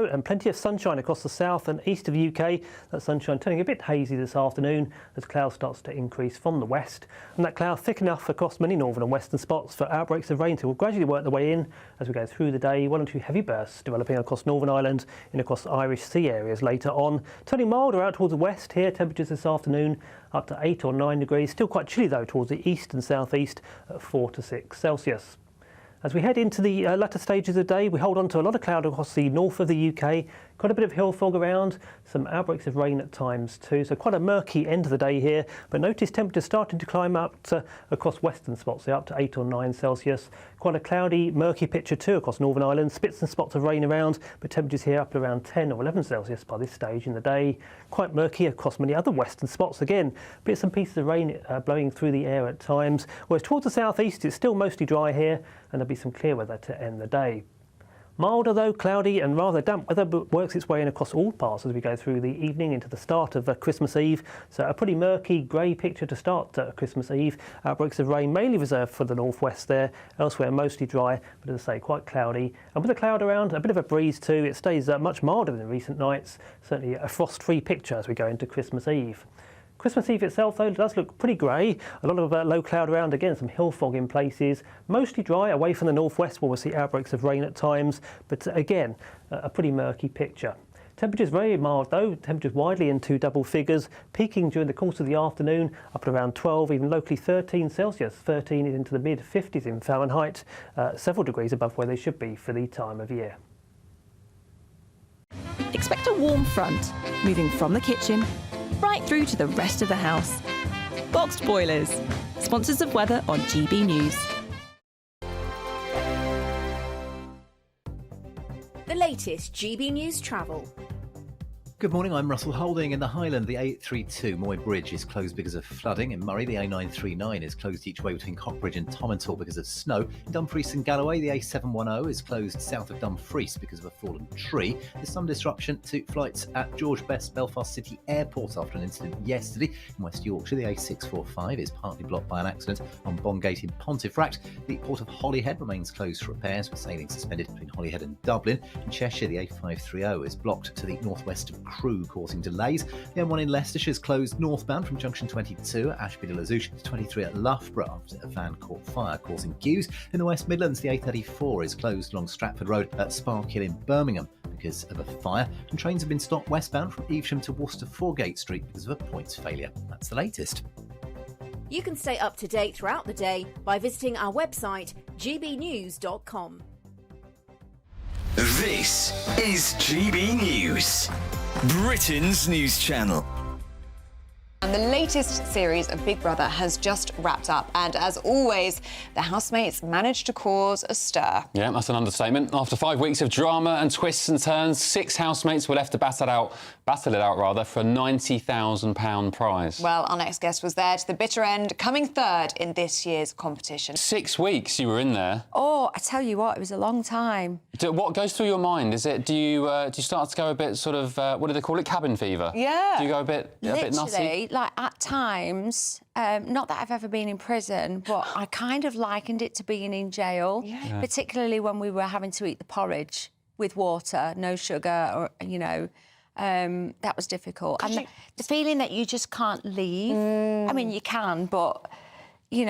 though, and plenty of sunshine across the south and east of the UK. That sunshine turning a bit hazy this afternoon as cloud starts to increase from the west. And that cloud thick enough across many northern and western spots for outbreaks of rain to will gradually work their way in as we go through the day. 1 or 2 heavy bursts developing across Northern Ireland and across Irish Sea areas later on. Turning milder out towards the west here, temperatures this afternoon up to 8 or 9 degrees. Still quite chilly though towards the east and southeast at 4 to 6 Celsius. As we head into the latter stages of the day, we hold on to a lot of cloud across the north of the UK. Quite a bit of hill fog around, some outbreaks of rain at times too. So quite a murky end of the day here. But notice temperatures starting to climb up to, across western spots, so up to 8 or 9 Celsius. Quite a cloudy, murky picture too across Northern Ireland. Spits and spots of rain around, but temperatures here up to around 10 or 11 Celsius by this stage in the day. Quite murky across many other western spots again. Bits and pieces of rain blowing through the air at times. Whereas towards the southeast, it's still mostly dry here, and there'll be some clear weather to end the day. Milder though, cloudy and rather damp weather works its way in across all parts as we go through the evening into the start of Christmas Eve. So a pretty murky grey picture to start Christmas Eve. Outbreaks of rain mainly reserved for the northwest there. Elsewhere mostly dry, but as I say, quite cloudy. And with a cloud around, a bit of a breeze too. It stays much milder than recent nights. Certainly a frost-free picture as we go into Christmas Eve. Christmas Eve itself, though, does look pretty grey. A lot of low cloud around, again, some hill fog in places. Mostly dry away from the northwest where we'll see outbreaks of rain at times. But again, a pretty murky picture. Temperatures very mild, though. Temperatures widely into double figures, peaking during the course of the afternoon up at around 12, even locally 13 Celsius. 13 is into the mid-50s in Fahrenheit, several degrees above where they should be for the time of year. Expect a warm front, moving from the kitchen right through to the rest of the house. Boxed Boilers, sponsors of weather on GB News. The latest GB News travel. Good morning, I'm Russell Holding. In the Highland, the A832 Moy Bridge is closed because of flooding. In Murray, the A939 is closed each way between Cockbridge and Tomintoul because of snow. In Dumfries and Galloway, the A710 is closed south of Dumfries because of a fallen tree. There's some disruption to flights at George Best Belfast City Airport after an incident yesterday. In West Yorkshire, the A645 is partly blocked by an accident on Bongate in Pontefract. The Port of Holyhead remains closed for repairs, with sailing suspended between Holyhead and Dublin. In Cheshire, the A530 is blocked to the northwest of Crewe, causing delays. The M1 in Leicestershire is closed northbound from junction 22 at Ashby de la Zouch to 23 at Loughborough after a van caught fire, causing queues. In the West Midlands, the A34 is closed along Stratford Road at Sparkhill in Birmingham because of a fire, and trains have been stopped westbound from Evesham to Worcester Foregate Street because of a points failure. That's the latest. You can stay up to date throughout the day by visiting our website gbnews.com. This is GB News, Britain's news channel. And the latest series of Big Brother has just wrapped up, and as always, the housemates managed to cause a stir. Yeah, that's an understatement. After 5 weeks of drama and twists and turns, 6 housemates were left to battle it out for a £90,000 prize. Well, our next guest was there to the bitter end, coming third in this year's competition. 6 weeks you were in there. Oh, I tell you what, it was a long time. What goes through your mind? Is it do you start to go a bit sort of what do they call it, cabin fever? Yeah. Do you go a bit nutty? Like at times, not that I've ever been in prison, but I kind of likened it to being in jail, particularly when we were having to eat the porridge with water, no sugar, or that was difficult. And the feeling that you just can't leave. I mean, you can, but it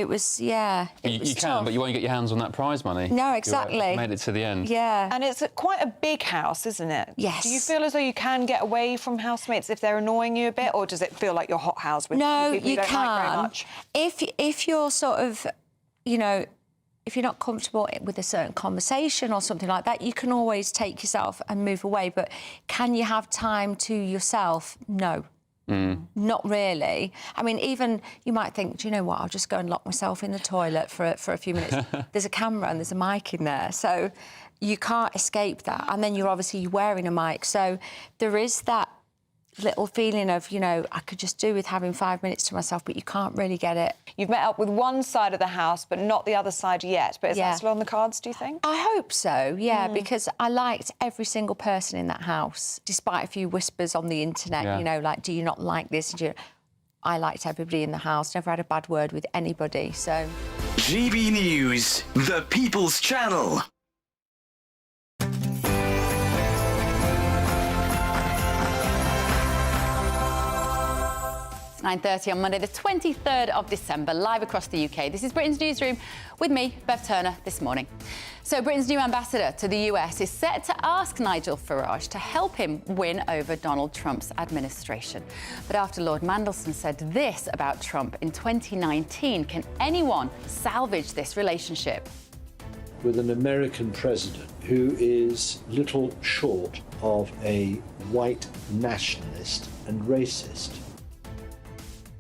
was, it was you tough. can, but you won't get your hands on that prize money. No, exactly. You made it to the end. Yeah. And it's quite a big house, isn't it? Yes. Do you feel as though you can get away from housemates if they're annoying you a bit, or does it feel like your hot house with no, people you don't can. like very much? If you're sort of, if you're not comfortable with a certain conversation or something like that, you can always take yourself and move away. But can you have time to yourself? No. Not really. I mean, even you might think, do you know what, I'll just go and lock myself in the toilet for a few minutes. There's a camera and there's a mic in there, so you can't escape that. And then you're obviously wearing a mic, so there is that little feeling of, I could just do with having 5 minutes to myself, but you can't really get it. You've met up with one side of the house, but not the other side yet. But is that still on the cards, do you think? I hope so, yeah, because I liked every single person in that house, despite a few whispers on the internet, like, do you not like this? I liked everybody in the house, never had a bad word with anybody, so... GB News, the People's Channel. 9:30 on Monday, the 23rd of December, live across the UK. This is Britain's Newsroom with me, Bev Turner, this morning. So Britain's new ambassador to the US is set to ask Nigel Farage to help him win over Donald Trump's administration. But after Lord Mandelson said this about Trump in 2019, can anyone salvage this relationship? With an American president who is little short of a white nationalist and racist.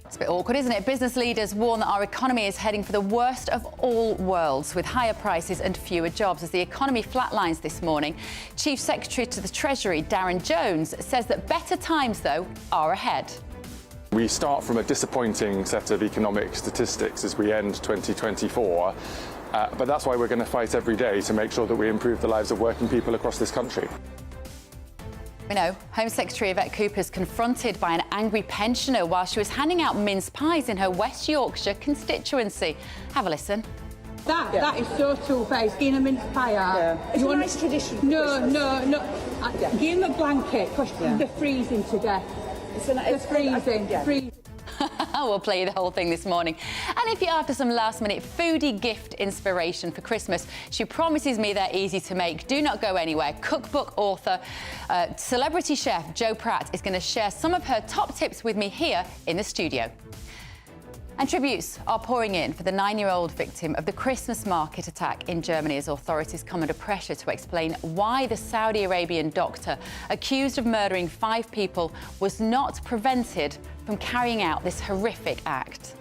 It's a bit awkward, isn't it? Business leaders warn that our economy is heading for the worst of all worlds, with higher prices and fewer jobs as the economy flatlines this morning. Chief Secretary to the Treasury, Darren Jones, says that better times, though, are ahead. We start from a disappointing set of economic statistics as we end 2024. But that's why we're going to fight every day to make sure that we improve the lives of working people across this country. We know Home Secretary Yvette Cooper's confronted by an angry pensioner while she was handing out mince pies in her West Yorkshire constituency. Have a listen. That is so two-faced. Give him a mince pie out. Yeah. It's a nice tradition. No. Give him a blanket because they're freezing to death. They're freezing. We'll play you the whole thing this morning. And if you're after some last-minute foodie gift inspiration for Christmas, she promises me they're easy to make. Do not go anywhere. Cookbook author, celebrity chef Jo Pratt is going to share some of her top tips with me here in the studio. And tributes are pouring in for the 9-year-old victim of the Christmas market attack in Germany as authorities come under pressure to explain why the Saudi Arabian doctor accused of murdering 5 people was not prevented from carrying out this horrific act.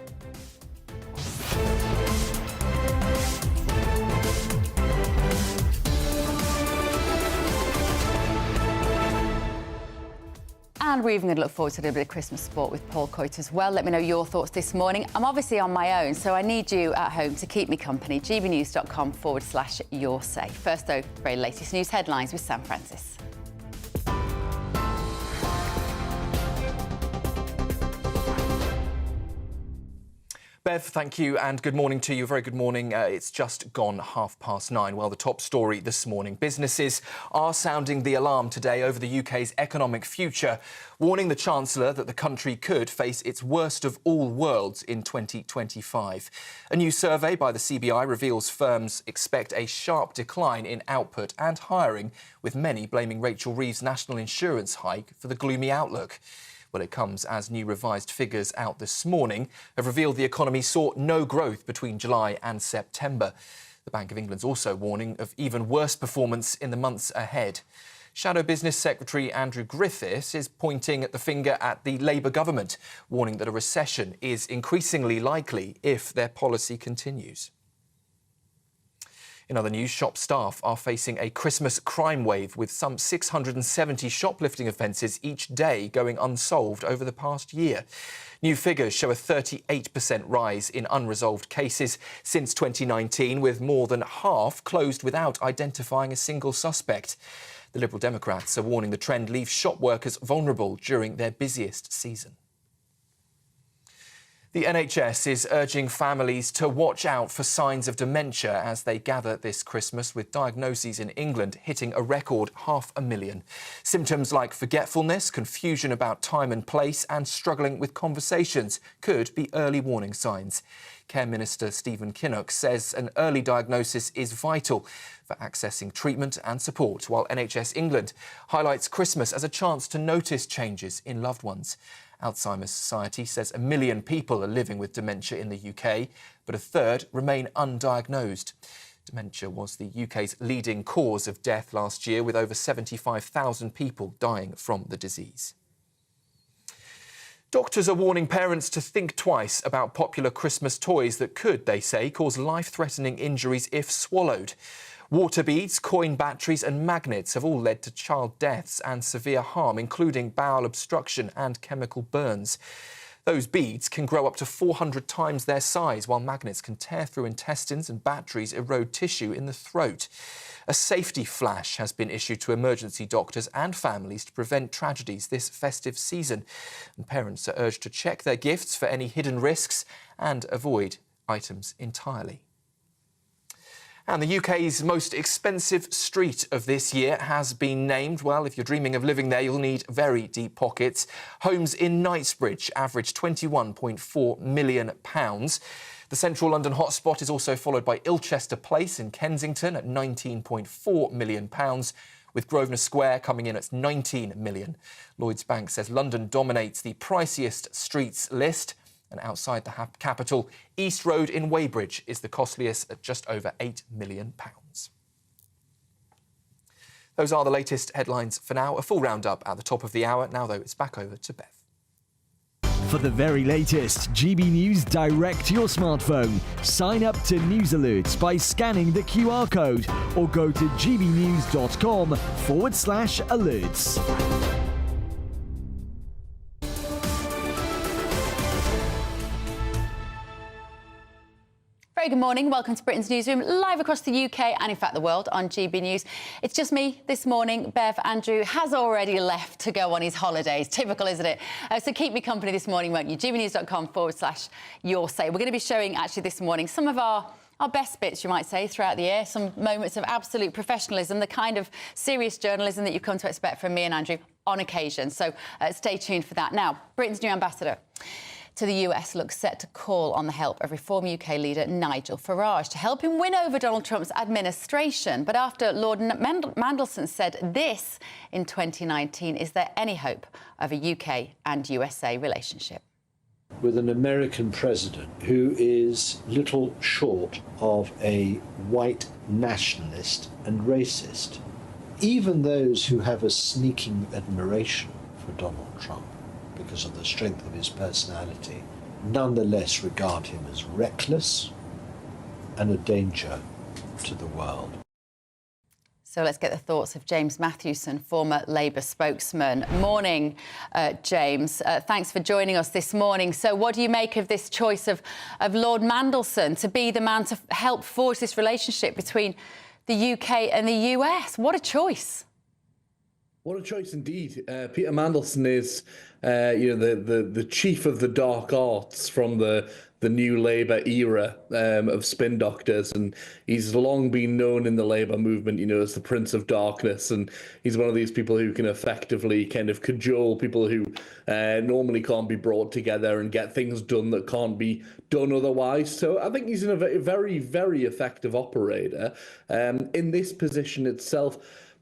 And we're even going to look forward to a little bit of Christmas sport with Paul Coit as well. Let me know your thoughts this morning. I'm obviously on my own, so I need you at home to keep me company. gbnews.com/your say. First, though, very latest news headlines with Sam Francis. Bev, thank you, and good morning to you. Very good morning. It's just gone 9:30. Well, the top story this morning. Businesses are sounding the alarm today over the UK's economic future, warning the Chancellor that the country could face its worst of all worlds in 2025. A new survey by the CBI reveals firms expect a sharp decline in output and hiring, with many blaming Rachel Reeves' national insurance hike for the gloomy outlook. Well, it comes as new revised figures out this morning have revealed the economy saw no growth between July and September. The Bank of England's also warning of even worse performance in the months ahead. Shadow Business Secretary Andrew Griffiths is pointing the finger at the Labour government, warning that a recession is increasingly likely if their policy continues. In other news, shop staff are facing a Christmas crime wave, with some 670 shoplifting offences each day going unsolved over the past year. New figures show a 38% rise in unresolved cases since 2019, with more than half closed without identifying a single suspect. The Liberal Democrats are warning the trend leaves shop workers vulnerable during their busiest season. The NHS is urging families to watch out for signs of dementia as they gather this Christmas, with diagnoses in England hitting a record 500,000. Symptoms like forgetfulness, confusion about time and place, and struggling with conversations could be early warning signs. Care Minister Stephen Kinnock says an early diagnosis is vital for accessing treatment and support, while NHS England highlights Christmas as a chance to notice changes in loved ones. Alzheimer's Society says 1 million people are living with dementia in the UK, but a third remain undiagnosed. Dementia was the UK's leading cause of death last year, with over 75,000 people dying from the disease. Doctors are warning parents to think twice about popular Christmas toys that could, they say, cause life-threatening injuries if swallowed. Water beads, coin batteries and magnets have all led to child deaths and severe harm, including bowel obstruction and chemical burns. Those beads can grow up to 400 times their size, while magnets can tear through intestines and batteries erode tissue in the throat. A safety flash has been issued to emergency doctors and families to prevent tragedies this festive season. And parents are urged to check their gifts for any hidden risks and avoid items entirely. And the UK's most expensive street of this year has been named. Well, if you're dreaming of living there, you'll need very deep pockets. Homes in Knightsbridge average £21.4 million. The central London hotspot is also followed by Ilchester Place in Kensington at £19.4 million, with Grosvenor Square coming in at £19 million. Lloyds Bank says London dominates the priciest streets list. And outside the capital, East Road in Weybridge is the costliest at just over £8 million. Those are the latest headlines for now. A full roundup at the top of the hour. Now, though, it's back over to Bev. For the very latest GB News direct to your smartphone, sign up to News Alerts by scanning the QR code or go to gbnews.com/alerts. Very good morning. Welcome to Britain's Newsroom, live across the UK and, in fact, the world on GB News. It's just me this morning. Bev, Andrew has already left to go on his holidays. Typical, isn't it? So keep me company this morning, won't you? gbnews.com/your say. We're going to be showing, actually, this morning some of our best bits, you might say, throughout the year. Some moments of absolute professionalism, the kind of serious journalism that you've come to expect from me and Andrew on occasion. So stay tuned for that. Now, Britain's new ambassador to the US looks set to call on the help of Reform UK leader Nigel Farage to help him win over Donald Trump's administration. But after Lord Mandelson said this in 2019, is there any hope of a UK and USA relationship? With an American president who is little short of a white nationalist and racist. Even those who have a sneaking admiration for Donald Trump because of the strength of his personality, nonetheless regard him as reckless and a danger to the world. So let's get the thoughts of James Matthewson, former Labour spokesman. Morning, James. Thanks for joining us this morning. So what do you make of this choice of Lord Mandelson to be the man to help forge this relationship between the UK and the US? What a choice. What a choice indeed. Peter Mandelson is, the chief of the dark arts from the new Labour era of spin doctors, and he's long been known in the Labour movement, as the Prince of Darkness, and he's one of these people who can effectively kind of cajole people who normally can't be brought together and get things done that can't be done otherwise. So I think he's a very, very effective operator. In this position itself,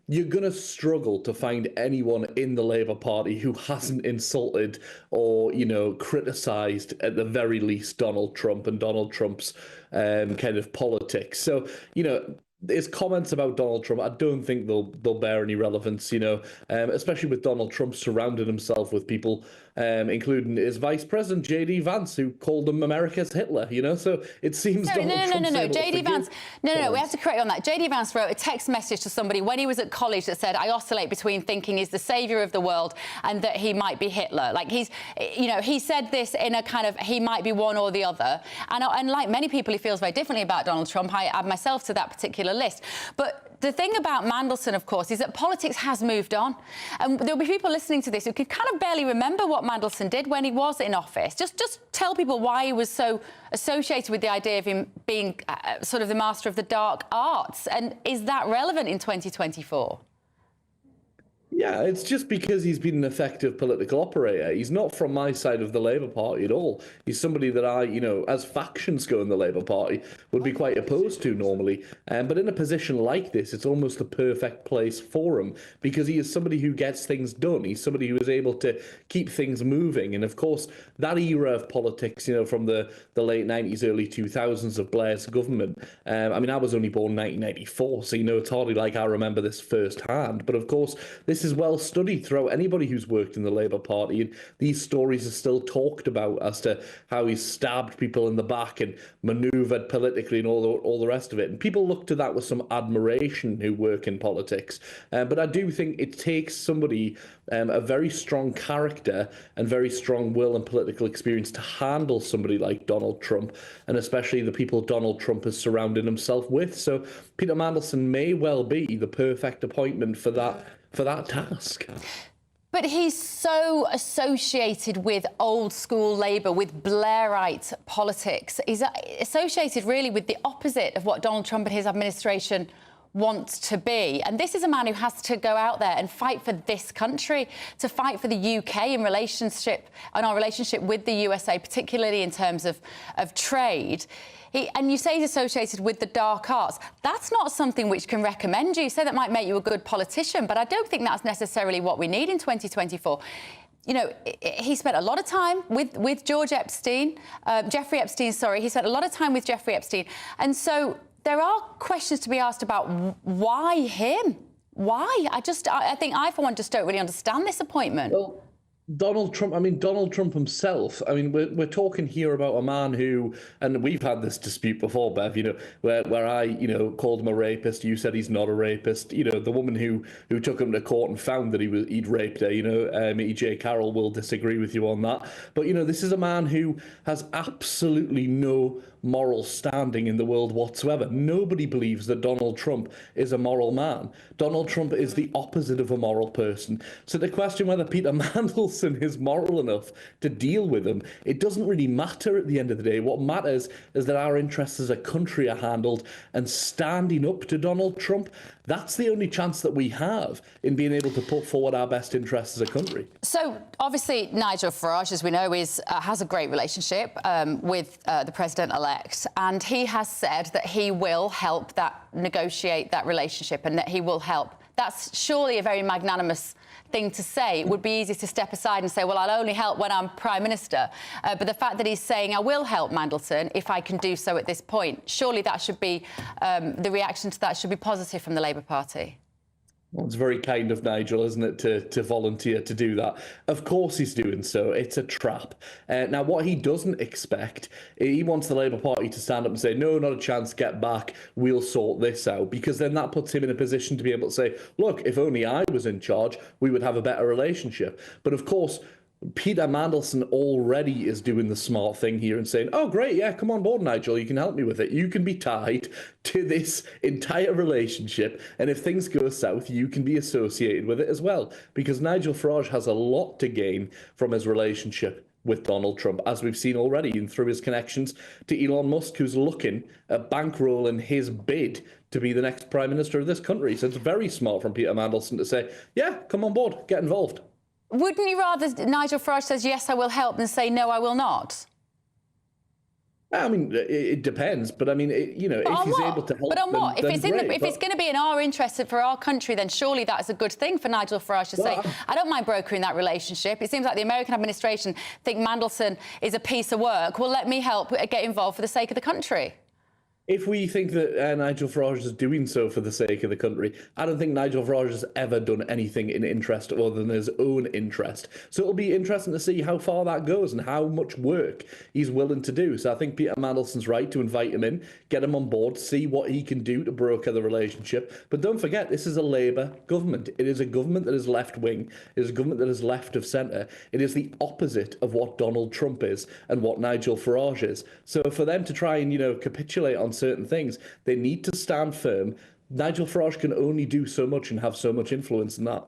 you're going to struggle to find anyone in the Labour Party who hasn't insulted or, criticised, at the very least, Donald Trump and Donald Trump's kind of politics. So, his comments about Donald Trump, I don't think they'll bear any relevance, especially with Donald Trump surrounding himself with people, including his vice president, J.D. Vance, who called him America's Hitler, so it seems No, J.D. Vance, no, we have to correct you on that. J.D. Vance wrote a text message to somebody when he was at college that said, I oscillate between thinking he's the saviour of the world and that he might be Hitler. Like, he said this in a kind of, he might be one or the other. And like many people, he feels very differently about Donald Trump. I add myself to that particular list. But the thing about Mandelson, of course, is that politics has moved on. And there'll be people listening to this who can kind of barely remember what Mandelson did when he was in office. Just tell people why he was so associated with the idea of him being sort of the master of the dark arts. And is that relevant in 2024? Yeah, it's just because he's been an effective political operator. He's not from my side of the Labour Party at all. He's somebody that I, as factions go in the Labour Party, would be quite opposed to normally. But in a position like this, it's almost the perfect place for him because he is somebody who gets things done. He's somebody who is able to keep things moving. And of course, that era of politics, from the late 90s, early 2000s of Blair's government. I was only born in 1994, so, it's hardly like I remember this firsthand. But of course, this is well studied throughout anybody who's worked in the Labour Party, and these stories are still talked about as to how he's stabbed people in the back and manoeuvred politically and all the rest of it. And people look to that with some admiration who work in politics. But I do think it takes somebody, a very strong character and very strong will and political experience to handle somebody like Donald Trump, and especially the people Donald Trump has surrounded himself with. So Peter Mandelson may well be the perfect appointment for that task. But he's so associated with old school Labour, with Blairite politics. He's associated really with the opposite of what Donald Trump and his administration wants to be. And this is a man who has to go out there and fight for this country, to fight for the UK in relationship and our relationship with the USA, particularly in terms of trade. And you say he's associated with the dark arts. That's not something which can recommend you. You say that might make you a good politician, but I don't think that's necessarily what we need in 2024. You know, he spent a lot of time with Jeffrey Epstein, sorry. He spent a lot of time with Jeffrey Epstein. And so there are questions to be asked about why him? Why? I think I, for one, just don't really understand this appointment. Well, Donald Trump himself, we're talking here about a man who, and we've had this dispute before, Bev, where I, called him a rapist, you said he's not a rapist, the woman who took him to court and found that he'd raped her, E.J. Carroll will disagree with you on that, but, this is a man who has absolutely no moral standing in the world whatsoever. Nobody believes that Donald Trump is a moral man. Donald Trump is the opposite of a moral person. So the question whether Peter Mandelson is moral enough to deal with him, it doesn't really matter at the end of the day. What matters is that our interests as a country are handled, and standing up to Donald Trump, that's the only chance that we have in being able to put forward our best interests as a country. So, obviously, Nigel Farage, as we know, has a great relationship with the president-elect, and he has said that he will help negotiate that relationship and that he will help. That's surely a very magnanimous thing to say. It would be easy to step aside and say, well, I'll only help when I'm Prime Minister. But the fact that he's saying, I will help Mandelson if I can do so at this point, surely that should be, the reaction to that should be positive from the Labour Party. Well, it's very kind of Nigel, isn't it, to volunteer to do that. Of course he's doing so. It's a trap. Now, what he doesn't expect, he wants the Labour Party to stand up and say, no, not a chance, get back, we'll sort this out. Because then that puts him in a position to be able to say, look, if only I was in charge, we would have a better relationship. But of course, Peter Mandelson already is doing the smart thing here and saying, oh, great, yeah, come on board, Nigel, you can help me with it. You can be tied to this entire relationship, and if things go south, you can be associated with it as well. Because Nigel Farage has a lot to gain from his relationship with Donald Trump, as we've seen already, and through his connections to Elon Musk, who's looking at bankrolling his bid to be the next Prime Minister of this country. So it's very smart from Peter Mandelson to say, yeah, come on board, get involved. Wouldn't you rather Nigel Farage says, yes, I will help, than say, no, I will not? I mean, it depends, but I mean, if he's able to help, but on what? Then if it's going to be in our interest for our country, then surely that's a good thing for Nigel Farage to say, I don't mind brokering that relationship. It seems like the American administration think Mandelson is a piece of work. Well, let me help get involved for the sake of the country. If we think that Nigel Farage is doing so for the sake of the country, I don't think Nigel Farage has ever done anything in interest other than his own interest. So it'll be interesting to see how far that goes and how much work he's willing to do. So I think Peter Mandelson's right to invite him in, get him on board, see what he can do to broker the relationship. But don't forget, this is a Labour government. It is a government that is left-wing. It is a government that is left of centre. It is the opposite of what Donald Trump is and what Nigel Farage is. So for them to try and, capitulate on certain things, they need to stand firm. Nigel Farage can only do so much and have so much influence in that.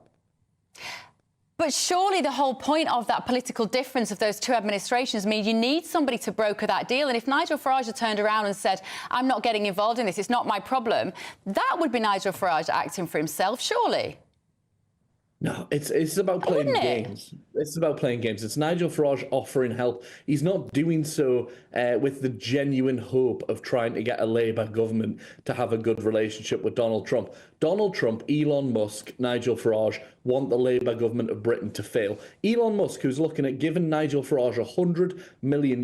But surely the whole point of that political difference of those two administrations means you need somebody to broker that deal. And if Nigel Farage had turned around and said, I'm not getting involved in this, it's not my problem, that would be Nigel Farage acting for himself, surely. No, it's about playing games. It's about playing games. It's Nigel Farage offering help. He's not doing so with the genuine hope of trying to get a Labour government to have a good relationship with Donald Trump. Donald Trump, Elon Musk, Nigel Farage want the Labour government of Britain to fail. Elon Musk, who's looking at giving Nigel Farage $100 million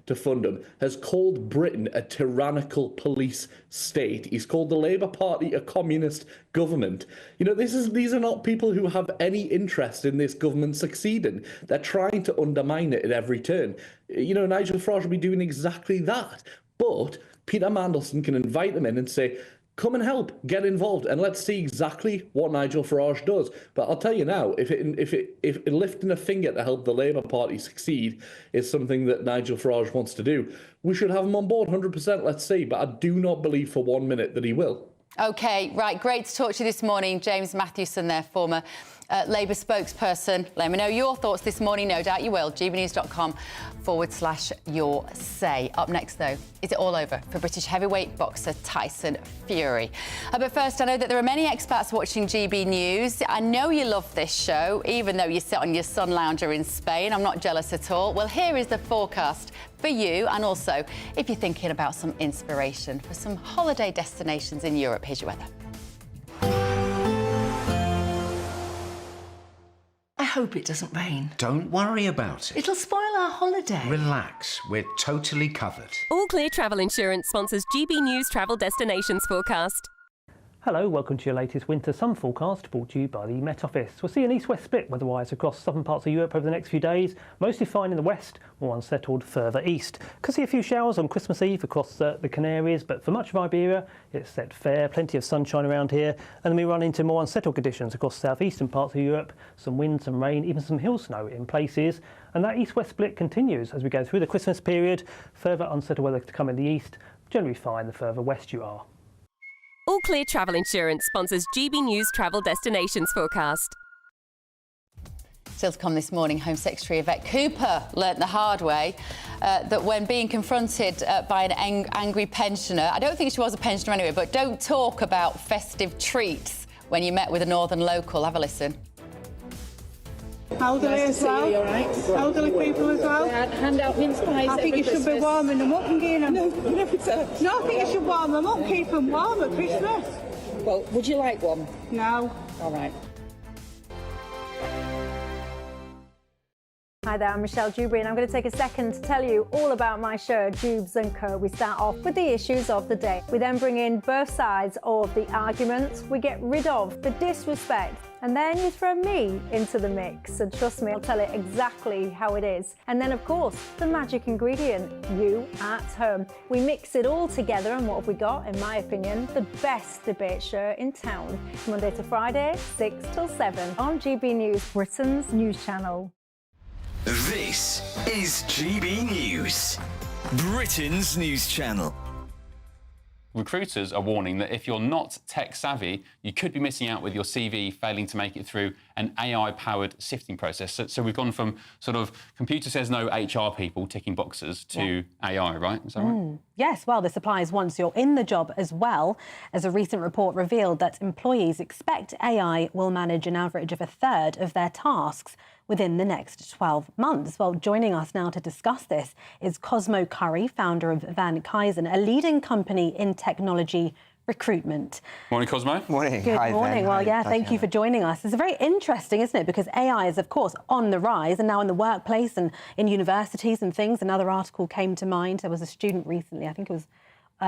to fund him, has called Britain a tyrannical police state. He's called the Labour Party a communist government. These are not people who have any interest in this government succeeding. They're trying to undermine it at every turn. Nigel Farage will be doing exactly that. But Peter Mandelson can invite him in and say, come and help, get involved, and let's see exactly what Nigel Farage does. But I'll tell you now, if lifting a finger to help the Labour Party succeed is something that Nigel Farage wants to do, we should have him on board 100%, let's see. But I do not believe for 1 minute that he will. OK, right, great to talk to you this morning. James Matthewson there, former Labour spokesperson. Let me know your thoughts this morning, no doubt you will. gbnews.com/your say. Up next, though, is it all over for British heavyweight boxer Tyson Fury? But first, I know that there are many expats watching GB News. I know you love this show, even though you sit on your sun lounger in Spain. I'm not jealous at all. Well, here is the forecast for you, and also if you're thinking about some inspiration for some holiday destinations in Europe. Here's your weather. I hope it doesn't rain. Don't worry about it. It'll spoil our holiday. Relax, we're totally covered. All Clear Travel Insurance sponsors GB News Travel Destinations forecast. Hello, welcome to your latest winter sun forecast brought to you by the Met Office. We'll see an east-west split weather-wise across southern parts of Europe over the next few days. Mostly fine in the west, more unsettled further east. Could see a few showers on Christmas Eve across the Canaries, but for much of Iberia, it's set fair, plenty of sunshine around here. And then we run into more unsettled conditions across southeastern parts of Europe. Some wind, some rain, even some hill snow in places. And that east-west split continues as we go through the Christmas period. Further unsettled weather to come in the east, generally fine the further west you are. All Clear Travel Insurance sponsors GB News Travel Destinations forecast. Still to come this morning, Home Secretary Yvette Cooper learnt the hard way that when being confronted by an angry pensioner, I don't think she was a pensioner anyway, but don't talk about festive treats when you met with a northern local. Have a listen. Elderly as well. You, right? Elderly people as well. Hand out mince pies. I think you should be warming them up and getting them. No, I think you should warm them up, keep them warm at Christmas. Well, would you like one? No. All right. Hi there, I'm Michelle Dewberry and I'm going to take a second to tell you all about my show, Dubes & Co. We start off with the issues of the day. We then bring in both sides of the arguments. We get rid of the disrespect. And then you throw me into the mix. And trust me, I'll tell it exactly how it is. And then, of course, the magic ingredient, you at home. We mix it all together and what have we got, in my opinion, the best debate show in town. Monday to Friday, 6 till 7 on GB News, Britain's news channel. This is GB News, Britain's news channel. Recruiters are warning that if you're not tech savvy, you could be missing out with your CV failing to make it through an AI-powered sifting process. So we've gone from sort of computer says no HR people ticking boxes to AI, right? Is that right? Yes, well, this applies once you're in the job as well, as a recent report revealed that employees expect AI will manage an average of a third of their tasks within the next 12 months. Well, joining us now to discuss this is Cosmo Curry, founder of Van Kuysen, a leading company in technology recruitment. Morning, Cosmo. Morning. Good morning. Well, yeah, thank you for joining us. It's very interesting, isn't it? Because AI is, of course, on the rise and now in the workplace and in universities and things. Another article came to mind. There was a student recently, I think it was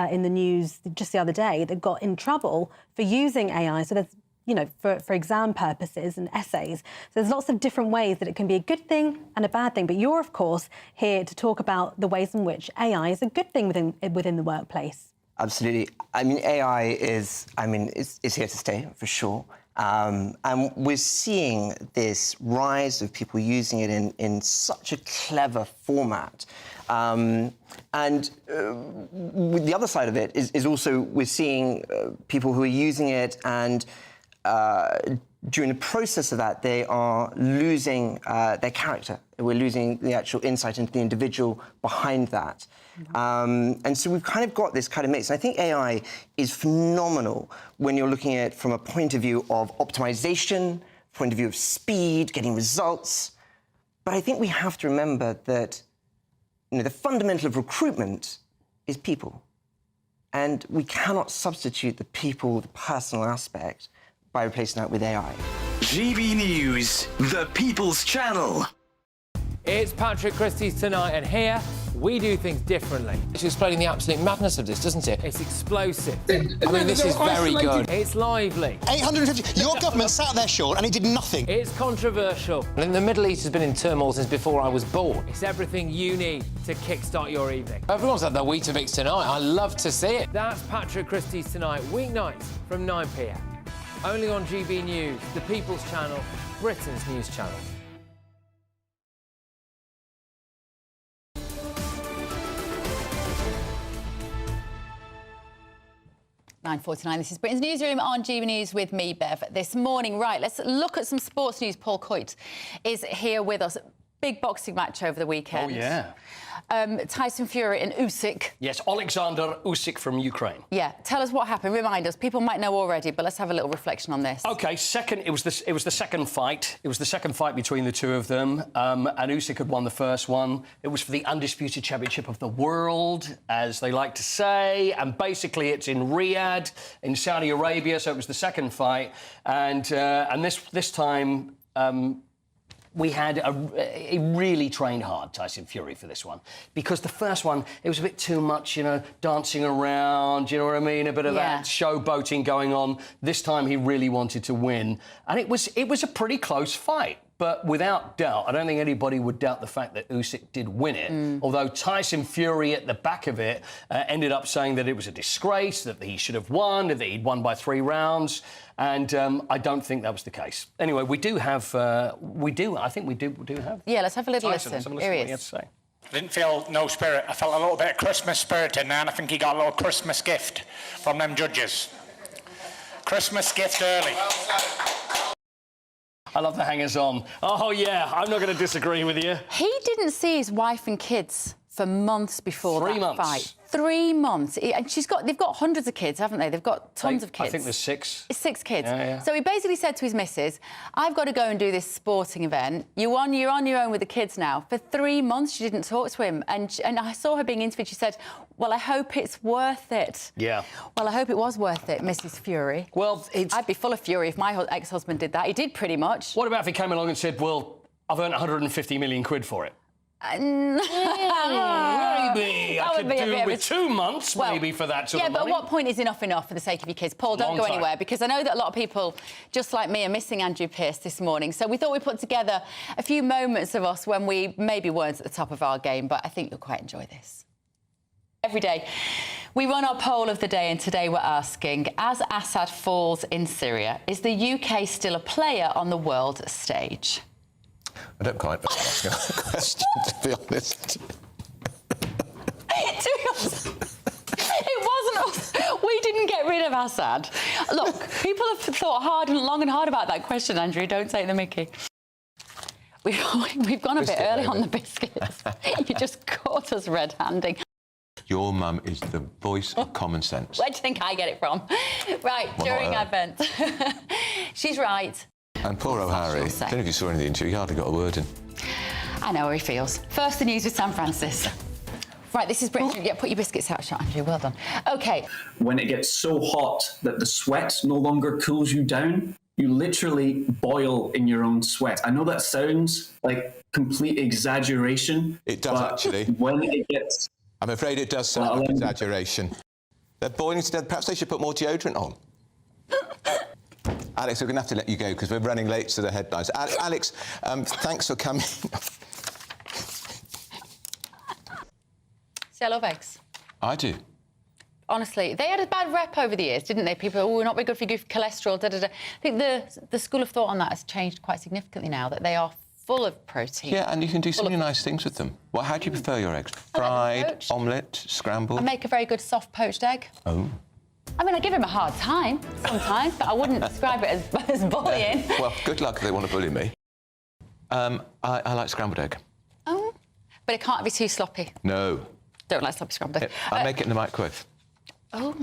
in the news just the other day, that got in trouble for using AI. So there's, you know, for exam purposes and essays. So there's lots of different ways that it can be a good thing and a bad thing. But you're, of course, here to talk about the ways in which AI is a good thing within the workplace. Absolutely. I mean, AI is here to stay, for sure. And we're seeing this rise of people using it in such a clever format. And the other side of it is also we're seeing people who are using it and during the process of that, they are losing their character. We're losing the actual insight into the individual behind that. And so we've kind of got this kind of mix. And I think AI is phenomenal when you're looking at it from a point of view of optimization, point of view of speed, getting results. But I think we have to remember that, you know, the fundamental of recruitment is people. And we cannot substitute the people, the personal aspect, by replacing that with AI. GB News, the People's Channel. It's Patrick Christie's Tonight, and here we do things differently. It's explaining the absolute madness of this, doesn't it? It's explosive. I mean, this is very good. It's lively. 850. Your government sat there, Sean, and it did nothing. It's controversial. And the Middle East has been in turmoil since before I was born. It's everything you need to kickstart your evening. Everyone's had their Weetabix tonight. I love to see it. That's Patrick Christie's Tonight, weeknights from 9 p.m. Only on GB News, the People's Channel, Britain's news channel. 9:49. This is Britain's Newsroom on GB News with me, Bev, this morning. Right, let's look at some sports news. Paul Coit is here with us. Big boxing match over the weekend. Oh, yeah. Tyson Fury and Usyk. Yes, Alexander Usyk from Ukraine. Yeah, tell us what happened. Remind us. People might know already, but let's have a little reflection on this. OK, it was the second fight. It was the second fight between the two of them, and Usyk had won the first one. It was for the undisputed championship of the world, as they like to say, and basically it's in Riyadh, in Saudi Arabia. So it was the second fight, and this time. We had he really trained hard, Tyson Fury, for this one. Because the first one, it was a bit too much, dancing around, you know what I mean? A bit of that showboating going on. This time, he really wanted to win. And it was a pretty close fight. But without doubt, I don't think anybody would doubt the fact that Usyk did win it. Although Tyson Fury, at the back of it, ended up saying that it was a disgrace, that he should have won, that he'd won by 3 rounds. And I don't think that was the case. Anyway, I think we do have. Yeah, let's have a little Tyson, listen. Here Here he he is. is. What he had to say. I didn't feel no spirit. I felt a little bit of Christmas spirit in there, and I think he got a little Christmas gift from them judges. Christmas gift early. I love the hangers-on. Oh, yeah, I'm not going to disagree with you. He didn't see his wife and kids for months before 3 that months. fight. 3 months. And they've got hundreds of kids, haven't they? They've got tons of kids. I think there's 6. It's 6 kids. Yeah. So he basically said to his missus, I've got to go and do this sporting event. You're on your own with the kids now. For 3 months, she didn't talk to him. And I saw her being interviewed. She said, well, I hope it's worth it. Yeah. Well, I hope it was worth it, Mrs. Fury. Well, I'd be full of fury if my ex-husband did that. He did pretty much. What about if he came along and said, well, I've earned 150 million quid for it? Maybe. I could do with 2 months, maybe, for that sort of money. Yeah, but at what point is enough for the sake of your kids? Paul, don't go anywhere, because I know that a lot of people, just like me, are missing Andrew Pearce this morning. So we thought we'd put together a few moments of us when we maybe weren't at the top of our game, but I think you'll quite enjoy this. Every day, we run our poll of the day, and today we're asking, as Assad falls in Syria, is the UK still a player on the world stage? I don't quite know asking that question, to be honest. It wasn't us. We didn't get rid of Assad. Look, people have thought long and hard about that question, Andrew. Don't take the mickey. We've gone a bit early on the biscuits. You just caught us red-handing. Your mum is the voice of common sense. Where do you think I get it from? Right, during Advent. She's right. And poor O'Harry, I don't know if you saw any of the interview, he hardly got a word in. I know how he feels. First, the news with Sam Francis. Right, this is Britain. Yeah, put your biscuits out, Andrew. Well done. OK. When it gets so hot that the sweat no longer cools you down, you literally boil in your own sweat. I know that sounds like complete exaggeration. It does, actually. When it gets... I'm afraid it does sound like exaggeration. They're boiling to death. Perhaps they should put more deodorant on. Alex, we're going to have to let you go because we're running late to the headlines. Alex, thanks for coming. See, I love eggs. I do. Honestly, they had a bad rep over the years, didn't they? People, we're not very good for your cholesterol, I think the school of thought on that has changed quite significantly now, that they are full of protein. Yeah, and you can do so many nice things with them. Well, how do you prefer your eggs? Fried, omelette, scrambled? I make a very good soft poached egg. Oh. I mean, I give him a hard time sometimes, but I wouldn't describe it as bullying. Well, good luck if they want to bully me. I like scrambled egg. Oh, but it can't be too sloppy. No. Don't like sloppy scrambled egg. I make it in the microwave. Oh,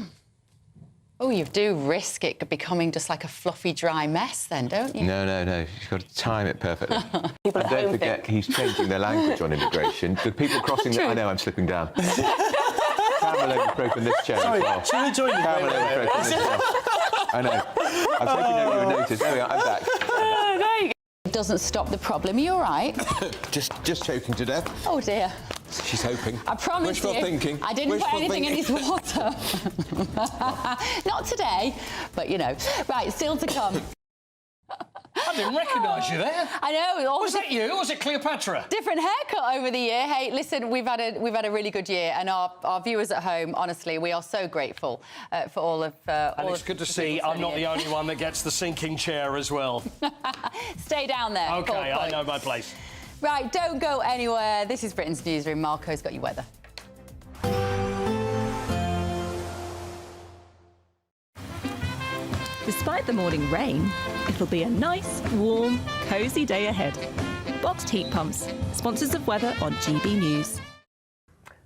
you do risk it becoming just like a fluffy, dry mess then, don't you? No. You've got to time it perfectly. And don't forget, he's changing their language on immigration. The people crossing... I know, I'm slipping down. Cameron has broken this chair as well. Should we join you? Cameron has broken this chair. I know. I'm taking over your notice. There we are, I'm back. There you go. It doesn't stop the problem. Are you all right? just choking to death. Oh, dear. She's hoping. I promise Wishful thinking. I didn't put anything in his water. Not today, but, you know. Right, still to come. I didn't recognise you there. I know. Was that you? Or was it Cleopatra? Different haircut over the year. Hey, listen, we've had a really good year, and our viewers at home, honestly, we are so grateful for all of. And it's good to see I'm not the only one that gets the sinking chair as well. Stay down there. OK, I know my place. Right, don't go anywhere. This is Britain's Newsroom. Marco's got your weather. Despite the morning rain, it'll be a nice, warm, cosy day ahead. Boxed heat pumps, sponsors of weather on GB News.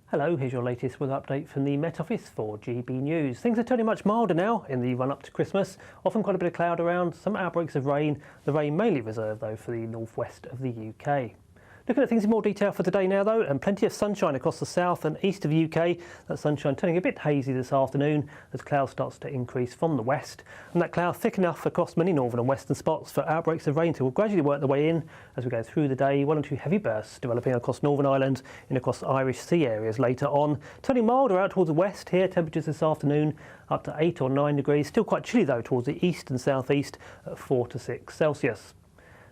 Hello, here's your latest weather update from the Met Office for GB News. Things are turning much milder now in the run-up to Christmas. Often quite a bit of cloud around, some outbreaks of rain. The rain mainly reserved, though, for the northwest of the UK. Looking at things in more detail for today now, though, and plenty of sunshine across the south and east of the UK. That sunshine turning a bit hazy this afternoon as cloud starts to increase from the west. And that cloud thick enough across many northern and western spots for outbreaks of rain to gradually work their way in as we go through the day. 1 or 2 heavy bursts developing across Northern Ireland and across Irish Sea areas later on. Turning milder out towards the west here, temperatures this afternoon up to 8 or 9 degrees. Still quite chilly, though, towards the east and southeast at 4 to 6 Celsius.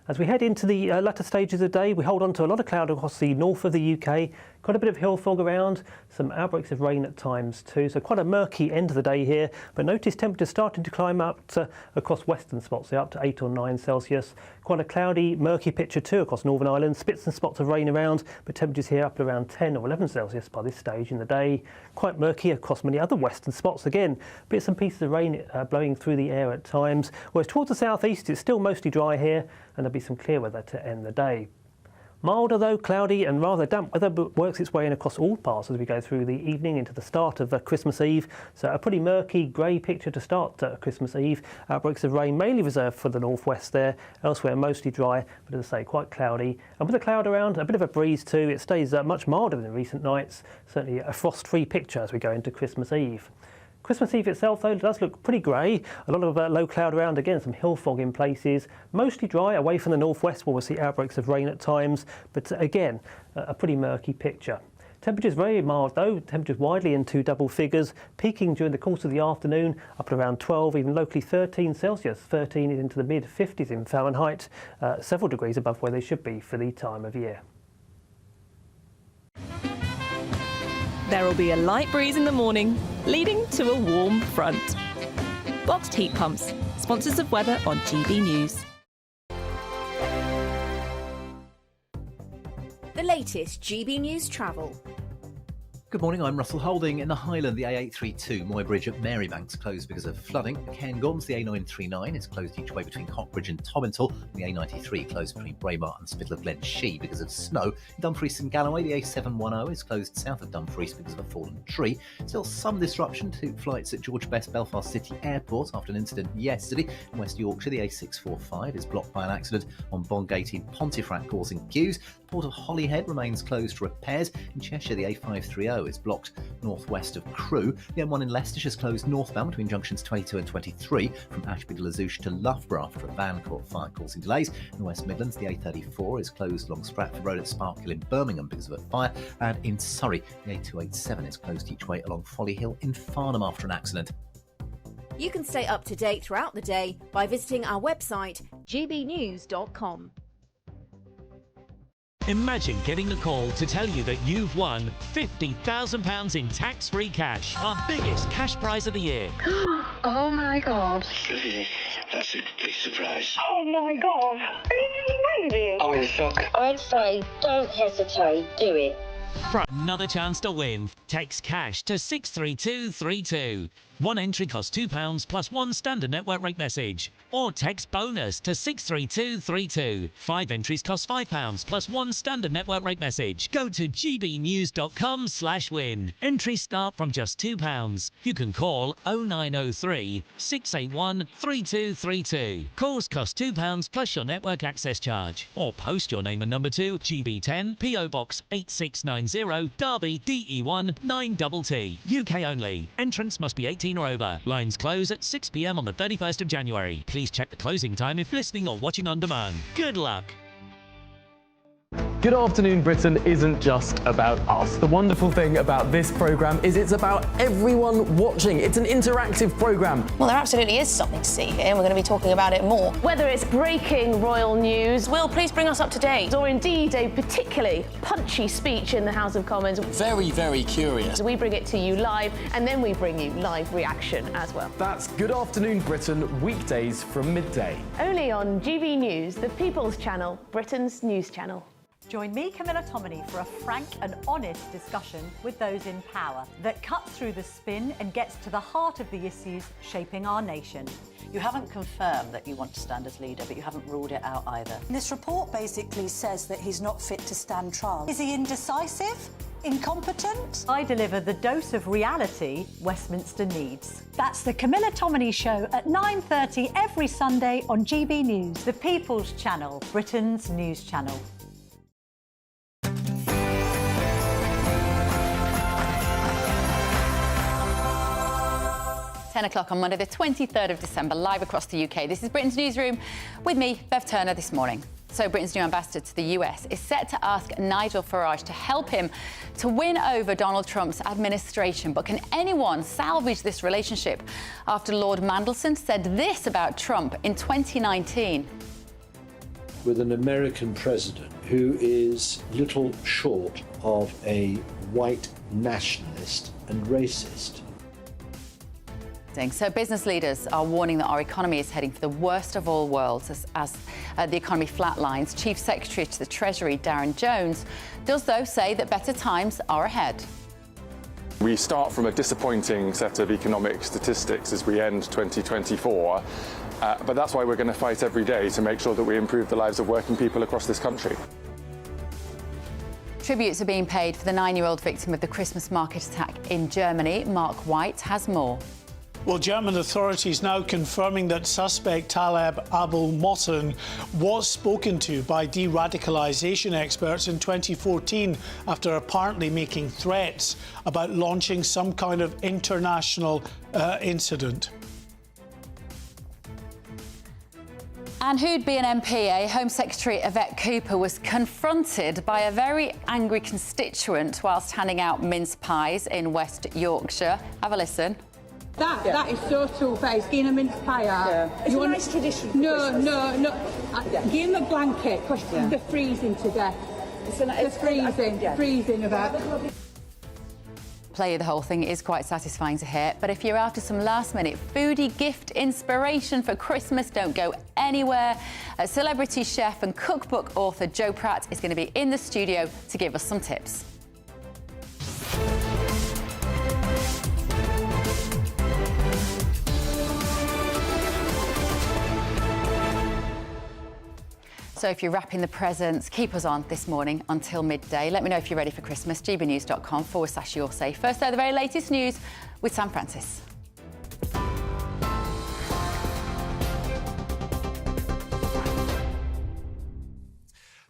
As we head into the latter stages of the day, we hold on to a lot of cloud across the north of the UK, quite a bit of hill fog around, some outbreaks of rain at times too, so quite a murky end of the day here, but notice temperatures starting to climb up to, across western spots, so up to 8 or 9 Celsius. Quite a cloudy, murky picture too across Northern Ireland, spits and spots of rain around, but temperatures here up to around 10 or 11 Celsius by this stage in the day. Quite murky across many other western spots again, bits and pieces of rain blowing through the air at times, whereas towards the southeast it's still mostly dry here, and there'll be some clear weather to end the day. Milder though, cloudy and rather damp weather works its way in across all parts as we go through the evening into the start of Christmas Eve. So a pretty murky grey picture to start Christmas Eve. Outbreaks of rain mainly reserved for the northwest there, elsewhere mostly dry, but as I say, quite cloudy. And with a cloud around, a bit of a breeze too. It stays much milder than recent nights. Certainly a frost-free picture as we go into Christmas Eve. Christmas Eve itself, though, does look pretty grey. A lot of low cloud around, again, some hill fog in places. Mostly dry away from the northwest where we'll see outbreaks of rain at times, but again, a pretty murky picture. Temperatures very mild, though. Temperatures widely into double figures, peaking during the course of the afternoon up at around 12, even locally 13 Celsius. 13 is into the mid-50s in Fahrenheit, several degrees above where they should be for the time of year. There will be a light breeze in the morning, leading to a warm front. Boxed heat pumps, sponsors of weather on GB News. The latest GB News travel. Good morning, I'm Russell Holding. In the Highland, the A832 Moy Bridge at Marybank's closed because of flooding. At Cairngorms, the A939 is closed each way between Cockbridge and Tomintoul. And the A93 closed between Braemar and Spittal of Glen Shee because of snow. In Dumfries and Galloway, the A710 is closed south of Dumfries because of a fallen tree. Still some disruption to flights at George Best Belfast City Airport after an incident yesterday. In West Yorkshire, the A645 is blocked by an accident on Bongate in Pontefract, causing queues. The Port of Holyhead remains closed for repairs. In Cheshire, the A530 is blocked northwest of Crewe. The M1 in Leicestershire is closed northbound between junctions 22 and 23 from Ashby de la Zouch to Loughborough after a van caught fire causing delays. In the West Midlands, the A34 is closed along Stratford Road at Sparkhill in Birmingham because of a fire. And in Surrey, the A287 is closed each way along Folly Hill in Farnham after an accident. You can stay up to date throughout the day by visiting our website, gbnews.com. Imagine getting a call to tell you that you've won £50,000 in tax-free cash, our biggest cash prize of the year. Oh my God. That's a big surprise. Oh my God. Are you amazing? I'm in shock. I'd say don't hesitate, do it. For another chance to win, text cash to 63232. One entry costs £2 plus one standard network rate message. Or text bonus to 63232. 5 entries cost £5 plus one standard network rate message. Go to gbnews.com/win. Entries start from just £2. You can call 0903 681 3232. Calls cost £2 plus your network access charge. Or post your name and number to GB10 PO Box 8690 Derby DE1 9TT. UK only. Entrance must be 18 or over. Lines close at 6 p.m. on the 31st of January. Please check the closing time if listening or watching on demand. Good luck. Good Afternoon Britain isn't just about us. The wonderful thing about this programme is it's about everyone watching. It's an interactive programme. Well, there absolutely is something to see here, and we're going to be talking about it more. Whether it's breaking royal news, Will, please bring us up to date. or indeed a particularly punchy speech in the House of Commons. Very, very curious. We bring it to you live, and then we bring you live reaction as well. That's Good Afternoon Britain, weekdays from midday. Only on GB News, the People's Channel, Britain's news channel. Join me, Camilla Tominey, for a frank and honest discussion with those in power that cuts through the spin and gets to the heart of the issues shaping our nation. You haven't confirmed that you want to stand as leader, but you haven't ruled it out either. This report basically says that he's not fit to stand trial. Is he indecisive? Incompetent? I deliver the dose of reality Westminster needs. That's the Camilla Tominey Show at 9:30 every Sunday on GB News. The People's Channel, Britain's news channel. 10 o'clock on Monday, the 23rd of December, live across the UK. This is Britain's Newsroom with me, Bev Turner, this morning. So Britain's new ambassador to the US is set to ask Nigel Farage to help him to win over Donald Trump's administration. But can anyone salvage this relationship after Lord Mandelson said this about Trump in 2019? With an American president who is little short of a white nationalist and racist. So business leaders are warning that our economy is heading for the worst of all worlds as the economy flatlines. Chief Secretary to the Treasury, Darren Jones, does, though, say that better times are ahead. We start from a disappointing set of economic statistics as we end 2024, but that's why we're going to fight every day to make sure that we improve the lives of working people across this country. Tributes are being paid for the 9-year-old victim of the Christmas market attack in Germany. Mark White has more. Well, German authorities now confirming that suspect Taleb Abul Motin was spoken to by de-radicalisation experts in 2014 after apparently making threats about launching some kind of international incident. And who'd be an MP? Home Secretary Yvette Cooper was confronted by a very angry constituent whilst handing out mince pies in West Yorkshire. Have a listen. That is so two-faced. Give him a mince pie out. Yeah. It's a nice tradition. No. Give him a blanket because they're freezing to death. They're freezing about. Play the whole thing is quite satisfying to hear, but if you're after some last-minute foodie gift inspiration for Christmas, don't go anywhere. Celebrity chef and cookbook author Joe Pratt is going to be in the studio to give us some tips. So if you're wrapping the presents, keep us on this morning until midday. Let me know if you're ready for Christmas. gbnews.com/you're safe. First, though, the very latest news with Sam Francis.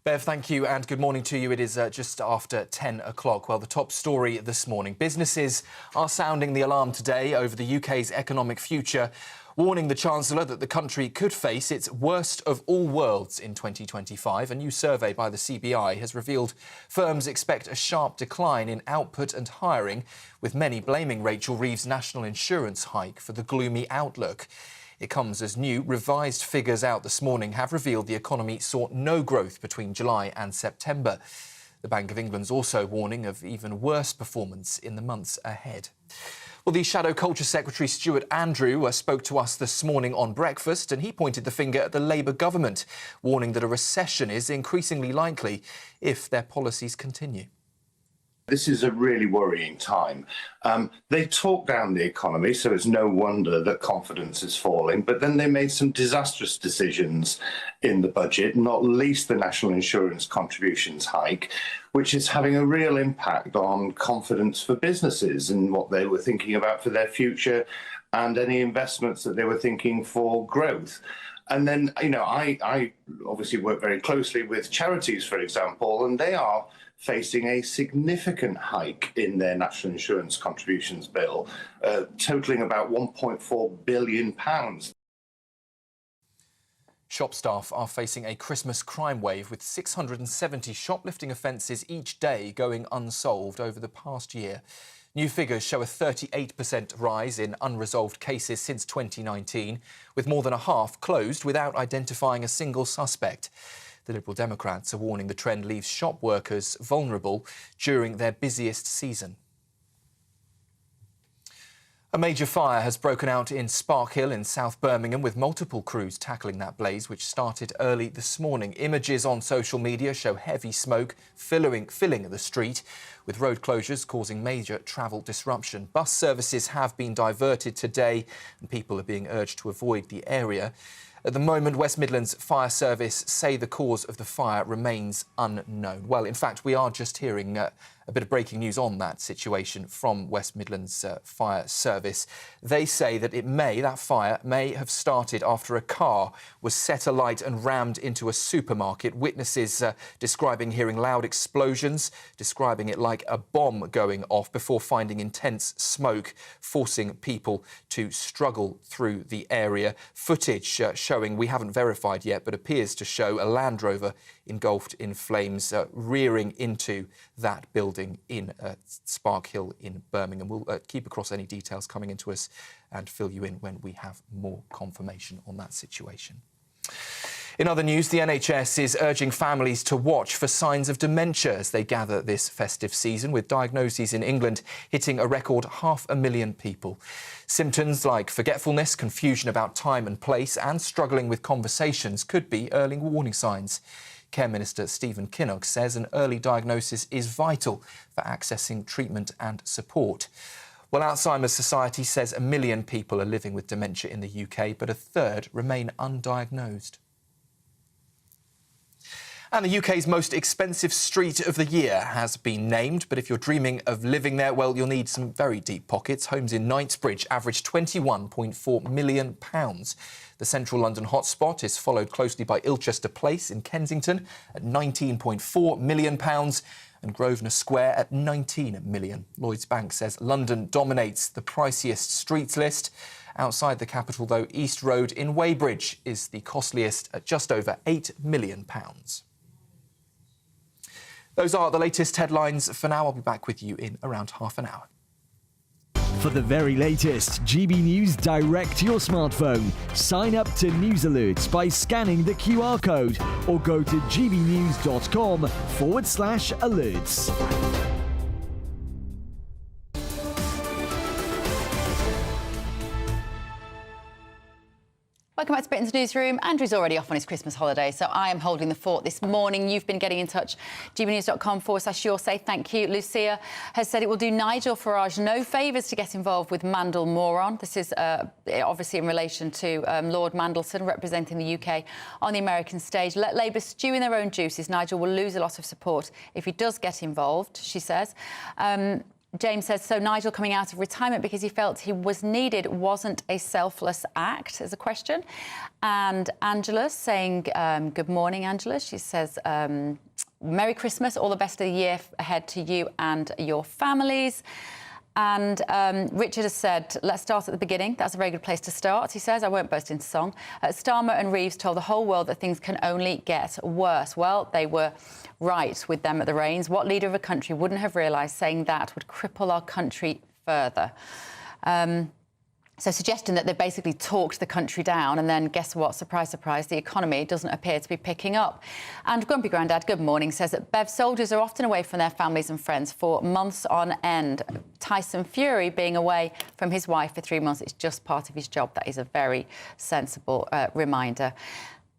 Bev, thank you and good morning to you. It is just after 10 o'clock. Well, the top story this morning. Businesses are sounding the alarm today over the UK's economic future, warning the Chancellor that the country could face its worst of all worlds in 2025. A new survey by the CBI has revealed firms expect a sharp decline in output and hiring, with many blaming Rachel Reeves' national insurance hike for the gloomy outlook. It comes as new, revised figures out this morning have revealed the economy saw no growth between July and September. The Bank of England's also warning of even worse performance in the months ahead. Well, the Shadow Culture Secretary Stuart Andrew spoke to us this morning on breakfast, and he pointed the finger at the Labour government, warning that a recession is increasingly likely if their policies continue. This is a really worrying time. They talk down the economy, so it's no wonder that confidence is falling, but then they made some disastrous decisions in the budget, not least the national insurance contributions hike, which is having a real impact on confidence for businesses and what they were thinking about for their future and any investments that they were thinking for growth. And then, I obviously work very closely with charities, for example, and they are facing a significant hike in their national insurance contributions bill, totalling about £1.4 billion. Shop staff are facing a Christmas crime wave, with 670 shoplifting offences each day going unsolved over the past year. New figures show a 38% rise in unresolved cases since 2019, with more than a half closed without identifying a single suspect. The Liberal Democrats are warning the trend leaves shop workers vulnerable during their busiest season. A major fire has broken out in Spark Hill in South Birmingham, with multiple crews tackling that blaze, which started early this morning. Images on social media show heavy smoke filling the street, with road closures causing major travel disruption. Bus services have been diverted today, and people are being urged to avoid the area. At the moment, West Midlands Fire Service say the cause of the fire remains unknown. Well, in fact, we are just hearing a bit of breaking news on that situation from West Midlands Fire Service. They say that that fire may have started after a car was set alight and rammed into a supermarket. Witnesses describing hearing loud explosions, describing it like a bomb going off before finding intense smoke, forcing people to struggle through the area. Footage showing, we haven't verified yet, but appears to show a Land Rover engulfed in flames, rearing into that building in Spark Hill in Birmingham. We'll keep across any details coming into us and fill you in when we have more confirmation on that situation. In other news, the NHS is urging families to watch for signs of dementia as they gather this festive season, with diagnoses in England hitting a record 500,000 people. Symptoms like forgetfulness, confusion about time and place, and struggling with conversations could be early warning signs. Care Minister Stephen Kinnock says an early diagnosis is vital for accessing treatment and support. Well, Alzheimer's Society says 1 million people are living with dementia in the UK, but a third remain undiagnosed. And the UK's most expensive street of the year has been named, but if you're dreaming of living there, well, you'll need some very deep pockets. Homes in Knightsbridge average £21.4 million. The central London hotspot is followed closely by Ilchester Place in Kensington at £19.4 million and Grosvenor Square at £19 million. Lloyds Bank says London dominates the priciest streets list. Outside the capital, though, East Road in Weybridge is the costliest at just over £8 million. Those are the latest headlines for now. I'll be back with you in around half an hour. For the very latest GB News direct to your smartphone, sign up to News Alerts by scanning the QR code or go to gbnews.com/alerts. Welcome back to Britain's Newsroom. Andrew's already off on his Christmas holiday, so I am holding the fort this morning. You've been getting in touch. gbnews.com/yoursay. Thank you. Lucia has said it will do Nigel Farage no favours to get involved with Mandel Moron. This is obviously in relation to Lord Mandelson representing the UK on the American stage. Let Labour stew in their own juices. Nigel will lose a lot of support if he does get involved, she says. James says, so Nigel coming out of retirement because he felt he was needed wasn't a selfless act, is a question. And Angela saying, good morning, Angela. She says, Merry Christmas, all the best of the year ahead to you and your families. And Richard has said, let's start at the beginning. That's a very good place to start, he says. I won't burst into song. Starmer and Reeves told the whole world that things can only get worse. Well, they were right with them at the reins. What leader of a country wouldn't have realised saying that would cripple our country further? So suggesting that they basically talked the country down, and then guess what? Surprise, surprise, the economy doesn't appear to be picking up. And Grumpy Grandad, good morning, says that Bev soldiers are often away from their families and friends for months on end. Tyson Fury being away from his wife for 3 months, it's just part of his job. That is a very sensible reminder.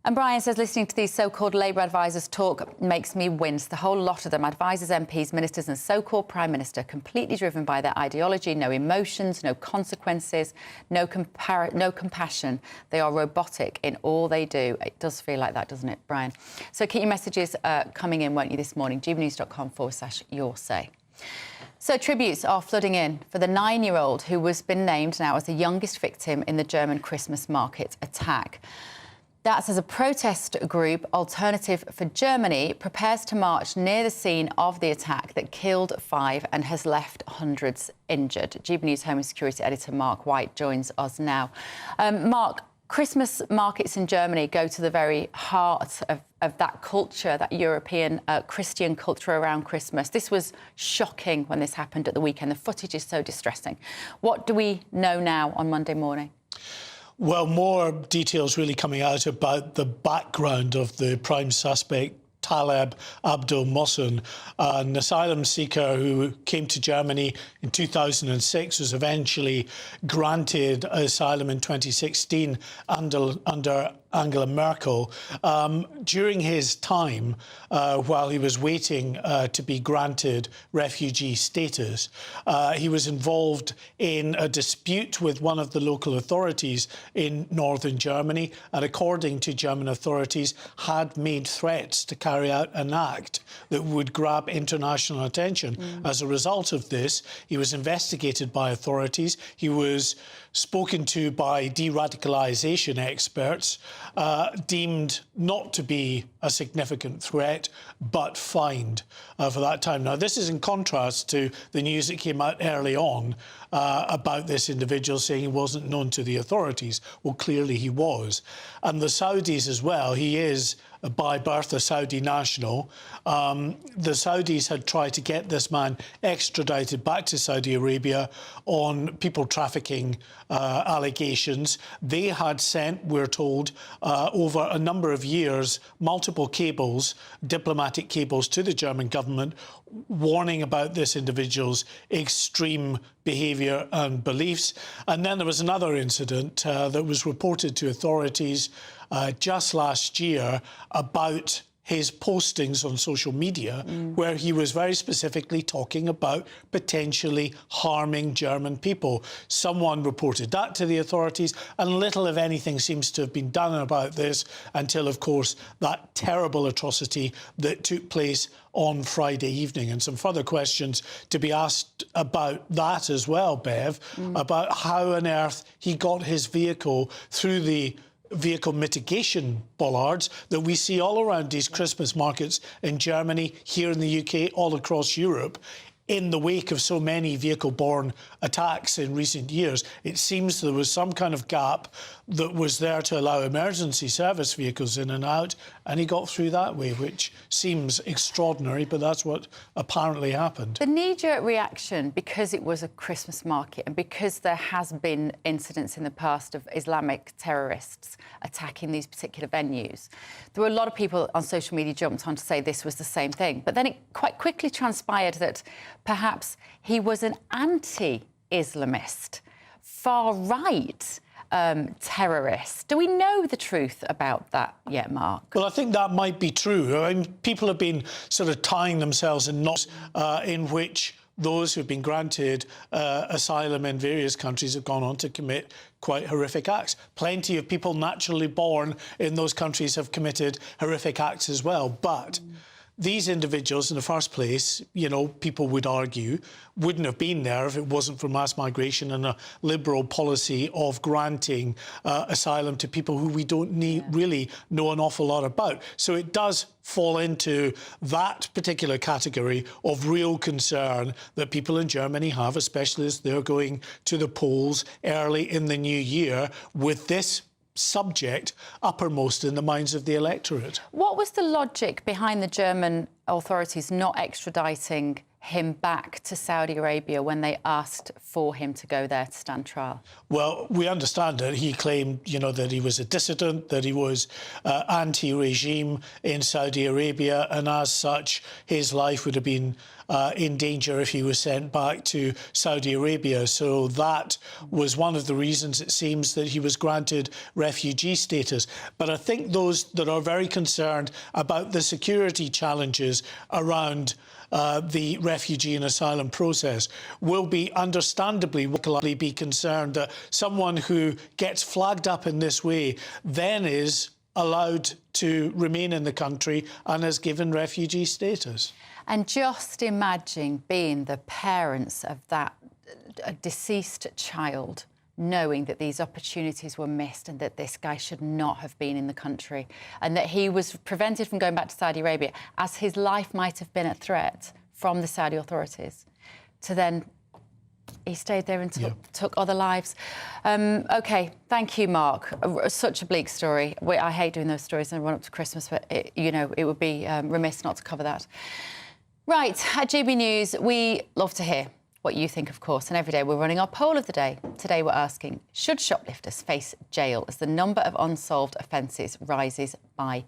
And Brian says, listening to these so-called Labour advisers talk makes me wince. The whole lot of them, advisers, MPs, ministers and so-called Prime Minister, completely driven by their ideology, no emotions, no consequences, no compassion. They are robotic in all they do. It does feel like that, doesn't it, Brian? So keep your messages coming in, won't you, this morning? gbnews.com/yoursay. So tributes are flooding in for the 9-year-old who has been named now as the youngest victim in the German Christmas market attack. That's as a protest group, Alternative for Germany, prepares to march near the scene of the attack that killed 5 and has left hundreds injured. GB News Home and Security Editor Mark White joins us now. Mark, Christmas markets in Germany go to the very heart of that culture, that European Christian culture around Christmas. This was shocking when this happened at the weekend. The footage is so distressing. What do we know now on Monday morning? Well, more details really coming out about the background of the prime suspect, Taleb Abdul Mohsen, an asylum seeker who came to Germany in 2006, was eventually granted asylum in 2016 under Angela Merkel. During his time, while he was waiting to be granted refugee status, he was involved in a dispute with one of the local authorities in northern Germany, and according to German authorities, had made threats to carry out an act that would grab international attention. As a result of this, he was investigated by authorities. He was spoken to by de-radicalisation experts, deemed not to be a significant threat, but fined for that time. Now, this is in contrast to the news that came out early on about this individual saying he wasn't known to the authorities. Well, clearly he was. And the Saudis as well, he is by birth a Saudi national. The Saudis had tried to get this man extradited back to Saudi Arabia on people trafficking allegations. They had sent, we're told, over a number of years, multiple cables, diplomatic cables to the German government, warning about this individual's extreme behaviour and beliefs. And then there was another incident that was reported to authorities just last year about his postings on social media, where he was very specifically talking about potentially harming German people. Someone reported that to the authorities, and little, if anything, seems to have been done about this until, of course, that terrible atrocity that took place on Friday evening. And some further questions to be asked about that as well, Bev, about how on earth he got his vehicle through the vehicle mitigation bollards that we see all around these Christmas markets in Germany, here in the UK, all across Europe. In the wake of so many vehicle-borne attacks in recent years, it seems there was some kind of gap that was there to allow emergency service vehicles in and out, and he got through that way, which seems extraordinary, but that's what apparently happened. The knee-jerk reaction, because it was a Christmas market and because there has been incidents in the past of Islamic terrorists attacking these particular venues, there were a lot of people on social media jumped on to say this was the same thing. But then it quite quickly transpired that perhaps he was an anti-Islamist, far-right terrorist. Do we know the truth about that yet, Mark? Well, I think that might be true. I mean, people have been sort of tying themselves in knots in which those who've been granted asylum in various countries have gone on to commit quite horrific acts. Plenty of people naturally born in those countries have committed horrific acts as well. But these individuals, in the first place, you know, people would argue, wouldn't have been there if it wasn't for mass migration and a liberal policy of granting asylum to people who we don't really know an awful lot about. So it does fall into that particular category of real concern that people in Germany have, especially as they're going to the polls early in the new year with this subject uppermost in the minds of the electorate. What was the logic behind the German authorities not extraditing him back to Saudi Arabia when they asked for him to go there to stand trial? Well, we understand that he claimed, you know, that he was a dissident, that he was anti-regime in Saudi Arabia, and as such, his life would have been in danger if he was sent back to Saudi Arabia. So that was one of the reasons, it seems, that he was granted refugee status. But I think those that are very concerned about the security challenges around the refugee and asylum process will be understandably be concerned that someone who gets flagged up in this way then is allowed to remain in the country and is given refugee status. And just imagine being the parents of that deceased child, knowing that these opportunities were missed and that this guy should not have been in the country and that he was prevented from going back to Saudi Arabia as his life might have been at threat from the Saudi authorities, to then he stayed there and took other lives. OK, thank you, Mark. Such a bleak story. I hate doing those stories in the run-up to Christmas, but, it would be remiss not to cover that. Right, at GB News, we love to hear what you think, of course, and every day we're running our poll of the day. Today we're asking, should shoplifters face jail as the number of unsolved offences rises by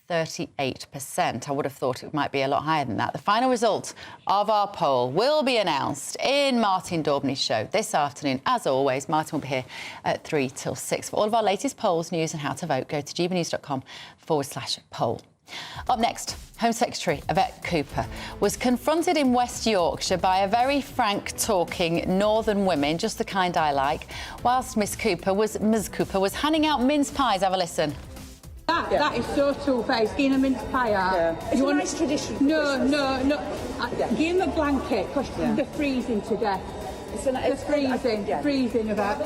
38%. I would have thought it might be a lot higher than that. The final result of our poll will be announced in Martin Daubney's show this afternoon. As always, Martin will be here at 3 till 6. For all of our latest polls, news and how to vote, go to gbnews.com/poll. Up next, Home Secretary Yvette Cooper was confronted in West Yorkshire by a very frank-talking northern women, just the kind I like, whilst Ms Cooper was handing out mince pies. Have a listen. That is so two-faced. Give him a mince pie out. Yeah. It's a nice tradition. No. Give him a blanket, because they're freezing to death. They're freezing about.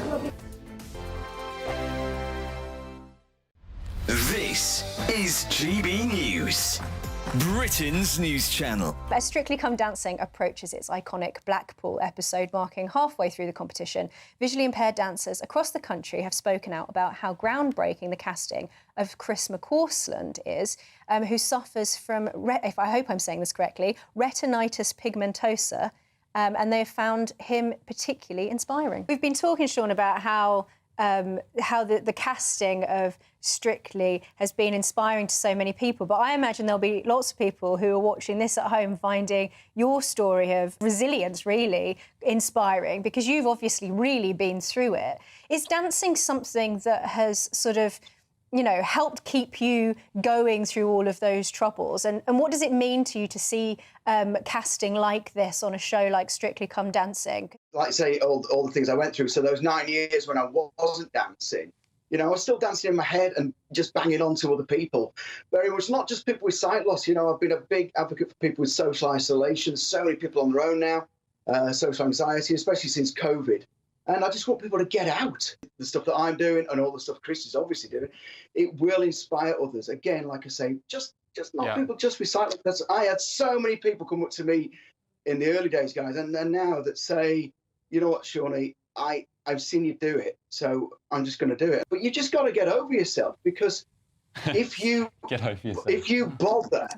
This is GB News, Britain's news channel. As Strictly Come Dancing approaches its iconic Blackpool episode, marking halfway through the competition, visually impaired dancers across the country have spoken out about how groundbreaking the casting of Chris McCausland is, who suffers from, if I hope I'm saying this correctly, retinitis pigmentosa, and they have found him particularly inspiring. We've been talking, Sean, about how the casting of Strictly has been inspiring to so many people, but I imagine there'll be lots of people who are watching this at home finding your story of resilience really inspiring, because you've obviously really been through it. Is dancing something that has sort of, you know, helped keep you going through all of those troubles? And what does it mean to you to see casting like this on a show like Strictly Come Dancing? Like I say, all the things I went through. So those 9 years when I wasn't dancing, you know, I was still dancing in my head and just banging on to other people. Very much not just people with sight loss. You know, I've been a big advocate for people with social isolation. So many people on their own now, social anxiety, especially since COVID. And I just want people to get out. The stuff that I'm doing and all the stuff Chris is obviously doing, it will inspire others. Again, like I say, just not people just with sight loss. I had so many people come up to me in the early days, guys, and now that say, you know what, Shawnee, I've seen you do it, so I'm just going to do it. But you just got to get over yourself, because if you bother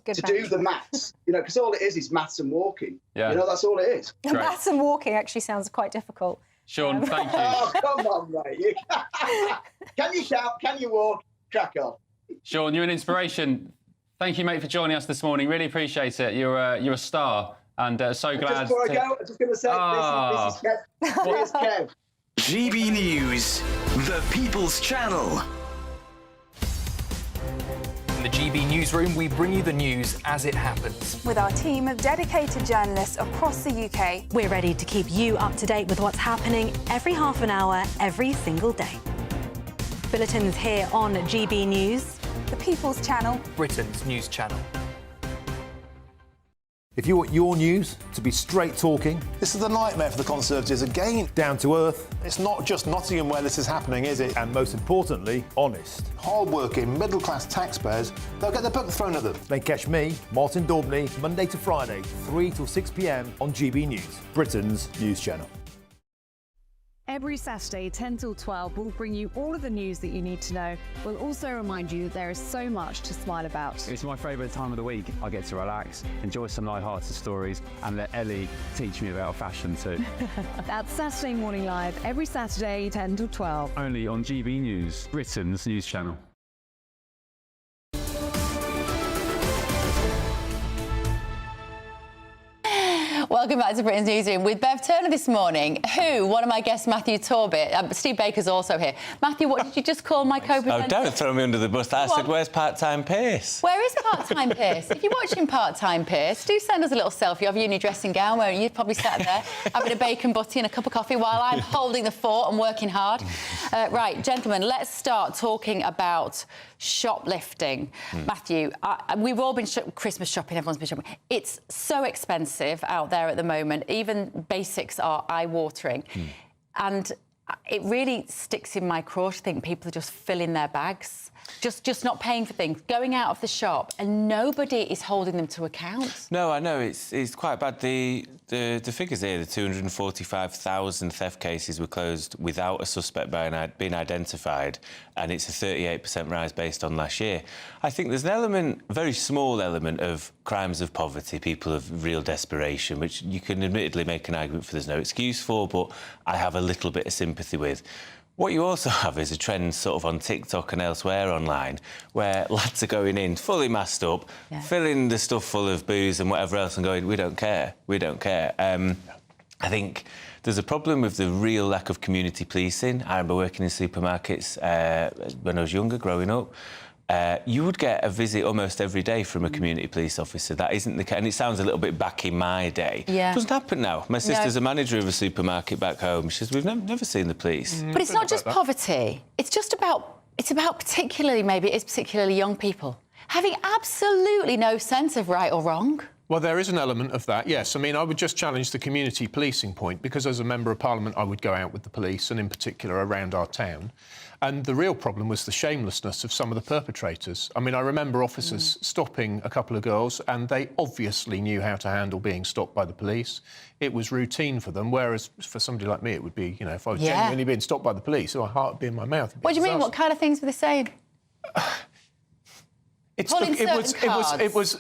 to do the maths, you know, because all it is maths and walking. Yeah. You know, that's all it is. Maths and walking actually sounds quite difficult. Sean, thank you. Oh, come on, mate. Can you shout? Can you walk? Crack on. Sean, you're an inspiration. Thank you, mate, for joining us this morning. Really appreciate it. You're a star, and so glad. Just before I go, I'm just going to say this is Kev. Here's Kev. GB News, the People's Channel. In the GB Newsroom, we bring you the news as it happens. With our team of dedicated journalists across the UK. We're ready to keep you up to date with what's happening every half an hour, every single day. Bulletins here on GB News, the People's Channel, Britain's news channel. If you want your news to be straight talking... This is the nightmare for the Conservatives again. Down to earth. It's not just Nottingham where this is happening, is it? And most importantly, honest. Hard-working, middle-class taxpayers, they'll get their book thrown at them. Then catch me, Martin Daubney, Monday to Friday, 3 till 6 p.m. on GB News, Britain's news channel. Every Saturday, 10 till 12, we'll bring you all of the news that you need to know. We'll also remind you there is so much to smile about. It's my favourite time of the week. I get to relax, enjoy some light-hearted stories, and let Ellie teach me about fashion too. That's Saturday Morning Live, every Saturday, 10 till 12. Only on GB News, Britain's news channel. Welcome back to Britain's Newsroom with Bev Turner this morning, who, one of my guests, Matthew Torbett, Steve Baker's also here. Matthew, what did you just call my co-presenter? Oh, don't throw me under the bus. I said, where's part-time Pierce? Where is part-time Pierce? If you're watching part-time Pierce, do send us a little selfie of you in your dressing gown, where you'd probably sat there having a bacon butty and a cup of coffee while I'm holding the fort and working hard. Right, gentlemen, let's start talking about shoplifting. Matthew, we've all been Christmas shopping, everyone's been shopping. It's so expensive out there at the moment. Even basics are eye-watering. And it really sticks in my craw to think people are just filling their bags, just not paying for things, going out of the shop, and nobody is holding them to account. No, I know, it's quite bad. The figures here, the 245,000 theft cases were closed without a suspect being identified, and it's a 38% rise based on last year. I think there's an element, a very small element, of crimes of poverty, people of real desperation, which you can admittedly make an argument for there's no excuse for, but I have a little bit of sympathy with. What you also have is a trend sort of on TikTok and elsewhere online where lads are going in fully masked up, filling the stuff full of booze and whatever else and going, we don't care, we don't care. I think there's a problem with the real lack of community policing. I remember working in supermarkets when I was younger, growing up. You would get a visit almost every day from a community police officer. That isn't the case. And it sounds a little bit back in my day. Yeah. It doesn't happen now. My sister's a manager of a supermarket back home. She says, we've never seen the police. But it's not just poverty. It's about particularly young people having absolutely no sense of right or wrong. Well, there is an element of that, yes. I mean, I would just challenge the community policing point, because as a Member of Parliament, I would go out with the police, and in particular around our town. And the real problem was the shamelessness of some of the perpetrators. I mean, I remember officers stopping a couple of girls, and they obviously knew how to handle being stopped by the police. It was routine for them, whereas for somebody like me, it would be, you know, if I was genuinely being stopped by the police, my heart would be in my mouth. What do you mean? What kind of things were they saying? It was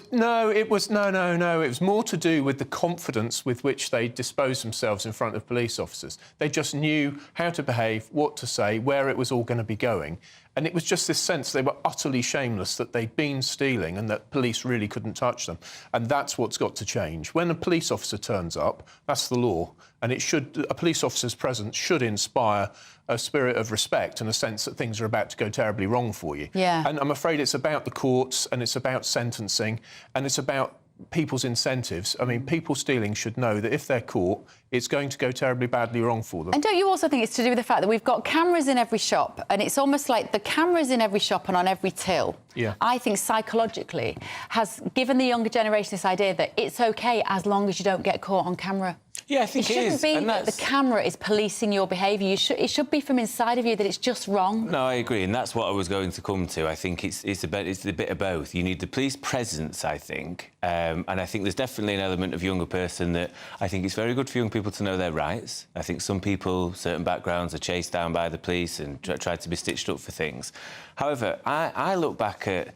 more to do with the confidence with which they disposed themselves in front of police officers. They just knew how to behave, what to say, where it was all going to be going. And it was just this sense they were utterly shameless, that they'd been stealing and that police really couldn't touch them. And that's what's got to change. When a police officer turns up, that's the law. And a police officer's presence should inspire a spirit of respect and a sense that things are about to go terribly wrong for you. Yeah. And I'm afraid it's about the courts, and it's about sentencing, and it's about people's incentives. I mean, people stealing should know that if they're caught, it's going to go terribly badly wrong for them. And don't you also think it's to do with the fact that we've got cameras in every shop, and it's almost like the cameras in every shop and on every till, I think psychologically has given the younger generation this idea that it's OK as long as you don't get caught on camera. Yeah, I think it is. It shouldn't be that the camera is policing your behaviour. It should be from inside of you that it's just wrong. No, I agree, and that's what I was going to come to. I think it's a bit of both. You need the police presence, I think, and I think there's definitely an element of younger person that I think it's very good for young people to know their rights. I think some people, certain backgrounds, are chased down by the police and try to be stitched up for things. However, I look back at...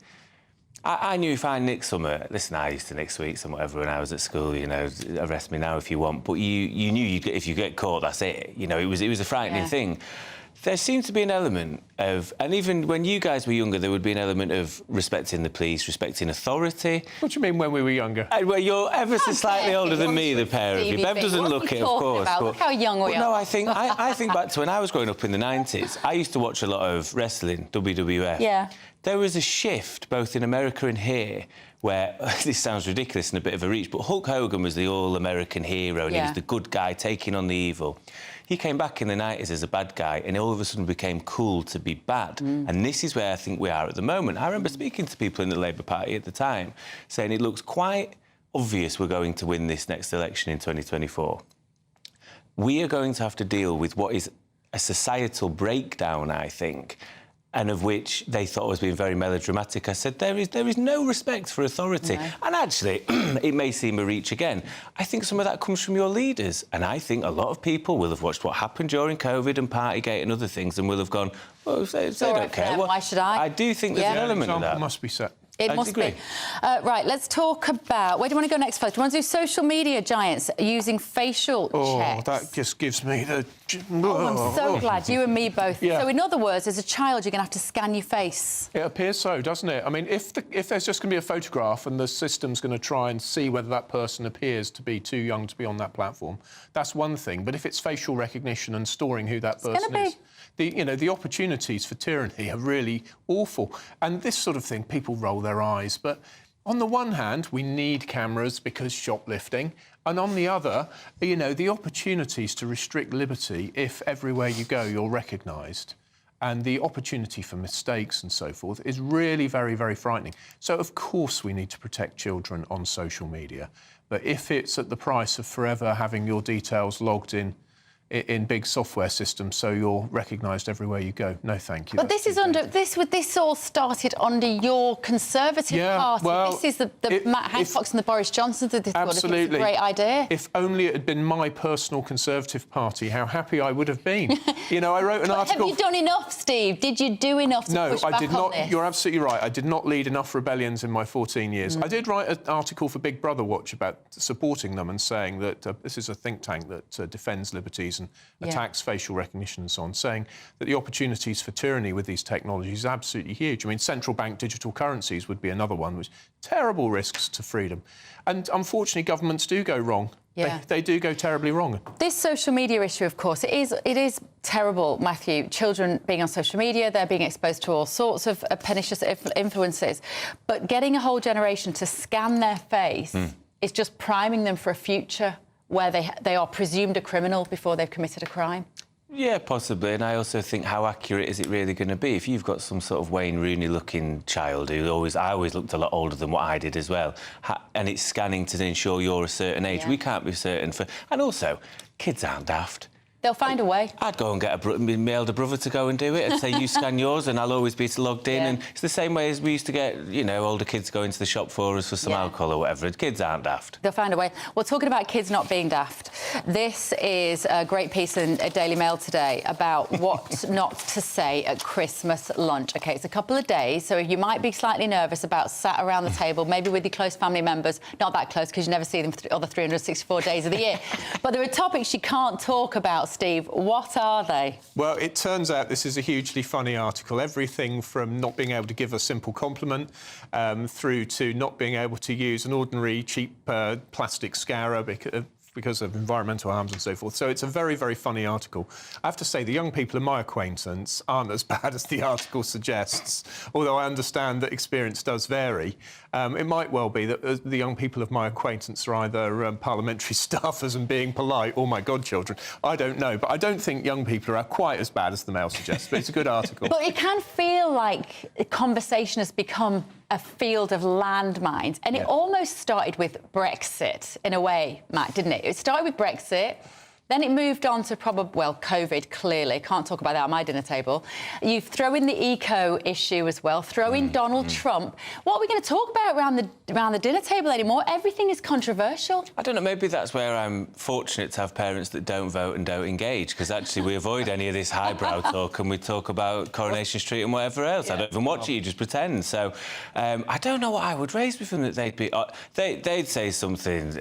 I knew if I nicked something... Listen, I used to nick sweets and whatever when I was at school, you know, arrest me now if you want, but you knew if you get caught, that's it. You know, it was a frightening thing. There seemed to be an element of... And even when you guys were younger, there would be an element of respecting the police, respecting authority. What do you mean when we were younger? Well, you're ever so slightly older than me, the pair of you. Bev doesn't look it, of course. But look how young we are. No, I think back to when I was growing up in the 90s. I used to watch a lot of wrestling, WWF. Yeah. There was a shift, both in America and here, where, this sounds ridiculous and a bit of a reach, but Hulk Hogan was the all-American hero, and he was the good guy taking on the evil. He came back in the 90s as a bad guy, and all of a sudden became cool to be bad. And this is where I think we are at the moment. I remember speaking to people in the Labour Party at the time, saying it looks quite obvious we're going to win this next election in 2024. We are going to have to deal with what is a societal breakdown, I think, and of which they thought was being very melodramatic. I said, there is no respect for authority. No. And actually, it may seem a reach again. I think some of that comes from your leaders. And I think a lot of people will have watched what happened during COVID and Partygate and other things and will have gone, well, if they don't care. Well, why should I? I do think there's an element of that. Must be set. It must be. Right, let's talk about... Where do you want to go next, folks? Do you want to do social media giants using facial checks? Oh, that just gives me the... Oh, I'm so glad. You and me both. Yeah. So, in other words, as a child, you're going to have to scan your face. It appears so, doesn't it? I mean, if there's just going to be a photograph and the system's going to try and see whether that person appears to be too young to be on that platform, that's one thing. But if it's facial recognition and storing who that person is... The opportunities for tyranny are really awful. And this sort of thing, people roll their eyes. But on the one hand, we need cameras because shoplifting. And on the other, the opportunities to restrict liberty if everywhere you go you're recognised, and the opportunity for mistakes and so forth is really very, very frightening. So, of course, we need to protect children on social media. But if it's at the price of forever having your details logged in big software systems, so you're recognised everywhere you go. No, thank you. But this all started under your Conservative Party. Well, this is the Matt Hancock's and the Boris Johnsons of this world. Absolutely. It's a great idea. If only it had been my personal Conservative Party, how happy I would have been. I wrote an article... Have you done enough, Steve? Did you do enough to push back on this? No, I did not. You're absolutely right. I did not lead enough rebellions in my 14 years. I did write an article for Big Brother Watch about supporting them and saying that this is a think tank that defends liberties reason, attacks facial recognition and so on, saying that the opportunities for tyranny with these technologies is absolutely huge. I mean, central bank digital currencies would be another one, which terrible risks to freedom. And unfortunately, governments do go wrong. Yeah. They do go terribly wrong. This social media issue, of course, it is terrible, Matthew. Children being on social media, they're being exposed to all sorts of pernicious influences. But getting a whole generation to scan their face is just priming them for a future where they are presumed a criminal before they've committed a crime. Yeah, possibly. And I also think, how accurate is it really going to be? If you've got some sort of Wayne Rooney-looking child who I always looked a lot older than what I did as well, and it's scanning to ensure you're a certain age, we can't be certain for... And also, kids aren't daft. They'll find a way. I'd go and get my elder brother to go and do it and say, you scan yours and I'll always be logged in. And it's the same way as we used to get, you know, older kids going to the shop for us for some alcohol or whatever. Kids aren't daft. They'll find a way. Well, talking about kids not being daft, this is a great piece in Daily Mail today about what not to say at Christmas lunch. OK, it's a couple of days, so you might be slightly nervous about sat around the table, maybe with your close family members. Not that close, because you never see them for the other 364 days of the year. But there are topics you can't talk about, Steve. What are they? Well, it turns out this is a hugely funny article. Everything from not being able to give a simple compliment through to not being able to use an ordinary cheap plastic scourer because of environmental harms and so forth. So it's a very, very funny article. I have to say, the young people of my acquaintance aren't as bad as the article suggests, although I understand that experience does vary. It might well be that the young people of my acquaintance are either parliamentary staffers and being polite or my godchildren. I don't know, but I don't think young people are quite as bad as the Mail suggests, but it's a good article. But it can feel like conversation has become a field of landmines, and it almost started with Brexit in a way, Matt, didn't it? It started with Brexit, then it moved on to COVID, clearly. Can't talk about that at my dinner table. You throw in the eco issue as well, throw in Donald Trump. What are we going to talk about around the dinner table anymore? Everything is controversial. I don't know, maybe that's where I'm fortunate to have parents that don't vote and don't engage, because actually we avoid any of this highbrow talk and we talk about Coronation Street and whatever else. I don't even watch it, you just pretend. So I don't know what I would raise with them that they'd be... they'd say something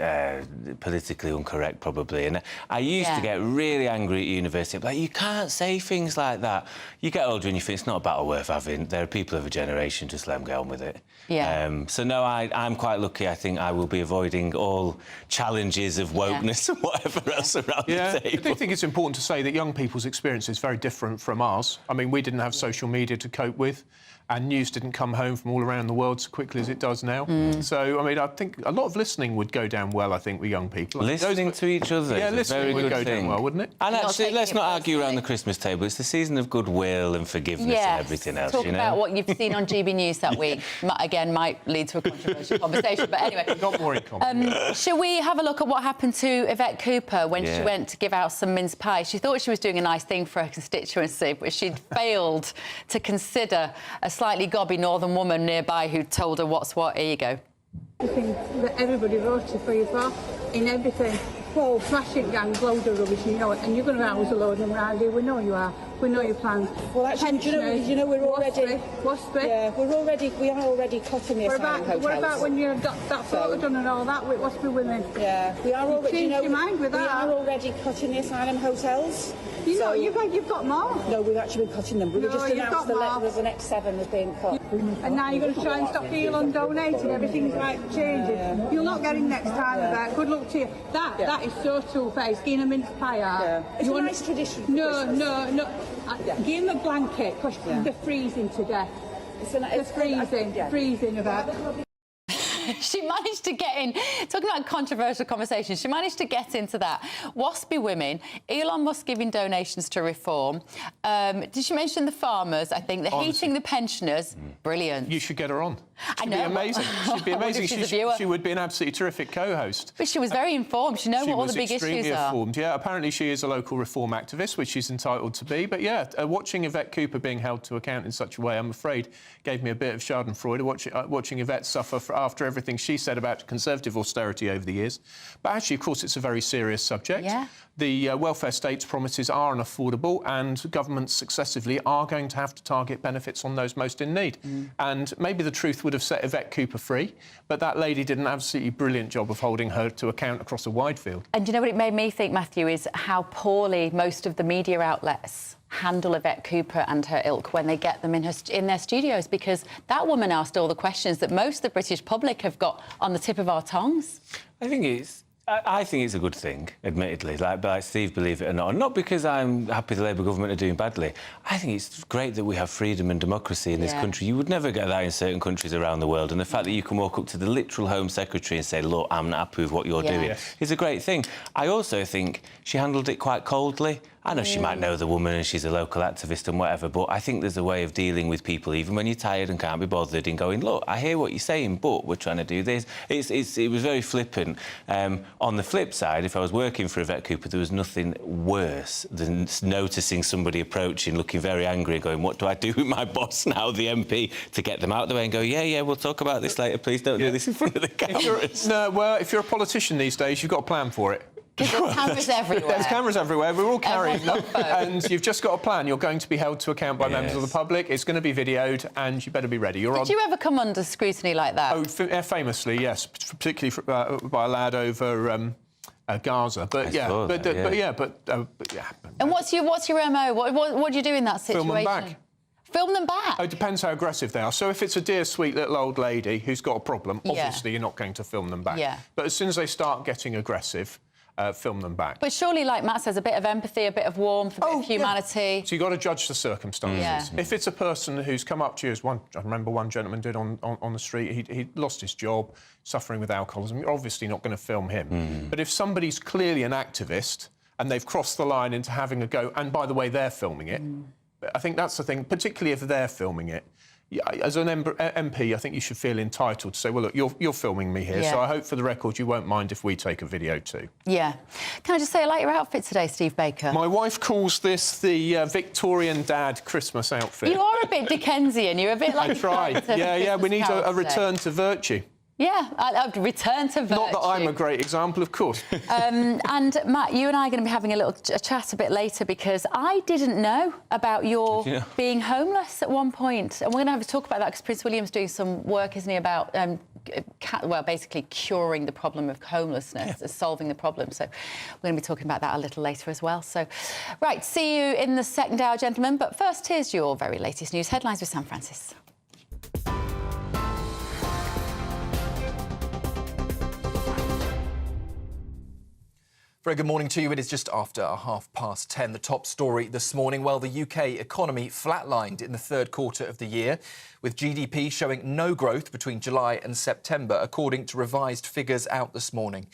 politically incorrect, probably, and I used to get really angry at university. Like, you can't say things like that. You get older and you think it's not a battle worth having. There are people of a generation, just let them get on with it. Yeah. So, no, I'm quite lucky. I think I will be avoiding all challenges of wokeness and whatever else around the table. I do think it's important to say that young people's experience is very different from ours. I mean, we didn't have social media to cope with, and news didn't come home from all around the world so quickly as it does now. So, I mean, I think a lot of listening would go down well, I think, with young people. Listening to each other is a very good go thing. Down well, wouldn't it? And actually, let's not argue around the Christmas table. It's the season of goodwill and forgiveness and everything else, Talk you know? about what you've seen on GB News that week. Again, might lead to a controversial conversation, but anyway. We've got more in common. Shall we have a look at what happened to Yvette Cooper when she went to give out some mince pie? She thought she was doing a nice thing for her constituency, but she'd failed to consider a slightly gobby northern woman nearby who told her what's what. Here you go. The thing that everybody voted for you for, in everything. Well, smashing gangs, loads of rubbish, you know it, and you're going to house a load of them around here. We know you are. We know your plans. Well, actually, do you know we're already... Waspy. Yeah, we are already cutting the asylum hotels. What about when you got that photo done and all that with Waspy women? Yeah, we are already... Changed your mind with that? We are already cutting the asylum hotels. You know, you've got more. No, we've actually been cutting them. We just announced the next 7 has been cut. And now you're going to try and stop Elon donating. Everything's like changing. Yeah. You'll not get in next time with that. Good luck to you. That is so two-faced. Getting a mince pie out. Yeah. It's a nice tradition. No. Give him a blanket because they're freezing to death. They're freezing about. She managed to get in, talking about controversial conversations, she managed to get into that. Waspy women, Elon Musk giving donations to reform. Did she mention the farmers, I think, heating the pensioners? Brilliant. You should get her on. I know. She'd be amazing. She'd be amazing. She would be an absolutely terrific co-host. But she was very informed. She knows what all the big issues are. She was extremely informed. Yeah, apparently she is a local reform activist, which she's entitled to be. But yeah, watching Yvette Cooper being held to account in such a way, I'm afraid, gave me a bit of Schadenfreude. Watching Yvette suffer after everything she said about Conservative austerity over the years. But actually, of course, it's a very serious subject. Yeah. The welfare state's promises are unaffordable, and governments successively are going to have to target benefits on those most in need. And maybe the truth would have set Yvette Cooper free, but that lady did an absolutely brilliant job of holding her to account across a wide field. And you know what it made me think, Matthew, is how poorly most of the media outlets handle Yvette Cooper and her ilk when they get them in their studios, because that woman asked all the questions that most of the British public have got on the tip of our tongues. I think it's a good thing, admittedly, like Steve, believe it or not. And not because I'm happy the Labour government are doing badly. I think it's great that we have freedom and democracy in this country. You would never get that in certain countries around the world. And the fact that you can walk up to the literal Home Secretary and say, look, I'm not happy with what you're doing, is a great thing. I also think she handled it quite coldly. I know she might know the woman and she's a local activist and whatever, but I think there's a way of dealing with people, even when you're tired and can't be bothered, and going, look, I hear what you're saying, but we're trying to do this. It was very flippant. On the flip side, if I was working for Yvette Cooper, there was nothing worse than noticing somebody approaching, looking very angry and going, what do I do with my boss now, the MP, to get them out of the way and go, yeah, we'll talk about this later, please don't do this in front of the cameras. If you're a politician these days, you've got a plan for it. Because there's cameras everywhere. There's cameras everywhere. We're all carrying them. And you've just got a plan. You're going to be held to account by members of the public. It's going to be videoed, and you better be ready. Did you ever come under scrutiny like that? Oh, famously, yes. Particularly by a lad over Gaza. But yeah. And what's your MO? What do you do in that situation? Film them back. Film them back? It depends how aggressive they are. So if it's a dear, sweet little old lady who's got a problem, obviously you're not going to film them back. Yeah. But as soon as they start getting aggressive, film them back. But surely, like Matt says, a bit of empathy, a bit of warmth, a bit of humanity. So you've got to judge the circumstances. If it's a person who's come up to you, as I remember one gentleman did on the street, he lost his job, suffering with alcoholism, you're obviously not going to film him. But if somebody's clearly an activist and they've crossed the line into having a go, and by the way, they're filming it, I think that's the thing, particularly if they're filming it. As an MP, I think you should feel entitled to say, well, look, you're filming me here, so I hope for the record you won't mind if we take a video too. Yeah. Can I just say, I like your outfit today, Steve Baker. My wife calls this the Victorian dad Christmas outfit. You are a bit Dickensian. You're a bit like... I try. Yeah, we need a return to virtue. Yeah, I'd return to virtue. Not that I'm a great example, of course. And Matt, you and I are going to be having a chat a bit later, because I didn't know about your being homeless at one point. And we're going to have to talk about that because Prince William's doing some work, isn't he, about, basically curing the problem of homelessness, solving the problem. So we're going to be talking about that a little later as well. So, right, see you in the second hour, gentlemen. But first, here's your very latest news headlines with Sam Francis. Very good morning to you. It is just after 10:30. The top story this morning, well, the UK economy flatlined in the third quarter of the year, with GDP showing no growth between July and September, according to revised figures out this morning.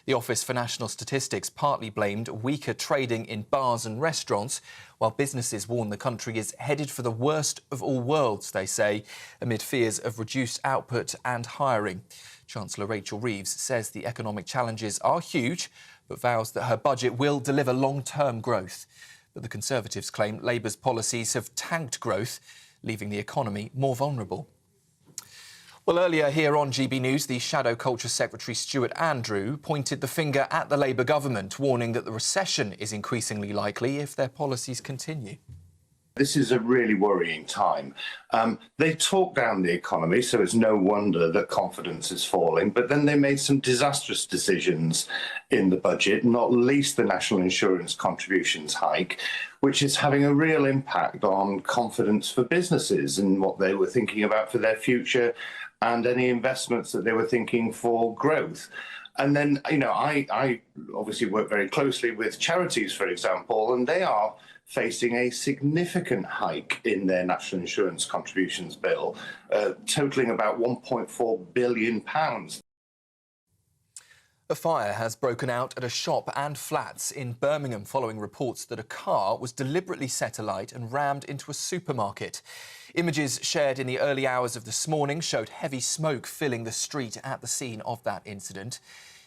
The Office for National Statistics partly blamed weaker trading in bars and restaurants, while businesses warn the country is headed for the worst of all worlds, they say, amid fears of reduced output and hiring. Chancellor Rachel Reeves says the economic challenges are huge, but vows that her budget will deliver long-term growth. But the Conservatives claim Labour's policies have tanked growth, leaving the economy more vulnerable. Well, earlier here on GB News, the Shadow Culture Secretary Stuart Andrew pointed the finger at the Labour government, warning that the recession is increasingly likely if their policies continue. This is a really worrying time. They talk down the economy, so it's no wonder that confidence is falling. But then they made some disastrous decisions in the budget, not least the national insurance contributions hike, which is having a real impact on confidence for businesses and what they were thinking about for their future and any investments that they were thinking for growth. And then, I obviously work very closely with charities, for example, and they are facing a significant hike in their national insurance contributions bill, totalling about £1.4 billion. A fire has broken out at a shop and flats in Birmingham following reports that a car was deliberately set alight and rammed into a supermarket. Images shared in the early hours of this morning showed heavy smoke filling the street at the scene of that incident.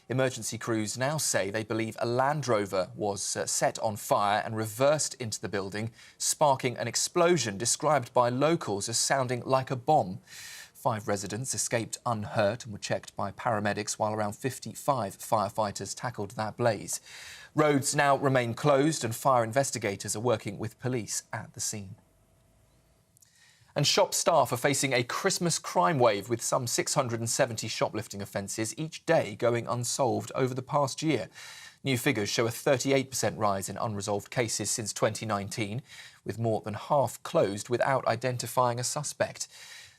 Emergency crews now say they believe a Land Rover was set on fire and reversed into the building, sparking an explosion described by locals as sounding like a bomb. 5 residents escaped unhurt and were checked by paramedics while around 55 firefighters tackled that blaze. Roads now remain closed and fire investigators are working with police at the scene. And shop staff are facing a Christmas crime wave, with some 670 shoplifting offences each day going unsolved over the past year. New figures show a 38% rise in unresolved cases since 2019, with more than half closed without identifying a suspect.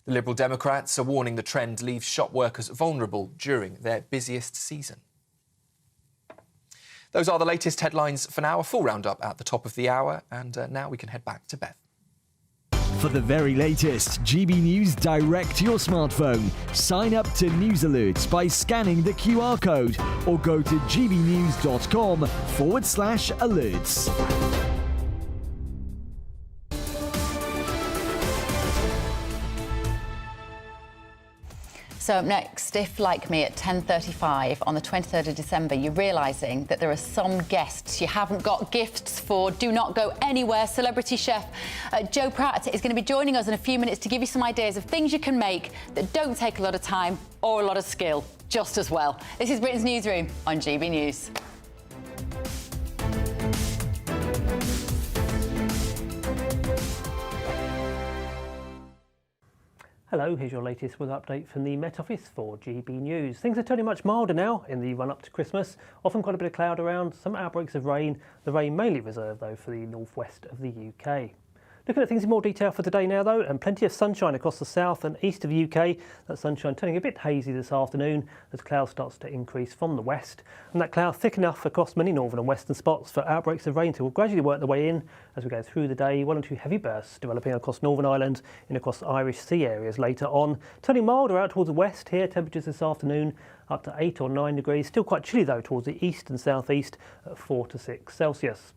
The Liberal Democrats are warning the trend leaves shop workers vulnerable during their busiest season. Those are the latest headlines for now. A full roundup at the top of the hour, and now we can head back to Beth. For the very latest GB News direct to your smartphone, sign up to News Alerts by scanning the QR code or go to gbnews.com/alerts. So up next, if, like me, at 10:35 on the 23rd of December, you're realising that there are some guests you haven't got gifts for, do not go anywhere. Celebrity chef Joe Pratt is going to be joining us in a few minutes to give you some ideas of things you can make that don't take a lot of time or a lot of skill, just as well. This is Britain's Newsroom on GB News. Hello, here's your latest weather update from the Met Office for GB News. Things are turning much milder now in the run-up to Christmas. Often quite a bit of cloud around, some outbreaks of rain. The rain mainly reserved, though, for the northwest of the UK. Looking at things in more detail for today now, though, and plenty of sunshine across the south and east of the UK. That sunshine turning a bit hazy this afternoon as cloud starts to increase from the west. And that cloud thick enough across many northern and western spots for outbreaks of rain to gradually work their way in as we go through the day. 1 or 2 heavy bursts developing across Northern Ireland and across Irish Sea areas later on. Turning milder out towards the west here, temperatures this afternoon up to 8 or 9 degrees. Still quite chilly, though, towards the east and southeast at 4 to 6 Celsius.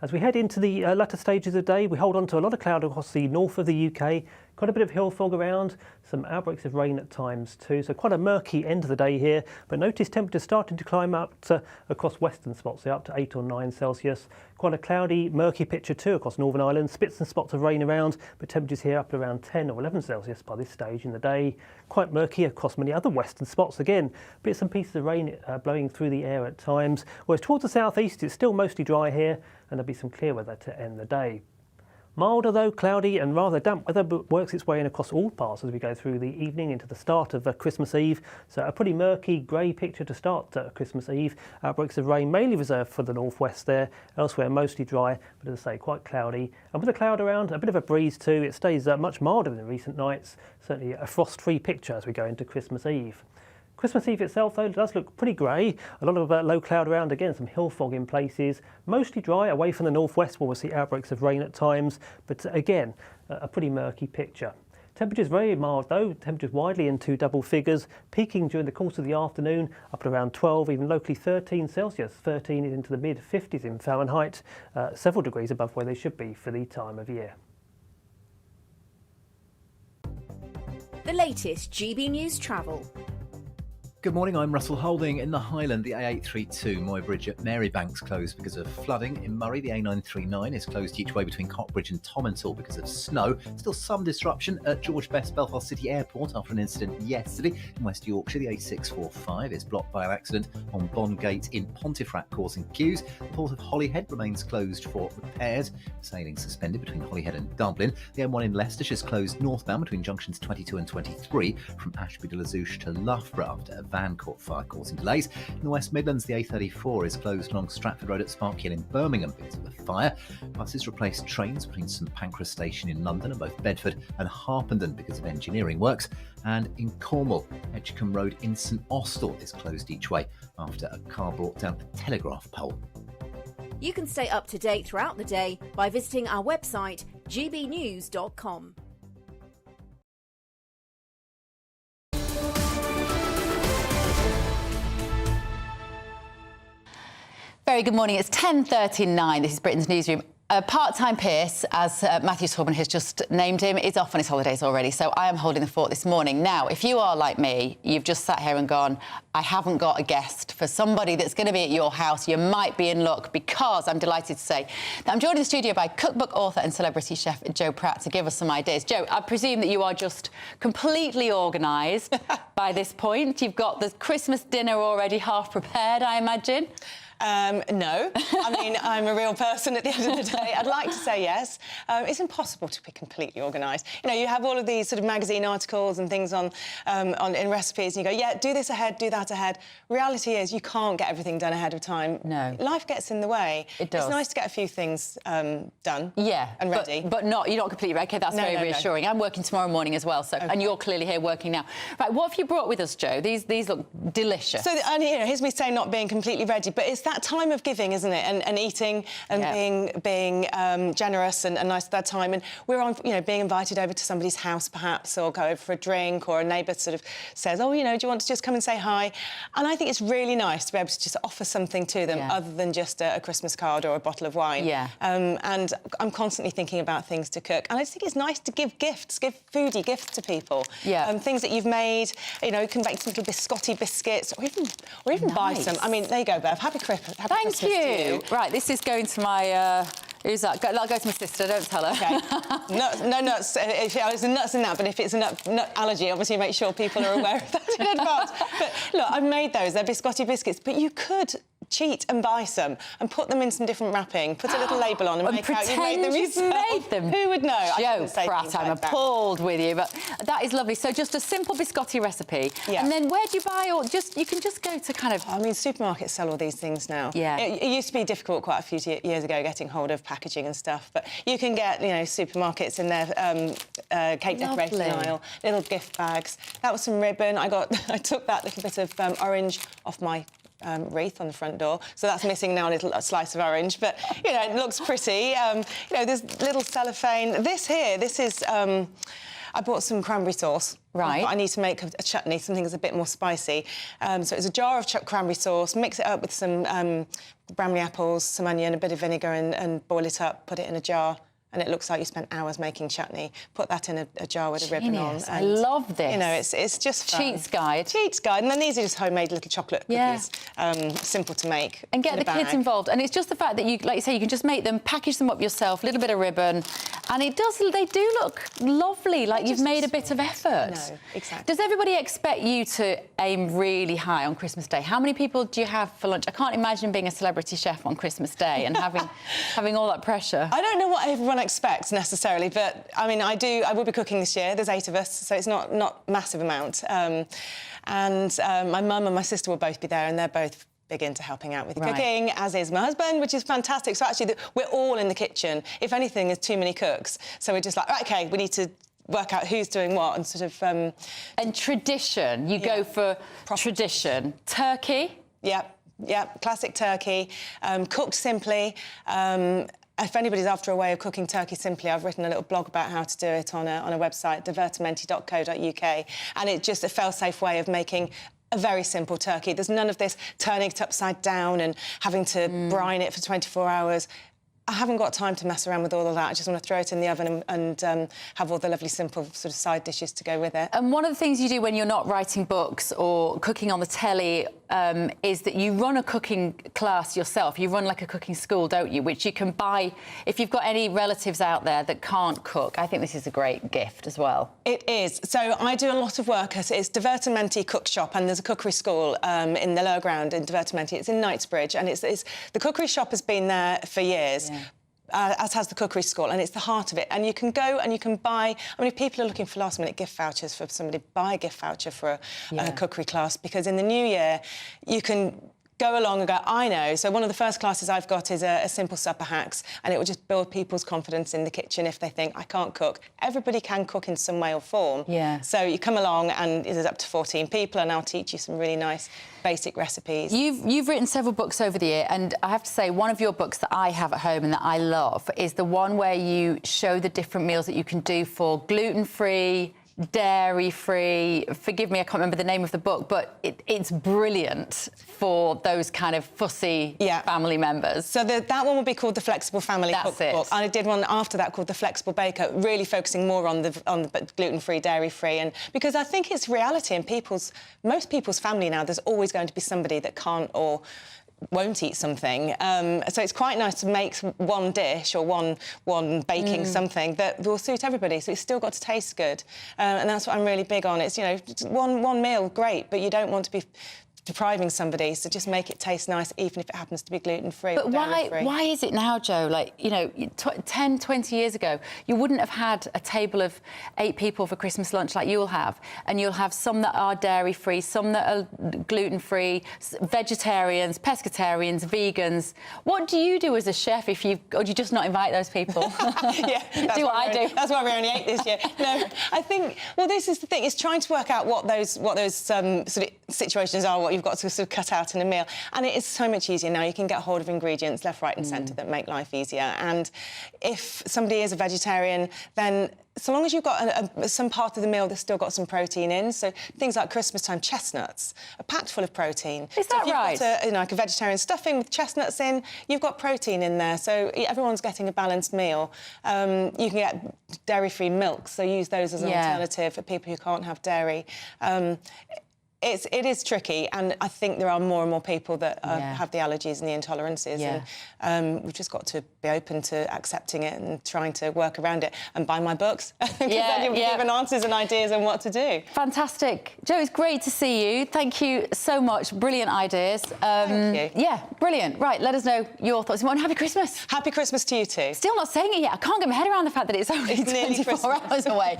As we head into the latter stages of the day, we hold on to a lot of cloud across the north of the UK, quite a bit of hill fog around, some outbreaks of rain at times too, so quite a murky end of the day here, but notice temperatures starting to climb up to, across western spots, so up to 8 or 9 Celsius. Quite a cloudy, murky picture too across Northern Ireland, spits and spots of rain around, but temperatures here up to around 10 or 11 Celsius by this stage in the day. Quite murky across many other western spots again, bits and pieces of rain blowing through the air at times, whereas towards the southeast it's still mostly dry here, and there'll be some clear weather to end the day. Milder, though, cloudy and rather damp weather works its way in across all parts as we go through the evening into the start of Christmas Eve. So a pretty murky, grey picture to start Christmas Eve. Outbreaks of rain mainly reserved for the northwest there. Elsewhere, mostly dry, but as I say, quite cloudy. And with a cloud around, a bit of a breeze too. It stays much milder than recent nights. Certainly a frost-free picture as we go into Christmas Eve. Christmas Eve itself, though, does look pretty grey. A lot of low cloud around, again, some hill fog in places. Mostly dry away from the northwest where we'll see outbreaks of rain at times. But again, a pretty murky picture. Temperatures very mild, though. Temperatures widely into double figures, peaking during the course of the afternoon up to around 12, even locally 13 Celsius. 13 is into the mid-50s in Fahrenheit, several degrees above where they should be for the time of year. The latest GB News travel. Good morning, I'm Russell Holding. In the Highland, the A832 Moy Bridge at Marybank's closed because of flooding. In Murray, the A939 is closed each way between Cockbridge and Tomintoul because of snow. Still some disruption at George Best Belfast City Airport after an incident yesterday. In West Yorkshire, the A645 is blocked by an accident on Bondgate in Pontefract, causing queues. The port of Holyhead remains closed for repairs. Sailing suspended between Holyhead and Dublin. The M1 in Leicestershire is closed northbound between junctions 22 and 23 from Ashby de la Zouch to Loughborough after a van caught fire, causing delays. In the West Midlands, the A34 is closed along Stratford Road at Sparkhill in Birmingham because of a fire. Buses replaced trains between St Pancras Station in London and both Bedford and Harpenden because of engineering works. And in Cornwall, Edgecombe Road in St Austell is closed each way after a car brought down a telegraph pole. You can stay up to date throughout the day by visiting our website gbnews.com. Very good morning. It's 10:39. This is Britain's Newsroom Part-time Pierce, as Matthew Torban has just named him, is off on his holidays already, so I am holding the fort this morning. Now, if you are like me, you've just sat here and gone, I haven't got a guest for somebody that's going to be at your house, you might be in luck, because I'm delighted to say that I'm joined in the studio by cookbook author and celebrity chef Joe Pratt to give us some ideas. Joe, I presume that you are just completely organised by this point. You've got the Christmas dinner already half prepared, I imagine. No. I mean, I'm a real person at the end of the day. I'd like to say yes. It's impossible to be completely organised. You know, you have all of these sort of magazine articles and things on in recipes, and you go, yeah, do this ahead, do that ahead. Reality is you can't get everything done ahead of time. No. Life gets in the way. It does. It's nice to get a few things done. Yeah. And ready. But not, you're not completely right. OK, that's very reassuring. No. I'm working tomorrow morning as well, so and you're clearly here working now. Right, what have you brought with us, Joe? These look delicious. So, and, you know, here's me saying not being completely ready, but it's that time of giving, isn't it? And eating and being generous and nice at that time. And we're on, you know, being invited over to somebody's house perhaps, or go over for a drink, or a neighbour sort of says, oh, you know, do you want to just come and say hi? And I think it's really nice to be able to just offer something to them other than just a Christmas card or a bottle of wine. Yeah. And I'm constantly thinking about things to cook. And I just think it's nice to give gifts, give foodie gifts to people. Yeah. Things that you've made, you know, you can bake some little biscotti biscuits, or even buy some. I mean, there you go, Bev. Happy Christmas. Thank you. Right, this is going to my... who's that? That'll go to my sister, don't tell her. OK. No nuts. If there's nuts in that, but if it's a nut allergy, obviously make sure people are aware of that in advance. But look, I've made those. They're biscotti biscuits, but you could cheat and buy some and put them in some different wrapping, put a little label on and make out you made them yourself. Who would know? Joe Pratt, I'm appalled with you, but that is lovely. So just a simple biscotti recipe. Yeah. And then where do you buy, or just, you can just go to kind of... I mean, supermarkets sell all these things now. Yeah. It used to be difficult quite a few years ago getting hold of packaging and stuff, but you can get, you know, supermarkets in their cake decorating aisle, little gift bags. That was some ribbon. I took that little bit of orange off my wreath on the front door, so that's missing now a slice of orange, but you know, it looks pretty. You know, there's little cellophane. This is I bought some cranberry sauce. Right. I need to make a chutney, something that's a bit more spicy. So it's a jar of cranberry sauce, mix it up with some Bramley apples, some onion, a bit of vinegar, and boil it up, put it in a jar. And it looks like you spent hours making chutney. Put that in a jar with a ribbon on. And, I love this. You know, it's just fun. Cheats guide. Cheats guide. And then these are just homemade little chocolate cookies. Simple to make. And get the kids involved. And it's just the fact that you, like you say, you can just make them, package them up yourself, a little bit of ribbon, and they do look lovely, like you've made a bit of effort. No, exactly. Does everybody expect you to aim really high on Christmas Day? How many people do you have for lunch? I can't imagine being a celebrity chef on Christmas Day and having all that pressure. I don't know what everyone expects necessarily, but I mean, I will be cooking this year. There's 8 of us, so it's not a massive amount. And my mum and my sister will both be there, and they're both big into helping out with the cooking, as is my husband, which is fantastic. So actually, we're all in the kitchen. If anything, there's too many cooks, so we're just like, right, OK, we need to work out who's doing what and sort of... And tradition, you go for tradition. Turkey? Yeah, classic turkey, cooked simply. If anybody's after a way of cooking turkey simply, I've written a little blog about how to do it on a website, divertimenti.co.uk, and it's just a fail-safe way of making a very simple turkey. There's none of this turning it upside down and having to brine it for 24 hours. I haven't got time to mess around with all of that. I just want to throw it in the oven and have all the lovely, simple sort of side dishes to go with it. And one of the things you do when you're not writing books or cooking on the telly is that you run a cooking class yourself. You run like a cooking school, don't you? Which you can buy if you've got any relatives out there that can't cook. I think this is a great gift as well. It is. So I do a lot of work. It's Divertimenti Cook Shop, and there's a cookery school in the lower ground in Divertimenti. It's in Knightsbridge, and it's the cookery shop has been there for years. Yeah. As has the cookery school, and it's the heart of it. And you can go and you can buy... I mean, if people are looking for last-minute gift vouchers for somebody, buy a gift voucher for a cookery class, because in the new year, you can go along and go, I know. So one of the first classes I've got is a simple supper hacks, and it will just build people's confidence in the kitchen if they think, I can't cook. Everybody can cook in some way or form. Yeah. So you come along, and there's up to 14 people, and I'll teach you some really nice basic recipes. You've written several books over the year, and I have to say, one of your books that I have at home and that I love is the one where you show the different meals that you can do for gluten-free, dairy-free. Forgive me, I can't remember the name of the book, but it's brilliant for those kind of fussy family members. So that one would be called the Flexible Family Cookbook. I did one after that called the Flexible Baker, really focusing more on the gluten-free, dairy-free, and because I think it's reality in most people's family now. There's always going to be somebody that can't or won't eat something, so it's quite nice to make one dish or one baking something that will suit everybody. So it's still got to taste good, and that's what I'm really big on. It's, you know, one meal, great, but you don't want to be depriving somebody, so just make it taste nice, even if it happens to be gluten-free. But why is it now, Jo? Like, you know, 10, 20 years ago, you wouldn't have had a table of 8 people for Christmas lunch like you'll have, and you'll have some that are dairy-free, some that are gluten-free, vegetarians, pescatarians, vegans. What do you do as a chef or do you just not invite those people? Yeah, do what I do. That's why we only ate this year. No, I think, well, this is the thing, is trying to work out what those sort of situations are, what you've got to sort of cut out in a meal. And it is so much easier now. You can get hold of ingredients left, right and centre that make life easier. And if somebody is a vegetarian, then so long as you've got some part of the meal that's still got some protein in, so things like Christmas time chestnuts are packed full of protein. Is that right? Got like a vegetarian stuffing with chestnuts in, you've got protein in there, so everyone's getting a balanced meal. You can get dairy-free milk, so use those as an alternative for people who can't have dairy. It is tricky, and I think there are more and more people that have the allergies and the intolerances, and we've just got to be open to accepting it and trying to work around it and buy my books, because then you'll be given answers and ideas on what to do. Fantastic. Jo, it's great to see you. Thank you so much. Brilliant ideas. Thank you. Yeah, brilliant. Right, let us know your thoughts. And happy Christmas. Happy Christmas to you too. Still not saying it yet. I can't get my head around the fact that it's only 24 hours away.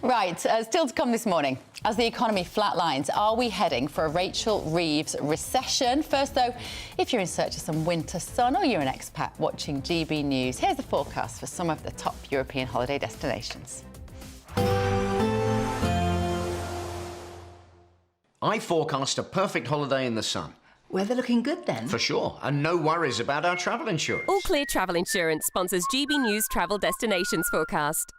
Right, still to come this morning. As the economy flatlines, are we heading for a Rachel Reeves recession? First, though, if you're in search of some winter sun or you're an expat watching GB News, here's the forecast for some of the top European holiday destinations. I forecast a perfect holiday in the sun. Weather looking good then? For sure, and no worries about our travel insurance. All Clear Travel Insurance sponsors GB News Travel Destinations forecast.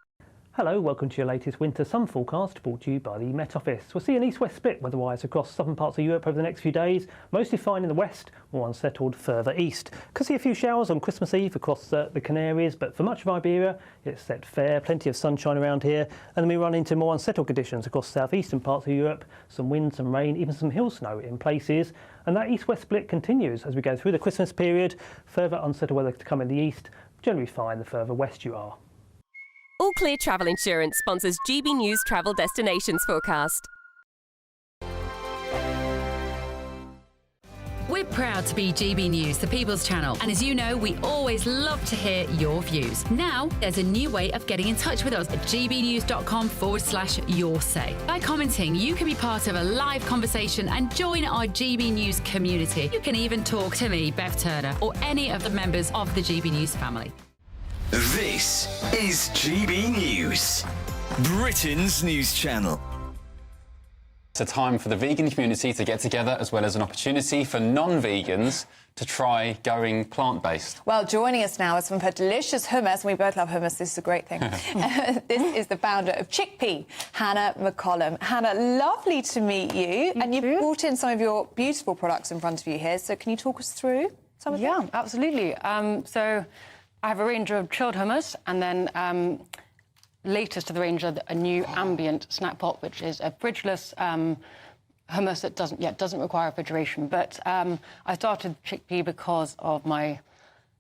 Hello, welcome to your latest winter sun forecast brought to you by the Met Office. We'll see an east-west split weather-wise across southern parts of Europe over the next few days. Mostly fine in the west, more unsettled further east. Could see a few showers on Christmas Eve across the Canaries, but for much of Iberia, it's set fair, plenty of sunshine around here. And then we run into more unsettled conditions across southeastern parts of Europe, some wind, some rain, even some hill snow in places. And that east-west split continues as we go through the Christmas period. Further unsettled weather to come in the east, generally fine the further west you are. All Clear Travel Insurance sponsors GB News Travel Destinations forecast. We're proud to be GB News, the People's Channel, and as you know, we always love to hear your views. Now, there's a new way of getting in touch with us at gbnews.com/your-say. By commenting, you can be part of a live conversation and join our GB News community. You can even talk to me, Bev Turner, or any of the members of the GB News family. This is GB News, Britain's news channel. It's a time for the vegan community to get together, as well as an opportunity for non-vegans to try going plant-based. Well, joining us now is some of her delicious hummus. We both love hummus. This is a great thing. This is the founder of Chickpea, Hannah McCollum. Hannah, lovely to meet you. And you've brought in some of your beautiful products in front of you here. So can you talk us through some of them? Yeah, absolutely. So I have a range of chilled hummus, and then latest to the range of a new ambient snack pot, which is a fridgeless hummus that doesn't require refrigeration. But I started Chickpea because of my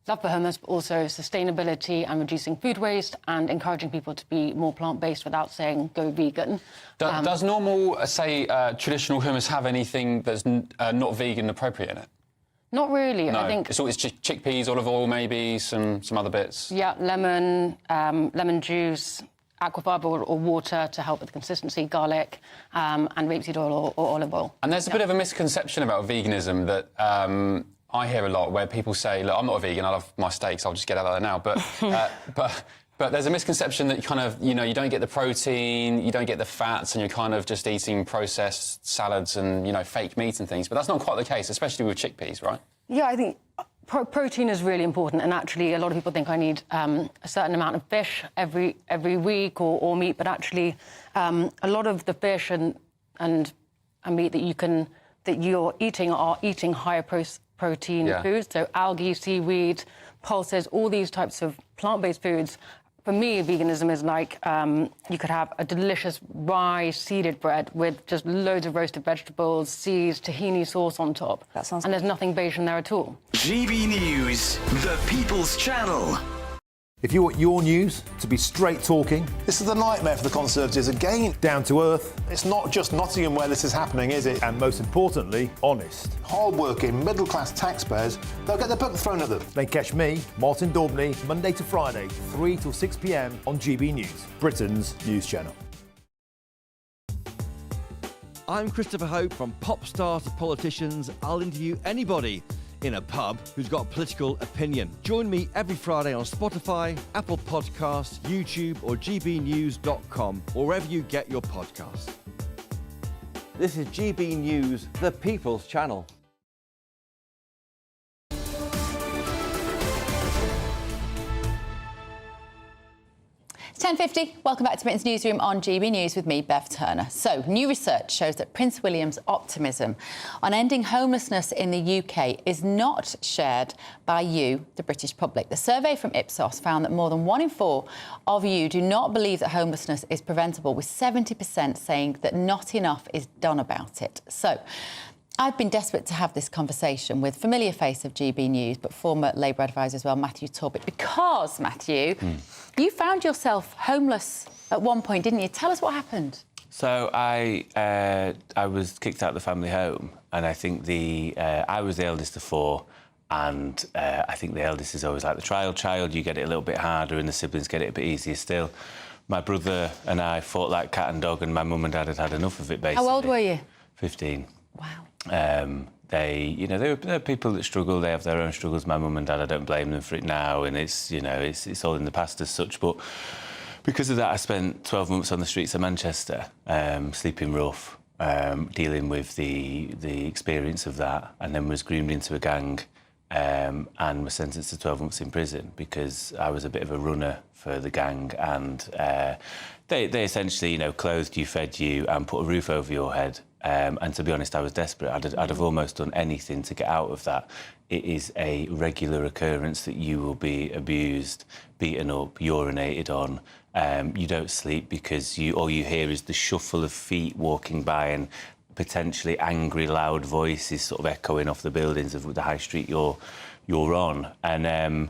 love for hummus, but also sustainability and reducing food waste and encouraging people to be more plant-based without saying go vegan. Does normal, say, traditional hummus have anything that's not vegan appropriate in it? Not really. No, I think it's always chickpeas, olive oil, maybe some other bits. Yeah, lemon juice, aquafibre or water to help with the consistency, garlic, and rapeseed oil or olive oil. And there's a bit of a misconception about veganism that I hear a lot, where people say, "Look, I'm not a vegan. I love my steaks. I'll just get out of there now." But but there's a misconception that you don't get the protein, you don't get the fats, and you're kind of just eating processed salads and fake meat and things. But that's not quite the case, especially with chickpeas, right? Yeah, I think Protein is really important, and actually a lot of people think I need a certain amount of fish every week or meat, but actually a lot of the fish and meat that you're eating are eating higher protein foods, so algae, seaweed, pulses, all these types of plant-based foods. For me, veganism is like you could have a delicious rye seeded bread with just loads of roasted vegetables, seeds, tahini sauce on top. That sounds and there's nothing beige in there at all. GB News, the People's Channel. If you want your news to be straight talking, this is the nightmare for the Conservatives again. Down to earth. It's not just Nottingham where this is happening, is it? And most importantly, honest. Hard-working, middle-class taxpayers, they'll get their book thrown at them. They catch me, Martin Daubney, Monday to Friday, 3 till 6 p.m. on GB News, Britain's news channel. I'm Christopher Hope. From pop stars to politicians, I'll interview anybody in a pub who's got a political opinion. Join me every Friday on Spotify, Apple Podcasts, YouTube or gbnews.com, or wherever you get your podcasts. This is GB News, the People's Channel. It's 10:50. Welcome back to Britain's Newsroom on GB News with me, Bev Turner. So, new research shows that Prince William's optimism on ending homelessness in the UK is not shared by you, the British public. The survey from Ipsos found that more than 1 in 4 of you do not believe that homelessness is preventable, with 70% saying that not enough is done about it. So, I've been desperate to have this conversation with familiar face of GB News, but former Labour advisor as well, Matthew Torbett, because, Matthew, you found yourself homeless at one point, didn't you? Tell us what happened. So I was kicked out of the family home, and I think I was the eldest of 4, and I think the eldest is always like the trial child. You get it a little bit harder, and the siblings get it a bit easier still. My brother and I fought like cat and dog, and my mum and dad had had enough of it, basically. How old were you? 15. Wow. They're people that struggle. They have their own struggles. My mum and dad, I don't blame them for it now, and it's all in the past as such. But because of that, I spent 12 months on the streets of Manchester, sleeping rough, dealing with the experience of that, and then was groomed into a gang and was sentenced to 12 months in prison because I was a bit of a runner for the gang, and they essentially, clothed you, fed you, and put a roof over your head. And to be honest, I was desperate. I'd have almost done anything to get out of that. It is a regular occurrence that you will be abused, beaten up, urinated on. You don't sleep because all you hear is the shuffle of feet walking by and potentially angry, loud voices sort of echoing off the buildings of the high street you're on. And I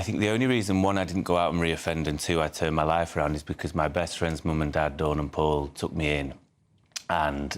think the only reason, 1, I didn't go out and reoffend, and 2, I turned my life around is because my best friend's mum and dad, Dawn and Paul, took me in. And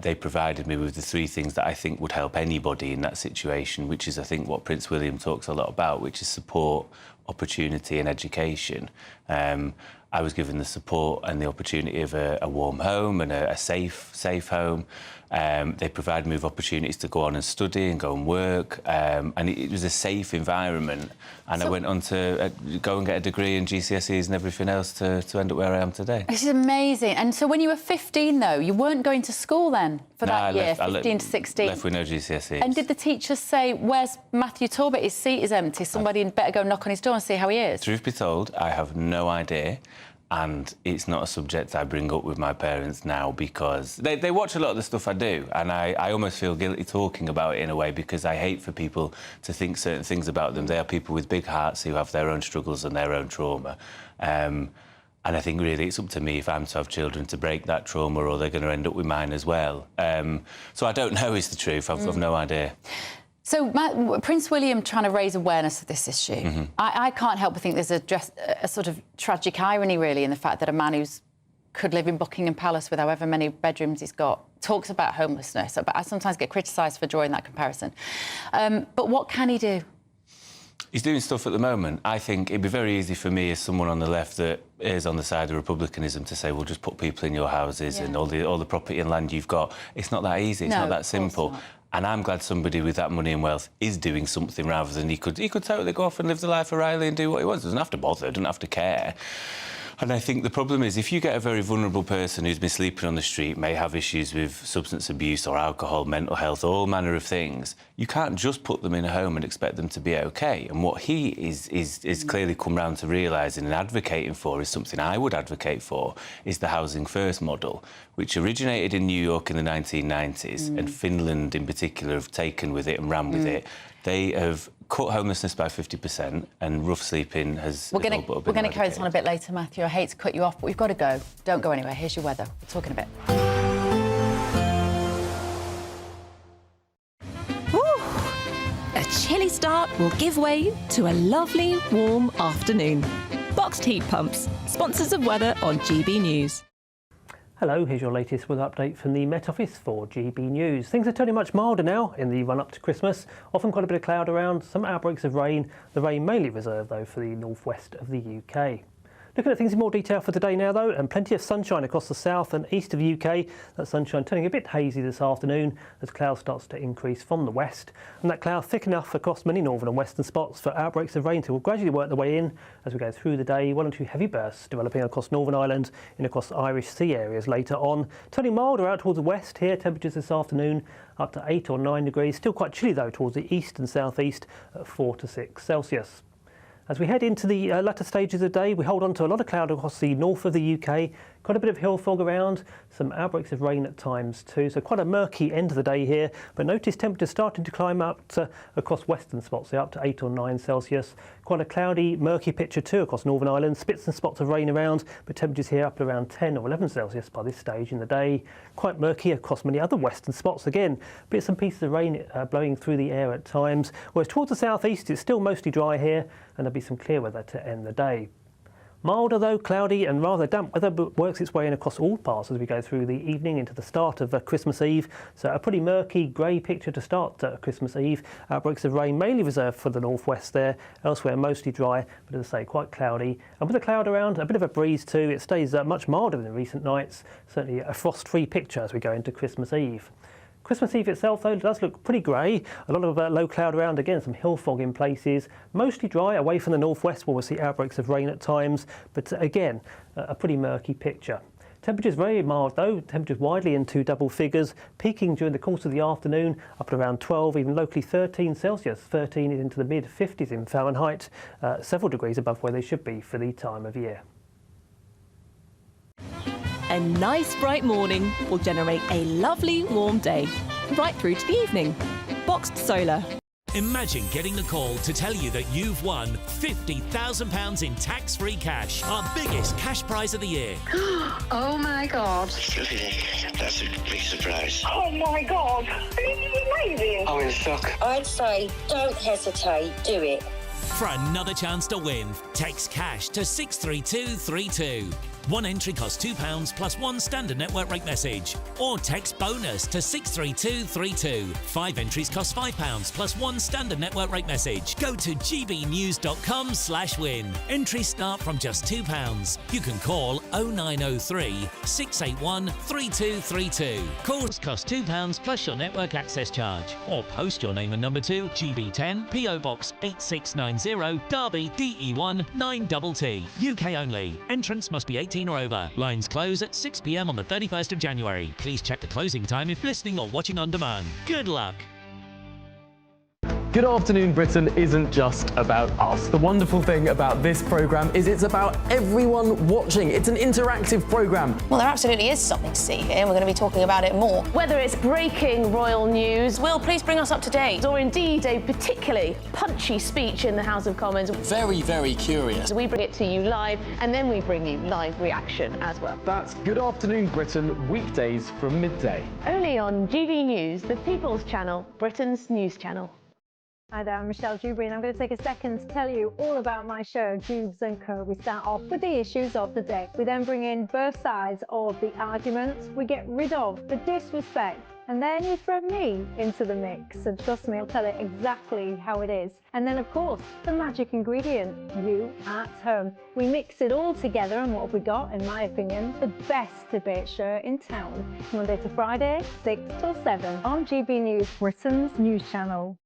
they provided me with the 3 things that I think would help anybody in that situation, which is, I think, what Prince William talks a lot about, which is support, opportunity and education. I was given the support and the opportunity of a warm home and a safe home. They provided me with opportunities to go on and study and go and work. And it was a safe environment. And I went on to go and get a degree in GCSEs and everything else to end up where I am today. This is amazing. And so when you were 15, though, you weren't going to school then for that year, 15 to 16? Left with no GCSEs. And did the teachers say, where's Matthew Torbett? His seat is empty. Somebody better go knock on his door and see how he is. Truth be told, I have no idea. And it's not a subject I bring up with my parents now because they watch a lot of the stuff I do, and I almost feel guilty talking about it in a way because I hate for people to think certain things about them. They are people with big hearts who have their own struggles and their own trauma. And I think really it's up to me, if I'm to have children, to break that trauma, or they're going to end up with mine as well. So I don't know is the truth. I've no idea. So, Prince William trying to raise awareness of this issue. Mm-hmm. I can't help but think there's a sort of tragic irony, really, in the fact that a man who could live in Buckingham Palace with however many bedrooms he's got talks about homelessness. But I sometimes get criticised for drawing that comparison. But what can he do? He's doing stuff at the moment. I think it'd be very easy for me as someone on the left that is on the side of republicanism to say, well, just put people in your houses and all the property and land you've got. It's not that easy. It's not that simple. Not. And I'm glad somebody with that money and wealth is doing something rather than he could totally go off and live the life of Riley and do what he wants. Doesn't have to bother, doesn't have to care. And I think the problem is if you get a very vulnerable person who's been sleeping on the street, may have issues with substance abuse or alcohol, mental health, all manner of things, you can't just put them in a home and expect them to be OK. And what he is clearly come round to realising and advocating for is something I would advocate for, is the Housing First model, which originated in New York in the 1990s, and Finland in particular have taken with it and ran with it. They have cut homelessness by 50% and rough sleeping has... We're going to carry this on a bit later, Matthew. I hate to cut you off, but we've got to go. Don't go anywhere. Here's your weather. We'll talk in a bit. A chilly start will give way to a lovely, warm afternoon. Boxed heat pumps, sponsors of weather on GB News. Hello, here's your latest weather update from the Met Office for GB News. Things are turning much milder now in the run-up to Christmas. Often quite a bit of cloud around, some outbreaks of rain. The rain mainly reserved, though, for the northwest of the UK. Looking at things in more detail for today now, though, and plenty of sunshine across the south and east of the UK. That sunshine turning a bit hazy this afternoon as cloud starts to increase from the west. And that cloud thick enough across many northern and western spots for outbreaks of rain to gradually work their way in as we go through the day. 1 or 2 heavy bursts developing across Northern Ireland and across Irish Sea areas later on. Turning milder out towards the west here, temperatures this afternoon up to 8 or 9 degrees. Still quite chilly, though, towards the east and southeast at 4 to 6 Celsius. As we head into the latter stages of the day, we hold on to a lot of cloud across the north of the UK, quite a bit of hill fog around, some outbreaks of rain at times too, so quite a murky end of the day here, but notice temperatures starting to climb up across western spots, so up to 8 or 9 Celsius. Quite a cloudy, murky picture too across Northern Ireland, spits and spots of rain around, but temperatures here up at around 10 or 11 Celsius by this stage in the day. Quite murky across many other western spots again, bits and pieces of rain blowing through the air at times, whereas towards the southeast it's still mostly dry here, and there'll be some clear weather to end the day. Milder though, cloudy and rather damp weather works its way in across all parts as we go through the evening into the start of Christmas Eve. So a pretty murky, grey picture to start Christmas Eve. Outbreaks of rain mainly reserved for the northwest there, elsewhere mostly dry, but as I say, quite cloudy. And with a cloud around, a bit of a breeze too. It stays much milder than recent nights, certainly a frost-free picture as we go into Christmas Eve. Christmas Eve itself, though, does look pretty grey. A lot of low cloud around, again, some hill fog in places. Mostly dry away from the northwest where we'll see outbreaks of rain at times, but again, a pretty murky picture. Temperatures very mild, though. Temperatures widely into double figures, peaking during the course of the afternoon up at around 12, even locally 13 Celsius. 13 is into the mid-50s in Fahrenheit, several degrees above where they should be for the time of year. A nice bright morning will generate a lovely warm day, right through to the evening. Boxed Solar. Imagine getting a call to tell you that you've won £50,000 in tax-free cash, our biggest cash prize of the year. Oh my God. That's a big surprise. Oh my God. This is amazing. I'm in shock. I'd say don't hesitate, do it. For another chance to win, text cash to 63232. One entry costs £2 plus one standard network rate message. Or text bonus to 63232. 5 entries cost £5 plus one standard network rate message. Go to gbnews.com/win. Entries start from just £2. You can call 0903 681 3232. Calls cost £2 plus your network access charge. Or post your name and number to GB10 PO Box 8690 Derby DE1 9TT. UK only. Entrance must be 18 or over. Lines close at 6 p.m. on the 31st of January. Please check the closing time if listening or watching on demand. Good luck. Good Afternoon Britain isn't just about us. The wonderful thing about this programme is it's about everyone watching. It's an interactive programme. Well, there absolutely is something to see here, and we're going to be talking about it more. Whether it's breaking royal news, Will, please bring us up to date, or indeed a particularly punchy speech in the House of Commons. Very, very curious. We bring it to you live, and then we bring you live reaction as well. That's Good Afternoon Britain, weekdays from midday. Only on GB News, the People's Channel, Britain's news channel. Hi there, I'm Michelle Dewberry and I'm going to take a second to tell you all about my show, Dubes & Co. We start off with the issues of the day. We then bring in both sides of the arguments. We get rid of the disrespect. And then you throw me into the mix. And trust me, I'll tell it exactly how it is. And then, of course, the magic ingredient, you at home. We mix it all together and what have we got, in my opinion, the best debate show in town. Monday to Friday, 6 till 7 on GB News, Britain's news channel.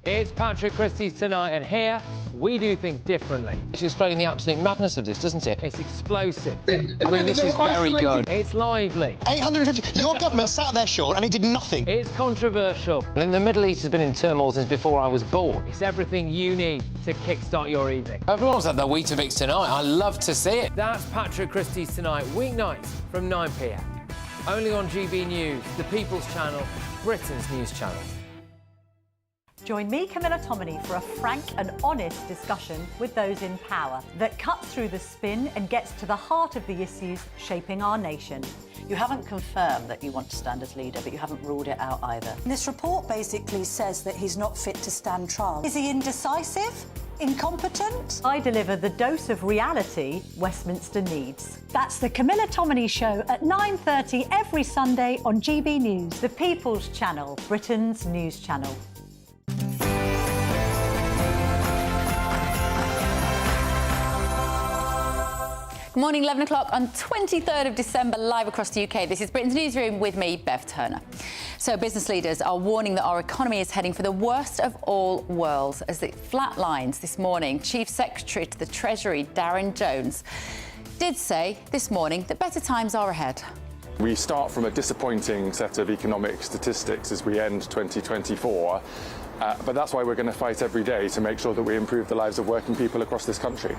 It's Patrick Christie's Tonight, and here We do things differently. It's explaining the absolute madness of this, doesn't it? It's explosive. I mean, this is very good. It's lively. 850. Your government sat there, Sean, and it did nothing. It's controversial. And the Middle East has been in turmoil since before I was born. It's everything you need to kickstart your evening. Everyone's at the Weetabix tonight. I love to see it. That's Patrick Christie's Tonight, weeknights from 9 p.m. Only on GB News, the People's Channel, Britain's news channel. Join me, Camilla Tominey, for a frank and honest discussion with those in power that cuts through the spin and gets to the heart of the issues shaping our nation. You haven't confirmed that you want to stand as leader, but you haven't ruled it out either. This report basically says that he's not fit to stand trial. Is he indecisive? Incompetent? I deliver the dose of reality Westminster needs. That's the Camilla Tominey Show at 9:30 every Sunday on GB News, the People's Channel, Britain's news channel. Good morning, 11 o'clock on 23rd of December, live across the UK. This is Britain's Newsroom with me, Bev Turner. So business leaders are warning that our economy is heading for the worst of all worlds as it flatlines this morning. Chief Secretary to the Treasury, Darren Jones, did say this morning that better times are ahead. We start from a disappointing set of economic statistics as we end 2024, but that's why we're going to fight every day to make sure that we improve the lives of working people across this country.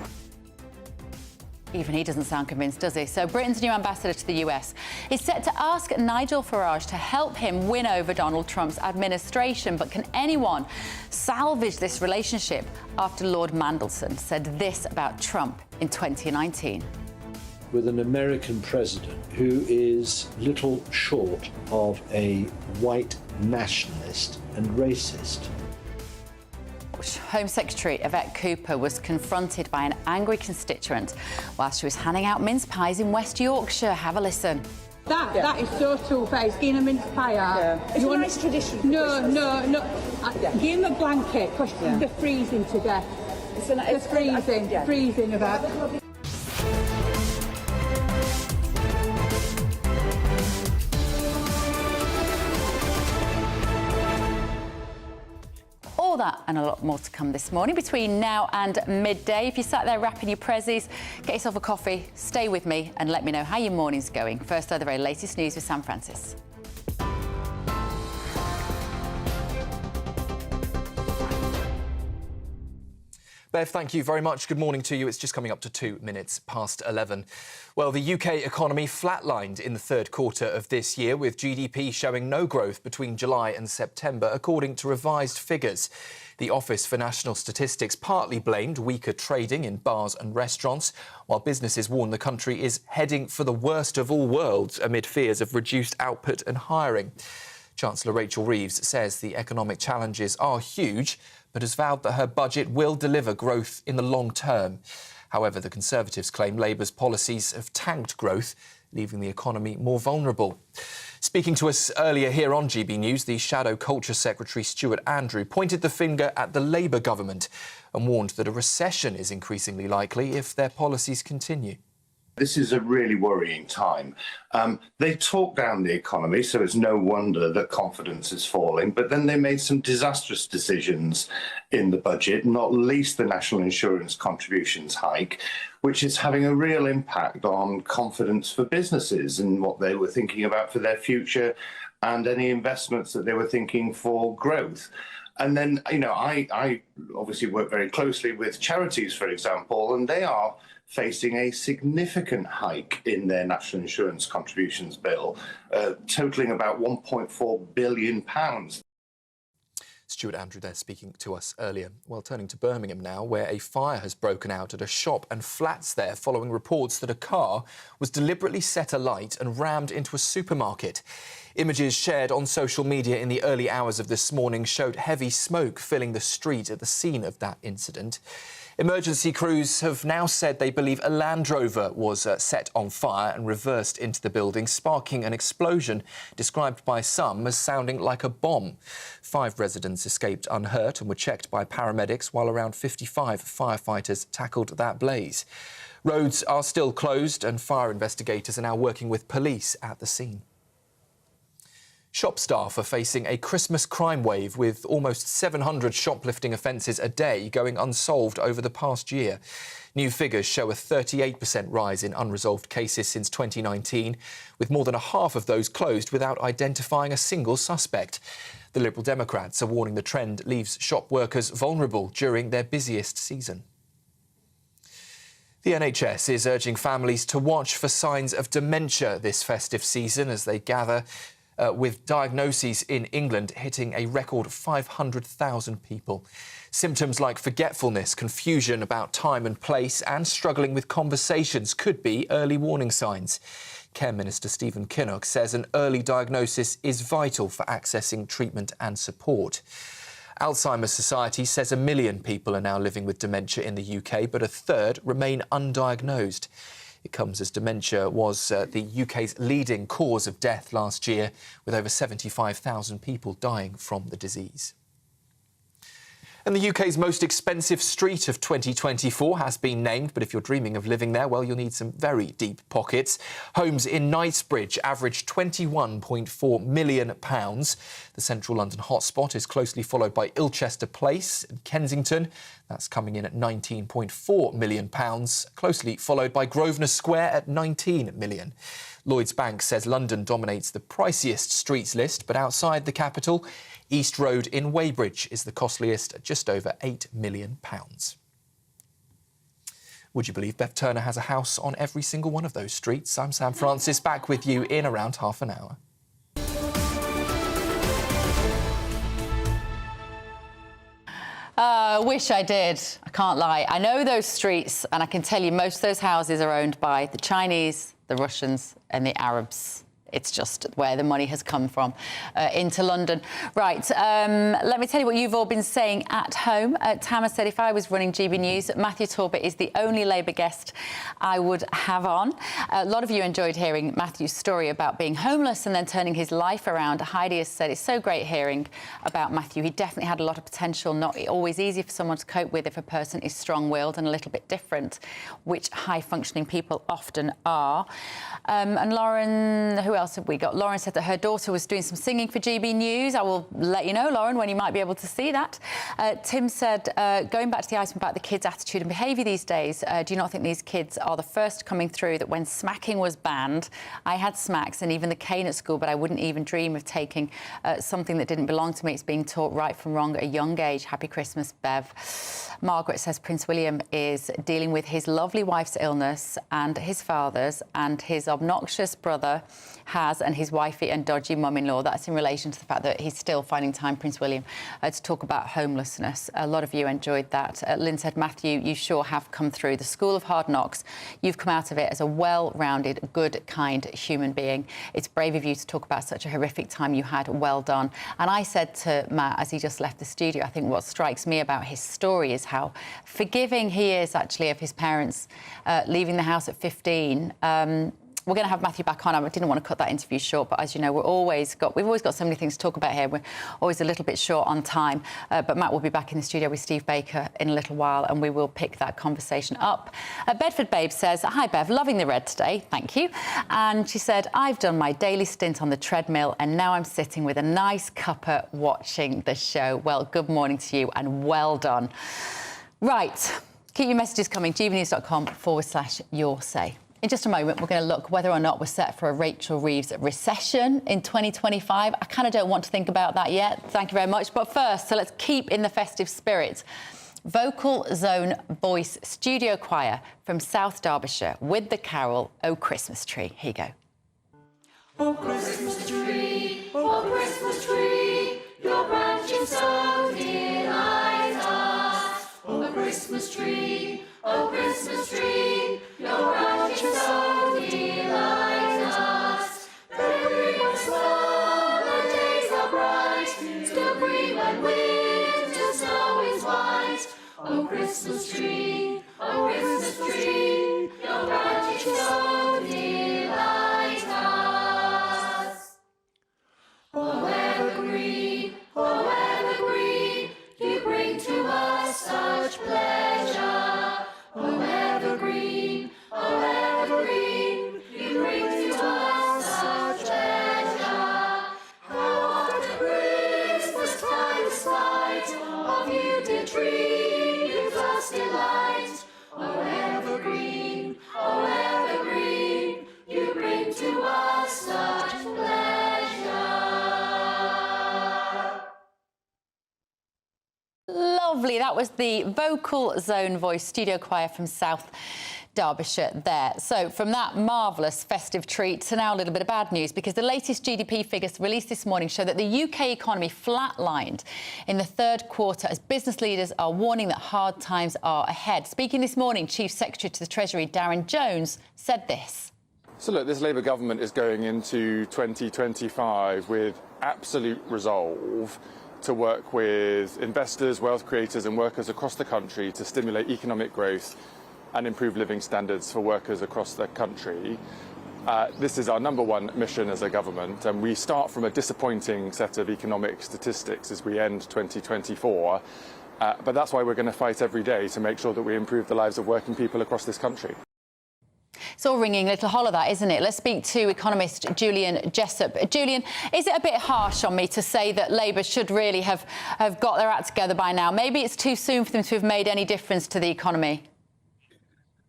Even he doesn't sound convinced, does he? So Britain's new ambassador to the US is set to ask Nigel Farage to help him win over Donald Trump's administration. But can anyone salvage this relationship after Lord Mandelson said this about Trump in 2019? With an American president who is little short of a white nationalist and racist. Home Secretary Yvette Cooper was confronted by an angry constituent while she was handing out mince pies in West Yorkshire. Have a listen. That is so two-faced. Give him a mince pie out. Yeah. It's a nice tradition. No. Give him a blanket because they're freezing to death. They're freezing about. All that and a lot more to come this morning between now and midday. If you sat there wrapping your prezzies, get yourself a coffee, stay with me and let me know how your morning's going. First, the very latest news with Sam Francis. Bev, thank you very much. Good morning to you. It's just coming up to 2 minutes past 11. Well, the UK economy flatlined in the third quarter of this year, with GDP showing no growth between July and September, according to revised figures. The Office for National Statistics partly blamed weaker trading in bars and restaurants, while businesses warn the country is heading for the worst of all worlds amid fears of reduced output and hiring. Chancellor Rachel Reeves says the economic challenges are huge, but has vowed that her budget will deliver growth in the long term. However, the Conservatives claim Labour's policies have tanked growth, leaving the economy more vulnerable. Speaking to us earlier here on GB News, the Shadow Culture Secretary Stuart Andrew pointed the finger at the Labour government and warned that a recession is increasingly likely if their policies continue. This is a really worrying time. They talked down the economy, so it's no wonder that confidence is falling, but then they made some disastrous decisions in the budget, not least the national insurance contributions hike, which is having a real impact on confidence for businesses and what they were thinking about for their future and any investments that they were thinking for growth. And then, I obviously work very closely with charities, for example, and they are facing a significant hike in their national insurance contributions bill, totalling about £1.4 billion. Stuart Andrew there speaking to us earlier. Well, turning to Birmingham now, where a fire has broken out at a shop and flats there following reports that a car was deliberately set alight and rammed into a supermarket. Images shared on social media in the early hours of this morning showed heavy smoke filling the street at the scene of that incident. Emergency crews have now said they believe a Land Rover was set on fire and reversed into the building, sparking an explosion described by some as sounding like a bomb. 5 residents escaped unhurt and were checked by paramedics, while around 55 firefighters tackled that blaze. Roads are still closed and fire investigators are now working with police at the scene. Shop staff are facing a Christmas crime wave with almost 700 shoplifting offences a day going unsolved over the past year. New figures show a 38% rise in unresolved cases since 2019, with more than a half of those closed without identifying a single suspect. The Liberal Democrats are warning the trend leaves shop workers vulnerable during their busiest season. The NHS is urging families to watch for signs of dementia this festive season as they gather with diagnoses in England hitting a record 500,000 people. Symptoms like forgetfulness, confusion about time and place and struggling with conversations could be early warning signs. Care Minister Stephen Kinnock says an early diagnosis is vital for accessing treatment and support. Alzheimer's Society says 1 million people are now living with dementia in the UK, but a third remain undiagnosed. It comes as dementia was the UK's leading cause of death last year, with over 75,000 people dying from the disease. And the UK's most expensive street of 2024 has been named, but if you're dreaming of living there, well, you'll need some very deep pockets. Homes in Knightsbridge average £21.4 million. The central London hotspot is closely followed by Ilchester Place in Kensington. That's coming in at £19.4 million, closely followed by Grosvenor Square at £19 million. Lloyds Bank says London dominates the priciest streets list, but outside the capital, East Road in Weybridge is the costliest at just over £8 million. Would you believe Bev Turner has a house on every single one of those streets? I'm Sam Francis, back with you in around half an hour. Wish I did. I can't lie. I know those streets, and I can tell you most of those houses are owned by the Chinese, the Russians and the Arabs. It's just where the money has come from into London. Right, let me tell you what you've all been saying at home. Tama said if I was running GB News, Matthew Talbot is the only Labour guest I would have on. A lot of you enjoyed hearing Matthew's story about being homeless and then turning his life around. Heidi has said it's so great hearing about Matthew. He definitely had a lot of potential, not always easy for someone to cope with if a person is strong-willed and a little bit different, which high-functioning people often are. And Lauren, who else have we got? Lauren said that her daughter was doing some singing for GB News. I will let you know, Lauren, when you might be able to see that. Tim said, going back to the item about the kids' attitude and behaviour these days, do you not think these kids are the first coming through that when smacking was banned, I had smacks and even the cane at school, but I wouldn't even dream of taking something that didn't belong to me. It's being taught right from wrong at a young age. Happy Christmas, Bev. Margaret says Prince William is dealing with his lovely wife's illness and his father's, and his obnoxious brother has, and his wifey and dodgy mum-in-law. That's in relation to the fact that he's still finding time, Prince William, to talk about homelessness. A lot of you enjoyed that. Lynn said, Matthew, you sure have come through the school of hard knocks. You've come out of it as a well-rounded, good, kind human being. It's brave of you to talk about such a horrific time you had. Well done. And I said to Matt, as he just left the studio, I think what strikes me about his story is how forgiving he is, actually, of his parents leaving the house at 15. We're going to have Matthew back on. I didn't want to cut that interview short, but as you know, we've always got so many things to talk about here. We're always a little bit short on time. But Matt will be back in the studio with Steve Baker in a little while, and we will pick that conversation up. Bedford Babe says, hi, Bev, loving the red today. Thank you. And she said, I've done my daily stint on the treadmill, and now I'm sitting with a nice cuppa watching the show. Well, good morning to you, and well done. Right. Keep your messages coming. gbnews.com/your say. In just a moment, we're going to look whether or not we're set for a Rachel Reeves recession in 2025. I kind of don't want to think about that yet. Thank you very much. But first, so let's keep in the festive spirit. Vocal Zone Voice Studio Choir from South Derbyshire with the carol, Oh Christmas Tree. Here you go. Oh Christmas tree, your branches so near lies us. Oh Christmas tree, your branches so near lies us. The green snow, the days are bright, still green when winter snow is white. Oh Christmas tree, your branches so near lies us. Oh evergreen, you bring to us such pleasure. Oh evergreen, you bring to us such pleasure. How of you did dream, gives us delight. Oh, evergreen, you bring to us such pleasure. Lovely. That was the Vocal Zone Voice studio choir from South Derbyshire there. So from that marvellous festive treat to now a little bit of bad news, because the latest GDP figures released this morning show that the UK economy flatlined in the third quarter as business leaders are warning that hard times are ahead. Speaking this morning, Chief Secretary to the Treasury Darren Jones said this. So look, this Labour government is going into 2025 with absolute resolve to work with investors, wealth creators and workers across the country to stimulate economic growth and improve living standards for workers across the country. This is our number one mission as a government, and we start from a disappointing set of economic statistics as we end 2024. But that's why we're going to fight every day to make sure that we improve the lives of working people across this country. It's all ringing a little hollow, that, isn't it? Let's speak to economist Julian Jessup. Julian, is it a bit harsh on me to say that Labour should really have got their act together by now? Maybe it's too soon for them to have made any difference to the economy.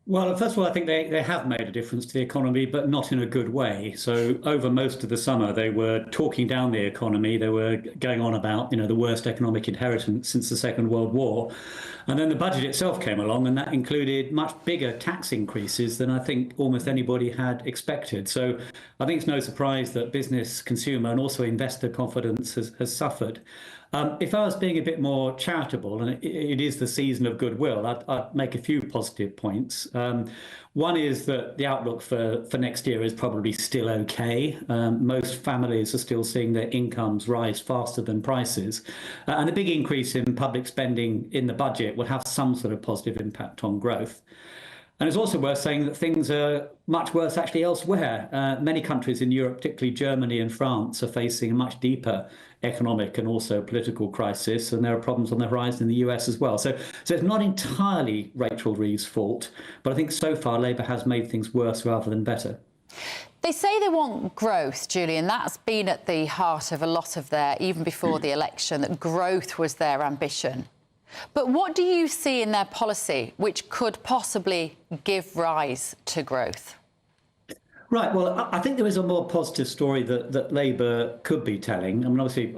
Well, first of all, I think they have made a difference to the economy, but not in a good way. So over most of the summer, they were talking down the economy. They were going on about, the worst economic inheritance since the Second World War. And then the budget itself came along, and that included much bigger tax increases than I think almost anybody had expected. So I think it's no surprise that business, consumer and also investor confidence has suffered. If I was being a bit more charitable, and it is the season of goodwill, I'd make a few positive points. One is that the outlook for next year is probably still okay. Most families are still seeing their incomes rise faster than prices. And the big increase in public spending in the budget will have some sort of positive impact on growth. And it's also worth saying that things are much worse actually elsewhere. Many countries in Europe, particularly Germany and France, are facing a much deeper economic and also political crisis, and there are problems on the horizon in the US as well. So it's not entirely Rachel Reeves' fault, but I think so far Labour has made things worse rather than better. They say they want growth, Julian. That's been at the heart of a lot of even before the election, that growth was their ambition. But what do you see in their policy which could possibly give rise to growth? Right. Well, I think there is a more positive story that Labour could be telling. I mean, obviously,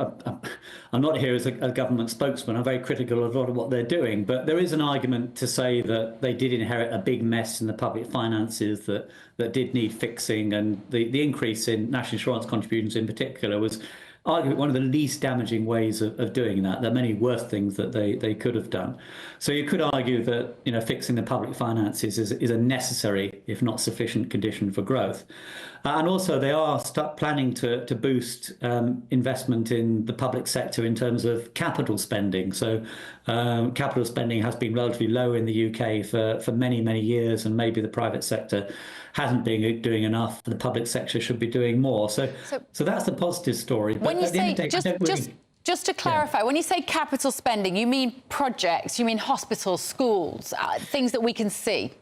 I'm not here as a government spokesman. I'm very critical of a lot of what they're doing. But there is an argument to say that they did inherit a big mess in the public finances that did need fixing. And the increase in national insurance contributions in particular was arguably one of the least damaging ways of doing that. There are many worse things that they could have done. So you could argue that fixing the public finances is a necessary, if not sufficient, condition for growth. And also they are planning to boost investment in the public sector in terms of capital spending. So capital spending has been relatively low in the UK for many, many years, and maybe the private sector hasn't been doing enough. The public sector should be doing more. So that's the positive story. But when you say, just to clarify, when you say capital spending, you mean projects, you mean hospitals, schools, things that we can see?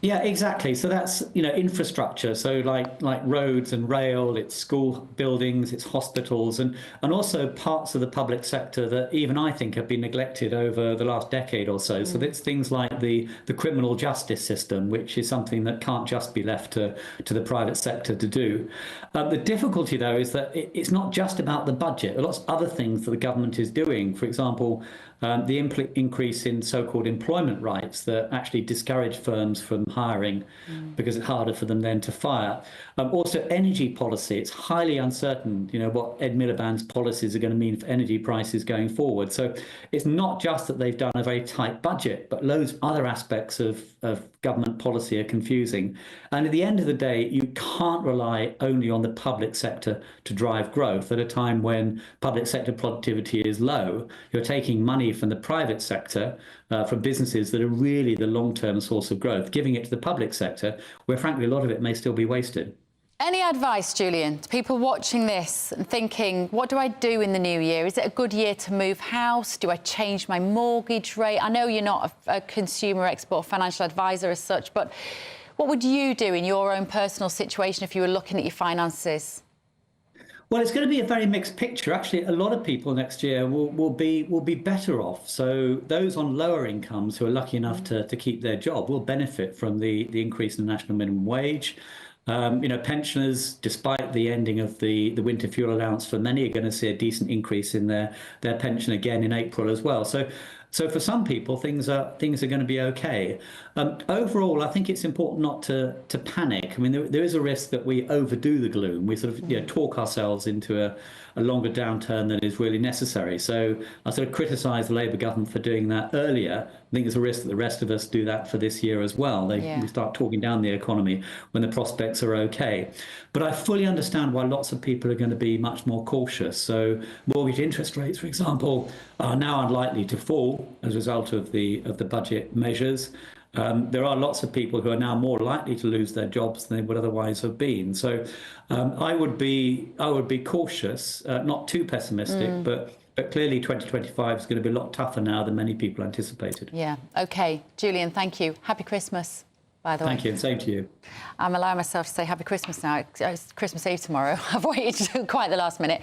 Yeah, exactly. So that's, infrastructure. So like roads and rail, it's school buildings, it's hospitals, and also parts of the public sector that even I think have been neglected over the last decade or so. So it's things like the criminal justice system, which is something that can't just be left to the private sector to do. The difficulty, though, is that it's not just about the budget. There are lots of other things that the government is doing. For example, the increase in so-called employment rights that actually discourage firms from hiring because it's harder for them then to fire. Also, energy policy. It's highly uncertain, what Ed Miliband's policies are going to mean for energy prices going forward. So it's not just that they've done a very tight budget, but loads of other aspects of government policy are confusing. And at the end of the day, you can't rely only on the public sector to drive growth at a time when public sector productivity is low. You're taking money from the private sector, from businesses that are really the long-term source of growth, giving it to the public sector, where frankly a lot of it may still be wasted. Any advice, Julian, to people watching this and thinking, what do I do in the new year? Is it a good year to move house? Do I change my mortgage rate? I know you're not a consumer expert or financial advisor as such, but what would you do in your own personal situation if you were looking at your finances? Well, it's going to be a very mixed picture. Actually, a lot of people next year will be better off. So those on lower incomes who are lucky enough to keep their job will benefit from the increase in the national minimum wage. Pensioners, despite the ending of the winter fuel allowance for many, are going to see a decent increase in their pension again in April as well. So for some people, things are going to be okay. Overall, I think it's important not to panic. I mean, there is a risk that we overdo the gloom. We sort of talk ourselves into a longer downturn than is really necessary. So I sort of criticise the Labour government for doing that earlier. I think there's a risk that the rest of us do that for this year as well. We start talking down the economy when the prospects are okay. But I fully understand why lots of people are going to be much more cautious. So mortgage interest rates, for example, are now unlikely to fall as a result of the budget measures. There are lots of people who are now more likely to lose their jobs than they would otherwise have been. So I would be cautious, not too pessimistic, but clearly 2025 is going to be a lot tougher now than many people anticipated. Yeah. OK. Julian, thank you. Happy Christmas, by the way. Thank you, and same to you. I'm allowing myself to say Happy Christmas now. It's Christmas Eve tomorrow. I've waited to quite the last minute.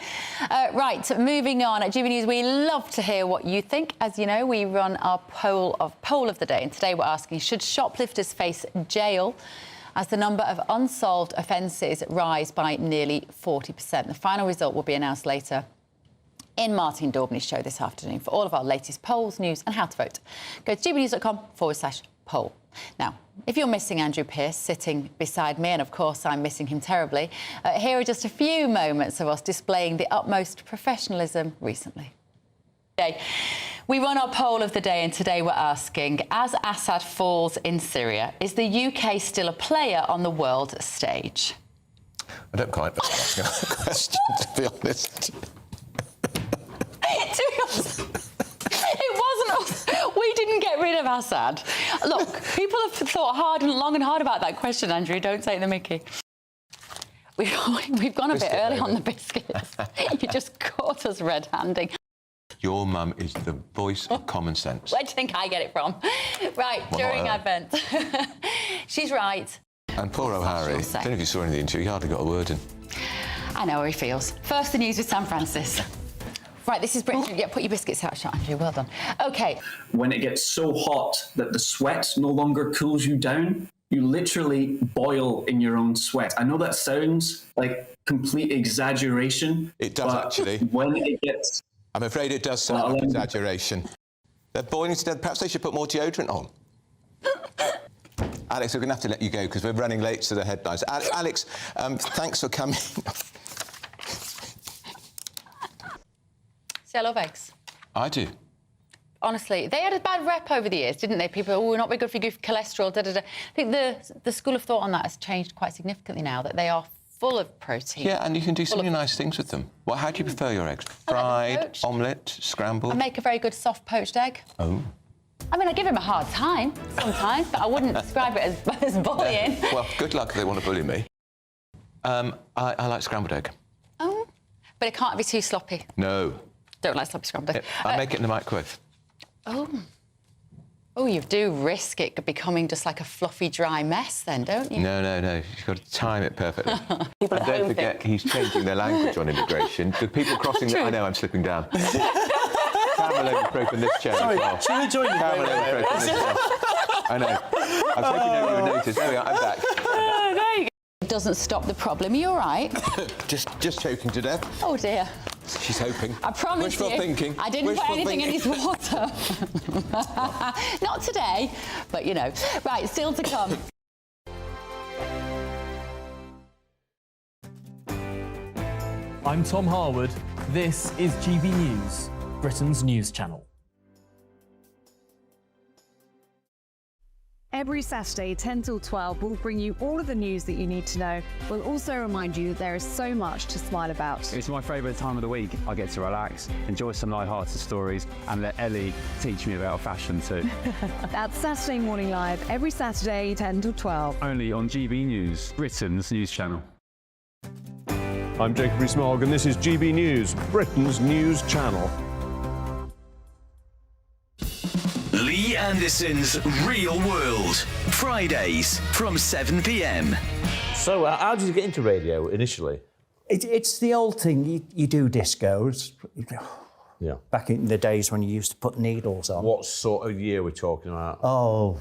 Right, moving on. At GB News, we love to hear what you think. As you know, we run our poll of the day, and today we're asking, should shoplifters face jail as the number of unsolved offences rise by nearly 40%? The final result will be announced later in Martin Daubney's show this afternoon. For all of our latest polls, news and how to vote, go to gbnews.com/poll. Now, if you're missing Andrew Pearce sitting beside me, and of course I'm missing him terribly, here are just a few moments of us displaying the utmost professionalism recently. We run our poll of the day, and today we're asking, as Assad falls in Syria, is the UK still a player on the world stage? I don't quite know asking that question, to be honest. It wasn't us. We didn't get rid of Assad. Look, people have thought long and hard about that question, Andrew. Don't take the mickey. We've gone a bit early on the biscuits. You just caught us red-handing. Your mum is the voice of common sense. Where do you think I get it from? Right, during Advent. She's right. And poor O'Harry, I don't know if you saw any of the interview, he hardly got a word in. I know how he feels. First, the news with Sam Francis. Right, this is Britain. Yeah, put your biscuits out, Andrew. Well done. OK. When it gets so hot that the sweat no longer cools you down, you literally boil in your own sweat. I know that sounds like complete exaggeration. It does, actually. When it gets... I'm afraid it does sound like exaggeration. They're boiling to death. Perhaps they should put more deodorant on. Alex, we're going to have to let you go because we're running late to the headlines. Alex, thanks for coming. See, I love eggs. I do. Honestly, they had a bad rep over the years, didn't they? People, oh, not very good for your cholesterol, da-da-da. I think the school of thought on that has changed quite significantly now, that they are full of protein. Yeah, and you can do so many nice things with them. Well, how do you prefer your eggs? Fried, omelette, scrambled? I make a very good soft poached egg. Oh. I mean, I give him a hard time sometimes, but I wouldn't describe it as bullying. Well, good luck if they want to bully me. I like scrambled egg. Oh, but it can't be too sloppy. No. Don't like sloppy scrambled egg. I make it in the microwave. Oh, you do risk it becoming just like a fluffy, dry mess then, don't you? No. You've got to time it perfectly. And don't forget, he's changing their language on immigration. The people crossing... I know, I'm slipping down. Caramel overcroak in this chair as well. Should we join you? Caramel overcroak in this chair. I know. I was hoping nobody would notice. There we are, I'm back. There you go. It doesn't stop the problem. Are you all right? just choking to death. Oh, dear. She's hoping. I promise Wishful you, thinking. I didn't put anything in his water. Not today, but, you know. Right, still to come. I'm Tom Harwood. This is GB News, Britain's news channel. Every Saturday, 10 till 12, we'll bring you all of the news that you need to know. We'll also remind you that there is so much to smile about. It's my favourite time of the week. I get to relax, enjoy some light-hearted stories, and let Ellie teach me about fashion too. That's Saturday Morning Live, every Saturday, 10 till 12. Only on GB News, Britain's news channel. I'm Jacob Rees-Mogg, and this is GB News, Britain's news channel. Lee Anderson's Real World, Fridays from 7 p.m. So, how did you get into radio initially? It's the old thing. You do discos. Yeah. Back in the days when you used to put needles on. What sort of year we're talking about? Oh,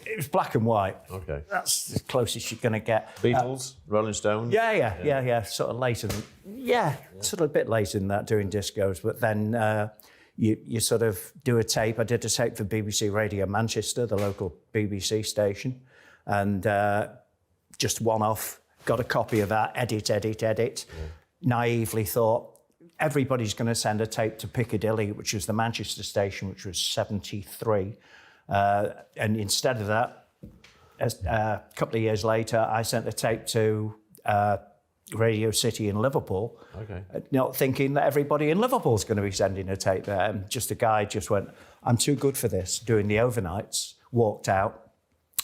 it was black and white. Okay. That's the closest you're going to get. Beatles, Rolling Stones? Yeah. Sort of later than... Yeah, sort of a bit later than that, doing discos. But then you sort of do a tape. I did a tape for BBC Radio Manchester, the local BBC station. And just one off, got a copy of that, edit. Yeah. Naively thought, everybody's going to send a tape to Piccadilly, which was the Manchester station, which was 73. And instead of that, a couple of years later, I sent a tape to Radio City in Liverpool, not thinking that everybody in Liverpool is going to be sending a tape there. And just a guy just went, I'm too good for this, doing the overnights, walked out,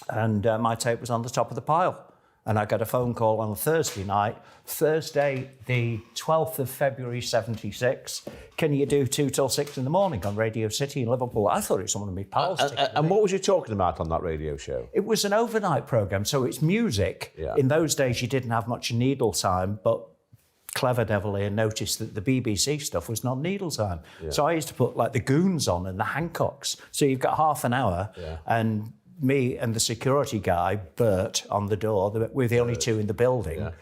and my tape was on the top of the pile. And I got a phone call on a Thursday night, Thursday, the 12th of February, 76. Can you do 2 till 6 in the morning on Radio City in Liverpool? I thought it was someone of my pals. And what was you talking about on that radio show? It was an overnight programme, so it's music. Yeah. In those days, you didn't have much needle time, but clever devil here noticed that the BBC stuff was not needle time. Yeah. So I used to put, like, the Goons on and the Hancocks. So you've got half an hour, and me and the security guy, Bert, on the door. We're the only two in the building. Yeah.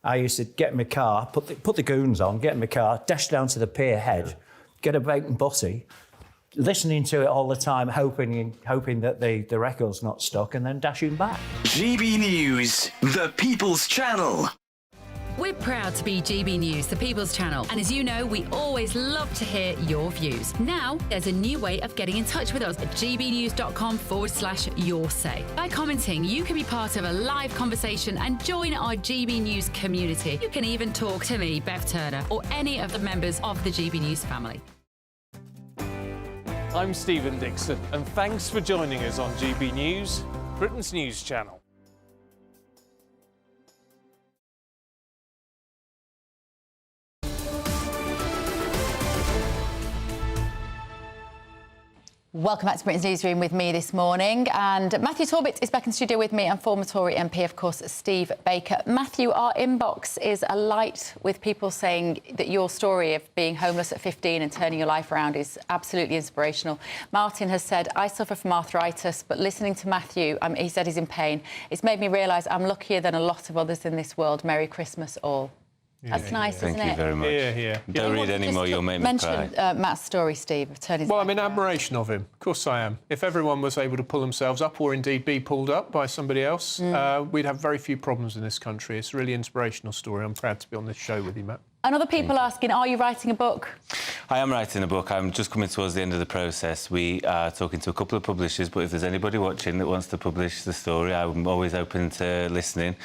I used to get in my car, put the Goons on, get in my car, dash down to the pier head, get a bacon butty, listening to it all the time, hoping that the record's not stuck, and then dashing back. GB News, the People's Channel. We're proud to be GB News, the People's Channel. And as you know, we always love to hear your views. Now, there's a new way of getting in touch with us at gbnews.com/yoursay. By commenting, you can be part of a live conversation and join our GB News community. You can even talk to me, Bev Turner, or any of the members of the GB News family. I'm Stephen Dixon, and thanks for joining us on GB News, Britain's news channel. Welcome back to Britain's Newsroom with me this morning. And Matthew Torbett is back in studio with me, and former Tory MP, of course, Steve Baker. Matthew, our inbox is alight with people saying that your story of being homeless at 15 and turning your life around is absolutely inspirational. Martin has said, I suffer from arthritis, but listening to Matthew, he said he's in pain. It's made me realise I'm luckier than a lot of others in this world. Merry Christmas all. That's nice, isn't it? Thank you very much. Don't read any more, you'll make me cry. Mention Matt's story, Steve. Well, I'm in admiration of him. Of course I am. If everyone was able to pull themselves up, or indeed be pulled up by somebody else, we'd have very few problems in this country. It's a really inspirational story. I'm proud to be on this show with you, Matt. And other people asking, are you writing a book? I am writing a book. I'm just coming towards the end of the process. We are talking to a couple of publishers, but if there's anybody watching that wants to publish the story, I'm always open to listening.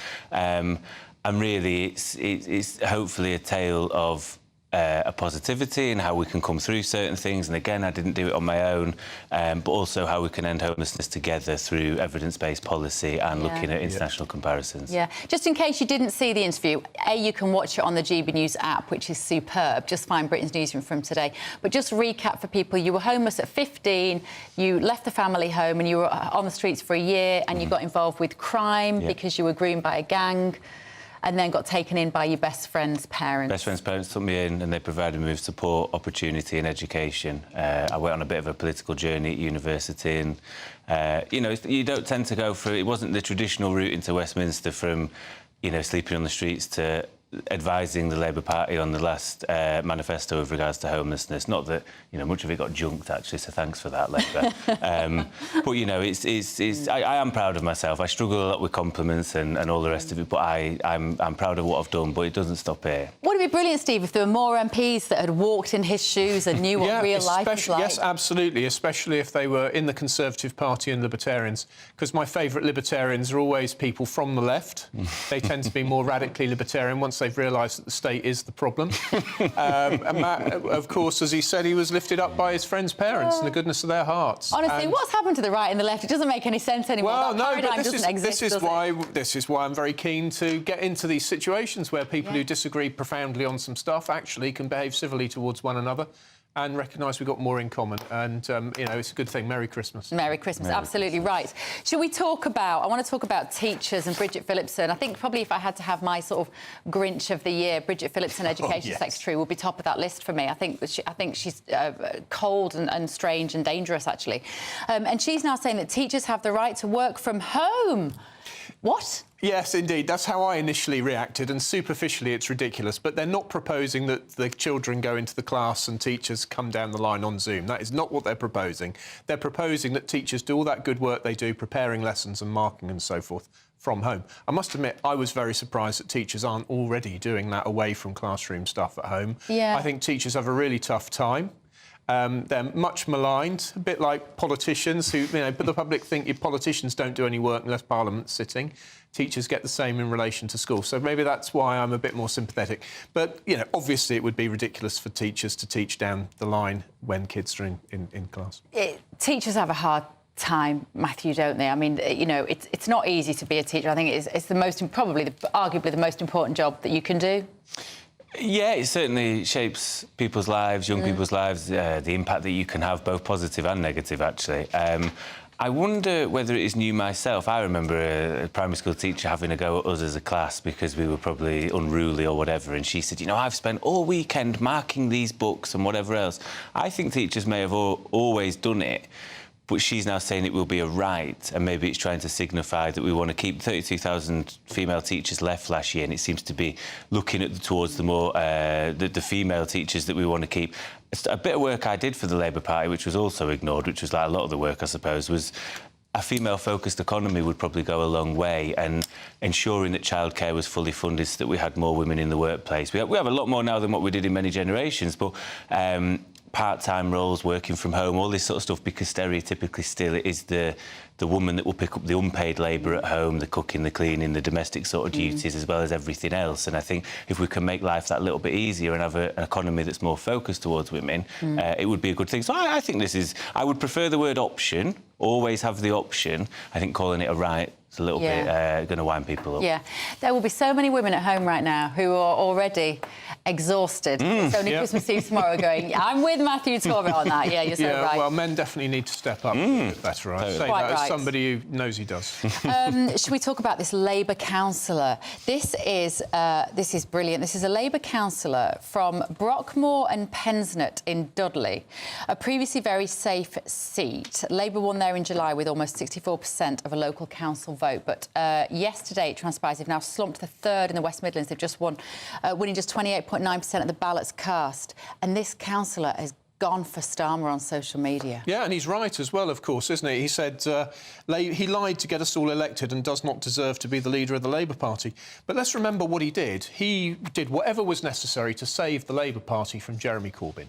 And really, it's hopefully a tale of a positivity and how we can come through certain things. And again, I didn't do it on my own, but also how we can end homelessness together through evidence-based policy and looking at international comparisons. Yeah. Just in case you didn't see the interview, you can watch it on the GB News app, which is superb. Just find Britain's Newsroom from today. But just recap for people, you were homeless at 15, you left the family home and you were on the streets for a year, and you got involved with crime because you were groomed by a gang, and then got taken in by your best friend's parents. Best friend's parents took me in and they provided me with support, opportunity and education. I went on a bit of a political journey at university, and, you know, you don't tend to go through... It wasn't the traditional route into Westminster from, you know, sleeping on the streets to advising the Labour Party on the last manifesto with regards to homelessness. Not that, you know, much of it got junked, actually, so thanks for that, Labour. But, you know, I am proud of myself. I struggle a lot with compliments and all the rest of it, but I'm proud of what I've done, but it doesn't stop here. Wouldn't it be brilliant, Steve, if there were more MPs that had walked in his shoes and knew what real life is like? Yes, absolutely, especially if they were in the Conservative Party and Libertarians, because my favourite Libertarians are always people from the left. They tend to be more radically Libertarian once they've realised that the state is the problem. And Matt, of course, as he said, he was lifted up by his friends' parents and the goodness of their hearts. Honestly, what's happened to the right and the left? It doesn't make any sense anymore. Well, that no, paradigm but doesn't exist, this is why I'm very keen to get into these situations where people who disagree profoundly on some stuff actually can behave civilly towards one another. and recognise we've got more in common. And, it's a good thing. Merry Christmas. Merry Christmas, absolutely right. Shall we talk about... I want to talk about teachers and Bridget Phillipson. I think probably if I had to have my sort of Grinch of the year, Bridget Phillipson, Education Secretary, would be top of that list for me. I think she's cold and strange and dangerous, actually. And she's now saying that teachers have the right to work from home. What? Yes, indeed. That's how I initially reacted, and superficially it's ridiculous. But they're not proposing that the children go into the class and teachers come down the line on Zoom. That is not what they're proposing. They're proposing that teachers do all that good work they do, preparing lessons and marking and so forth, from home. I must admit, I was very surprised that teachers aren't already doing that away from classroom stuff at home. Yeah. I think teachers have a really tough time. They're much maligned, a bit like politicians who, but the public think if politicians don't do any work unless Parliament's sitting. Teachers get the same in relation to school. So maybe that's why I'm a bit more sympathetic. But, obviously it would be ridiculous for teachers to teach down the line when kids are in class. Teachers have a hard time, Matthew, don't they? I mean, it's not easy to be a teacher. I think it's the most, arguably the most important job that you can do. Yeah, it certainly shapes people's lives, young people's lives, the impact that you can have, both positive and negative, actually. I wonder whether it is new myself. I remember a primary school teacher having a go at us as a class because we were probably unruly or whatever, and she said, I've spent all weekend marking these books and whatever else. I think teachers may have always done it, but she's now saying it will be a right, and maybe it's trying to signify that we want to keep 32,000 female teachers left last year, and it seems to be looking towards the more the female teachers that we want to keep. A bit of work I did for the Labour Party, which was also ignored, which was like a lot of the work, I suppose, was a female-focused economy would probably go a long way, and ensuring that childcare was fully funded so that we had more women in the workplace. We have a lot more now than what we did in many generations, but part-time roles, working from home, all this sort of stuff, because stereotypically still it is the woman that will pick up the unpaid labour at home, the cooking, the cleaning, the domestic sort of duties, as well as everything else. And I think if we can make life that little bit easier and have an economy that's more focused towards women, it would be a good thing. So I think I would prefer the word option, always have the option. I think calling it a right is a little bit going to wind people up. Yeah. There will be so many women at home right now who are already exhausted. It's only Christmas Eve tomorrow going, I'm with Matthew Torbett on that. Yeah, you're so right. Well, men definitely need to step up a bit better. I say that as somebody who knows he does. Should we talk about this Labour councillor? This is brilliant. This is a Labour councillor from Brockmore and Pensnett in Dudley, a previously very safe seat. Labour won there in July with almost 64% of a local council vote, but yesterday it transpires they've now slumped to third in the West Midlands. They've just won, winning just 28.9% of the ballots cast, and this councillor has gone for Starmer on social media. Yeah, and he's right as well, of course, isn't he? He said he lied to get us all elected and does not deserve to be the leader of the Labour Party. But let's remember what he did. He did whatever was necessary to save the Labour Party from Jeremy Corbyn.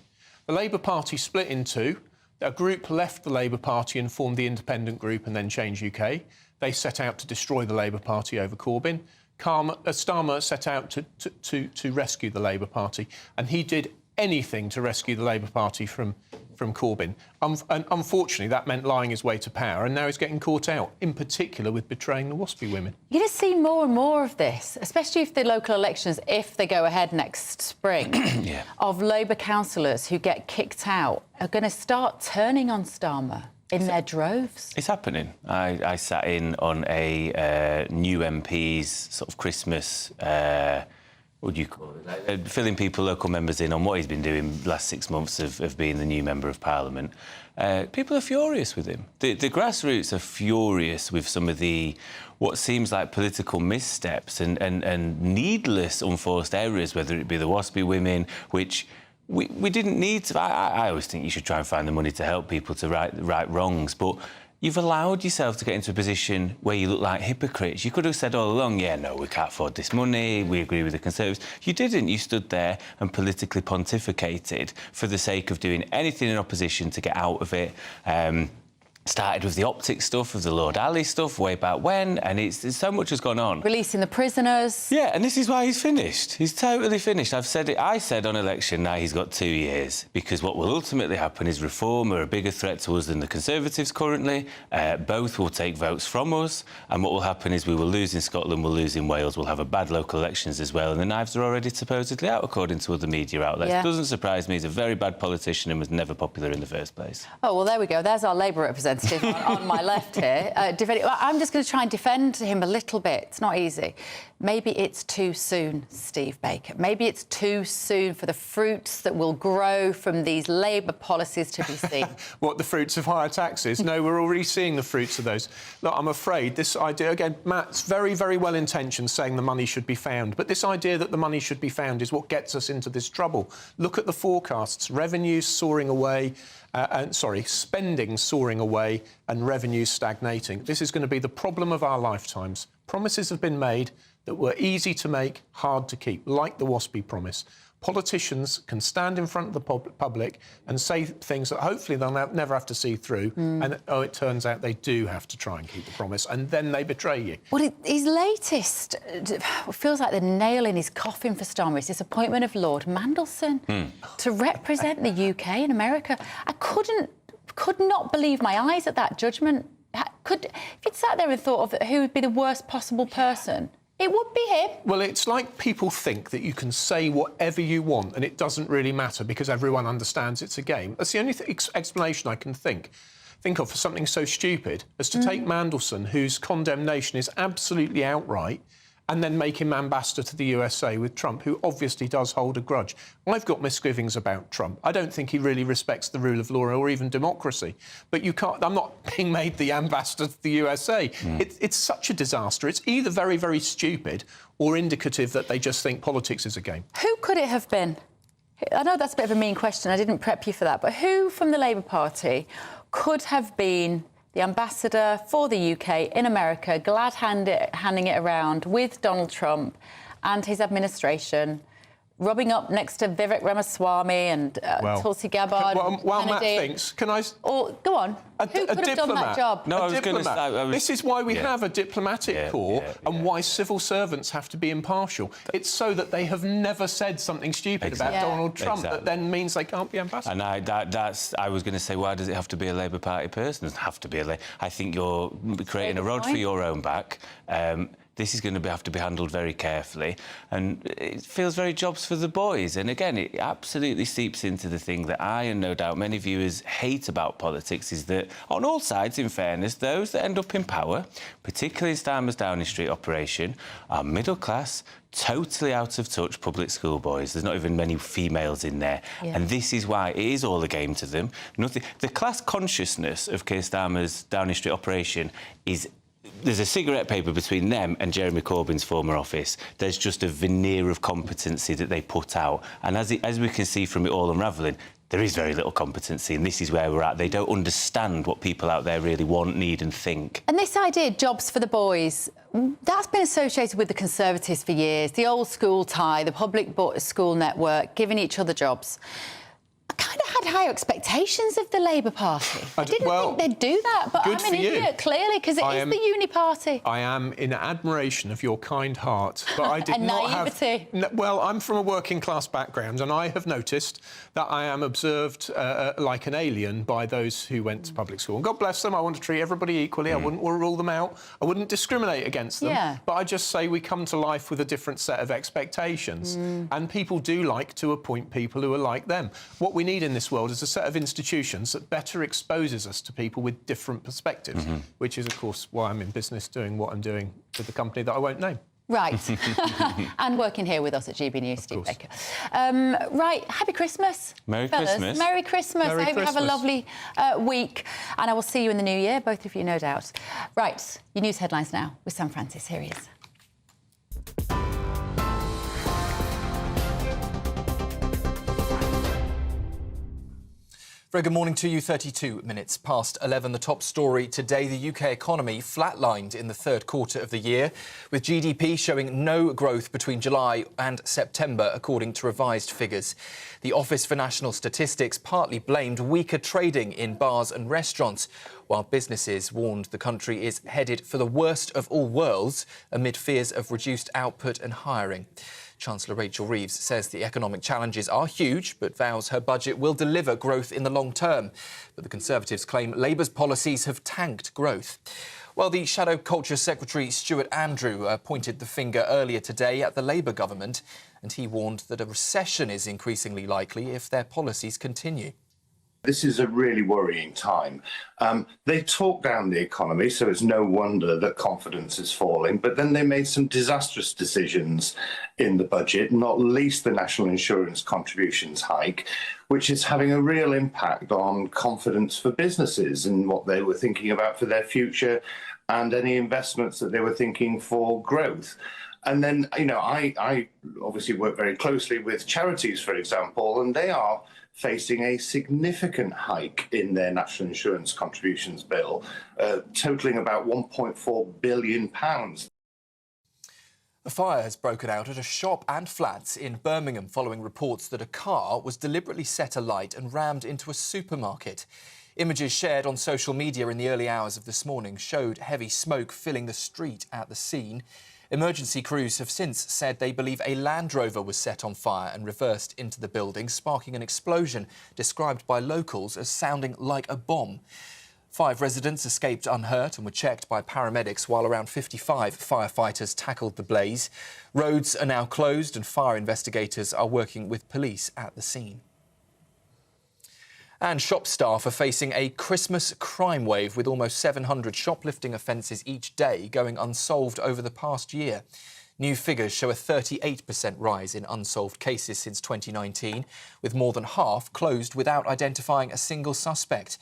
The Labour Party split in two. A group left the Labour Party and formed the Independent Group and then Change UK. They set out to destroy the Labour Party over Corbyn. Starmer set out to rescue the Labour Party, and he did anything to rescue the Labour Party from Corbyn. And unfortunately, that meant lying his way to power, and now he's getting caught out, in particular with betraying the WASPy women. You're going to see more and more of this, especially if the local elections, if they go ahead next spring, of Labour councillors who get kicked out are going to start turning on Starmer in their droves. It's happening. I sat in on a new MP's sort of Christmas... what do you call it? Filling local members in on what he's been doing the last 6 months of being the new Member of Parliament. People are furious with him. The grassroots are furious with some of what seems like political missteps and needless unforced errors, whether it be the WASPy women, which we didn't need to... I always think you should try and find the money to help people to right wrongs, but... You've allowed yourself to get into a position where you look like hypocrites. You could have said all along, yeah, no, we can't afford this money, we agree with the Conservatives. You didn't. You stood there and politically pontificated for the sake of doing anything in opposition to get out of it. started with the optics stuff, of the Lord Alley stuff, way back when, and it's so much has gone on. Releasing the prisoners. Yeah, and this is why he's finished. He's totally finished. I said on election night he's got 2 years, because what will ultimately happen is Reform are a bigger threat to us than the Conservatives currently. Both will take votes from us, and what will happen is we will lose in Scotland, we'll lose in Wales, we'll have a bad local elections as well, and the knives are already supposedly out, according to other media outlets. Yeah. Doesn't surprise me. He's a very bad politician and was never popular in the first place. Oh, well, there we go. There's our Labour representative on my left here. I'm just going to try and defend him a little bit. It's not easy. Maybe it's too soon, Steve Baker. Maybe it's too soon for the fruits that will grow from these Labour policies to be seen. What, the fruits of higher taxes? No, we're already seeing the fruits of those. Look, I'm afraid this idea, again, Matt's very, very well-intentioned saying the money should be found, but this idea that the money should be found is what gets us into this trouble. Look at the forecasts. Revenues soaring away, spending soaring away and revenues stagnating. This is going to be the problem of our lifetimes. Promises have been made that were easy to make, hard to keep, like the WASPI promise. Politicians can stand in front of the public and say things that hopefully they'll never have to see through, and it turns out they do have to try and keep the promise, and then they betray you. Well, his latest feels like the nail in his coffin for Starmer is this appointment of Lord Mandelson to represent the UK in America. I could not believe my eyes at that judgment. If you'd sat there and thought of who would be the worst possible person, it would be him. Well, it's like people think that you can say whatever you want and it doesn't really matter because everyone understands it's a game. That's the only explanation I can think of for something so stupid as to take Mandelson, whose condemnation is absolutely outright, and then make him ambassador to the USA with Trump, who obviously does hold a grudge. I've got misgivings about Trump. I don't think he really respects the rule of law or even democracy. But you can't. I'm not being made the ambassador to the USA. It's such a disaster. It's either very, very stupid or indicative that they just think politics is a game. Who could it have been? I know that's a bit of a mean question. I didn't prep you for that. But who from the Labour Party could have been the ambassador for the UK in America, handing it around with Donald Trump and his administration, rubbing up next to Vivek Ramaswamy and Tulsi Gabbard? Well, Matt thinks, can I... Go on. Who could have done that job? No, I was going to say... This is why we have a diplomatic corps and why civil servants have to be impartial. It's so that they have never said something stupid about Donald Trump that then means they can't be ambassador. And I was going to say, why does it have to be a Labour Party person? It doesn't have to be I think you're creating a rod for your own back. This is going to have to be handled very carefully, and it feels very jobs for the boys. And again, it absolutely seeps into the thing that I, and no doubt many viewers, hate about politics, is that on all sides, in fairness, those that end up in power, particularly in Starmer's Downing Street operation, are middle class, totally out of touch public school boys. There's not even many females in there. And this is why it is all a game to them. The class consciousness of Keir Starmer's Downing Street operation is... There's a cigarette paper between them and Jeremy Corbyn's former office. There's just a veneer of competency that they put out. And as we can see from it all unravelling, there is very little competency, and this is where we're at. They don't understand what people out there really want, need and think. And this idea, jobs for the boys, that's been associated with the Conservatives for years. The old school tie, the public school network, giving each other jobs. I kind of had higher expectations of the Labour Party. I didn't think they'd do that, but I'm an idiot, clearly, because it is the uni party. I am in admiration of your kind heart, but I did not naivety. Well, I'm from a working class background, and I have noticed that I am observed like an alien by those who went to public school. And God bless them, I want to treat everybody equally. I wouldn't rule them out. I wouldn't discriminate against them. But I just say we come to life with a different set of expectations. And people do like to appoint people who are like them. What we need in this world is a set of institutions that better exposes us to people with different perspectives, which is, of course, why I'm in business doing what I'm doing with the company that I won't name. Right. And working here with us at GBNews, Steve Baker. Right, happy Christmas. Merry Christmas. Merry Christmas. Merry I hope Christmas. you have a lovely week, and I will see you in the new year, both of you, no doubt. Right, your news headlines now with Sam Francis. Here he is. Very good morning to you. 32 minutes past 11. The top story today, the UK economy flatlined in the third quarter of the year, with GDP showing no growth between July and September, according to revised figures. The Office for National Statistics partly blamed weaker trading in bars and restaurants, while businesses warned the country is headed for the worst of all worlds amid fears of reduced output and hiring. Chancellor Rachel Reeves says the economic challenges are huge, but vows her budget will deliver growth in the long term. But the Conservatives claim Labour's policies have tanked growth. Well, the Shadow Culture Secretary Stuart Andrew pointed the finger earlier today at the Labour government, and he warned that a recession is increasingly likely if their policies continue. This is a really worrying time. They talk down the economy, so it's no wonder that confidence is falling. But then they made some disastrous decisions in the budget, not least the national insurance contributions hike, which is having a real impact on confidence for businesses and what they were thinking about for their future and any investments that they were thinking for growth. And then, you know, I obviously work very closely with charities, for example, and they are facing a significant hike in their national insurance contributions bill, totalling about £1.4 billion. A fire has broken out at a shop and flats in Birmingham following reports that a car was deliberately set alight and rammed into a supermarket. Images shared on social media in the early hours of this morning showed heavy smoke filling the street at the scene. Emergency crews have since said they believe a Land Rover was set on fire and reversed into the building, sparking an explosion described by locals as sounding like a bomb. 5 residents escaped unhurt and were checked by paramedics, while around 55 firefighters tackled the blaze. Roads are now closed and fire investigators are working with police at the scene. And shop staff are facing a Christmas crime wave, with almost 700 shoplifting offences each day going unsolved over the past year. New figures show a 38% rise in unsolved cases since 2019, with more than half closed without identifying a single suspect.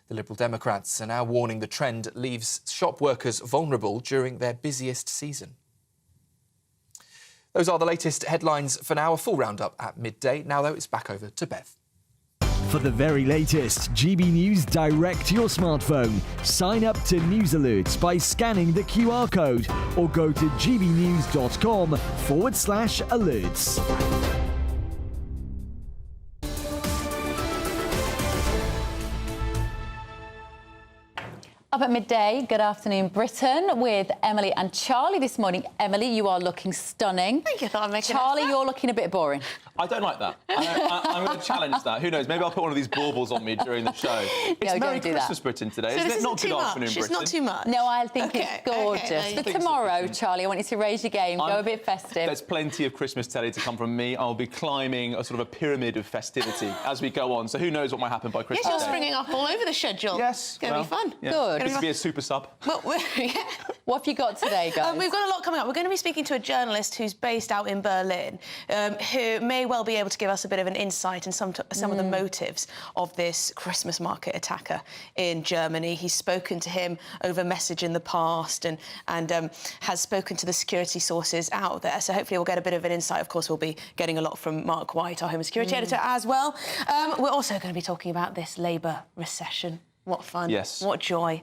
The Liberal Democrats are now warning the trend leaves shop workers vulnerable during their busiest season. Those are the latest headlines for now. A full roundup at midday. Now, though, it's back over to Bev. For the very latest GB News direct to your smartphone, sign up to News Alerts by scanning the QR code or go to gbnews.com/alerts. Up at midday, good afternoon, Britain, with Emily and Charlie this morning. Emily, you are looking stunning. Thank you. I thought I'd make it. Charlie, you're looking a bit boring. I don't like that. I'm going to challenge that. Who knows? Maybe I'll put one of these baubles on me during the show. It's Merry Christmas, Britain, today. So isn't it not good afternoon, It's Britain? not too much. No, I think it's gorgeous. Okay, For tomorrow, Charlie, I want you to raise your game, go a bit festive. There's plenty of Christmas telly to come from me. I'll be climbing a sort of a pyramid of festivity as we go on. So who knows what might happen by Christmas Yes, you're Day. springing up all over the schedule. Yes. It's going to be fun. Yeah. Good. Good to be a super sub. Well, yeah. What have you got today, guys? We've got a lot coming up. We're going to be speaking to a journalist who's based out in Berlin, who may well be able to give us a bit of an insight into some of the motives of this Christmas market attacker in Germany. He's spoken to him over message in the past and has spoken to the security sources out there. So hopefully we'll get a bit of an insight. Of course, we'll be getting a lot from Mark White, our Home and Security editor, as well. We're also going to be talking about this Labour recession. What fun. Yes. What joy.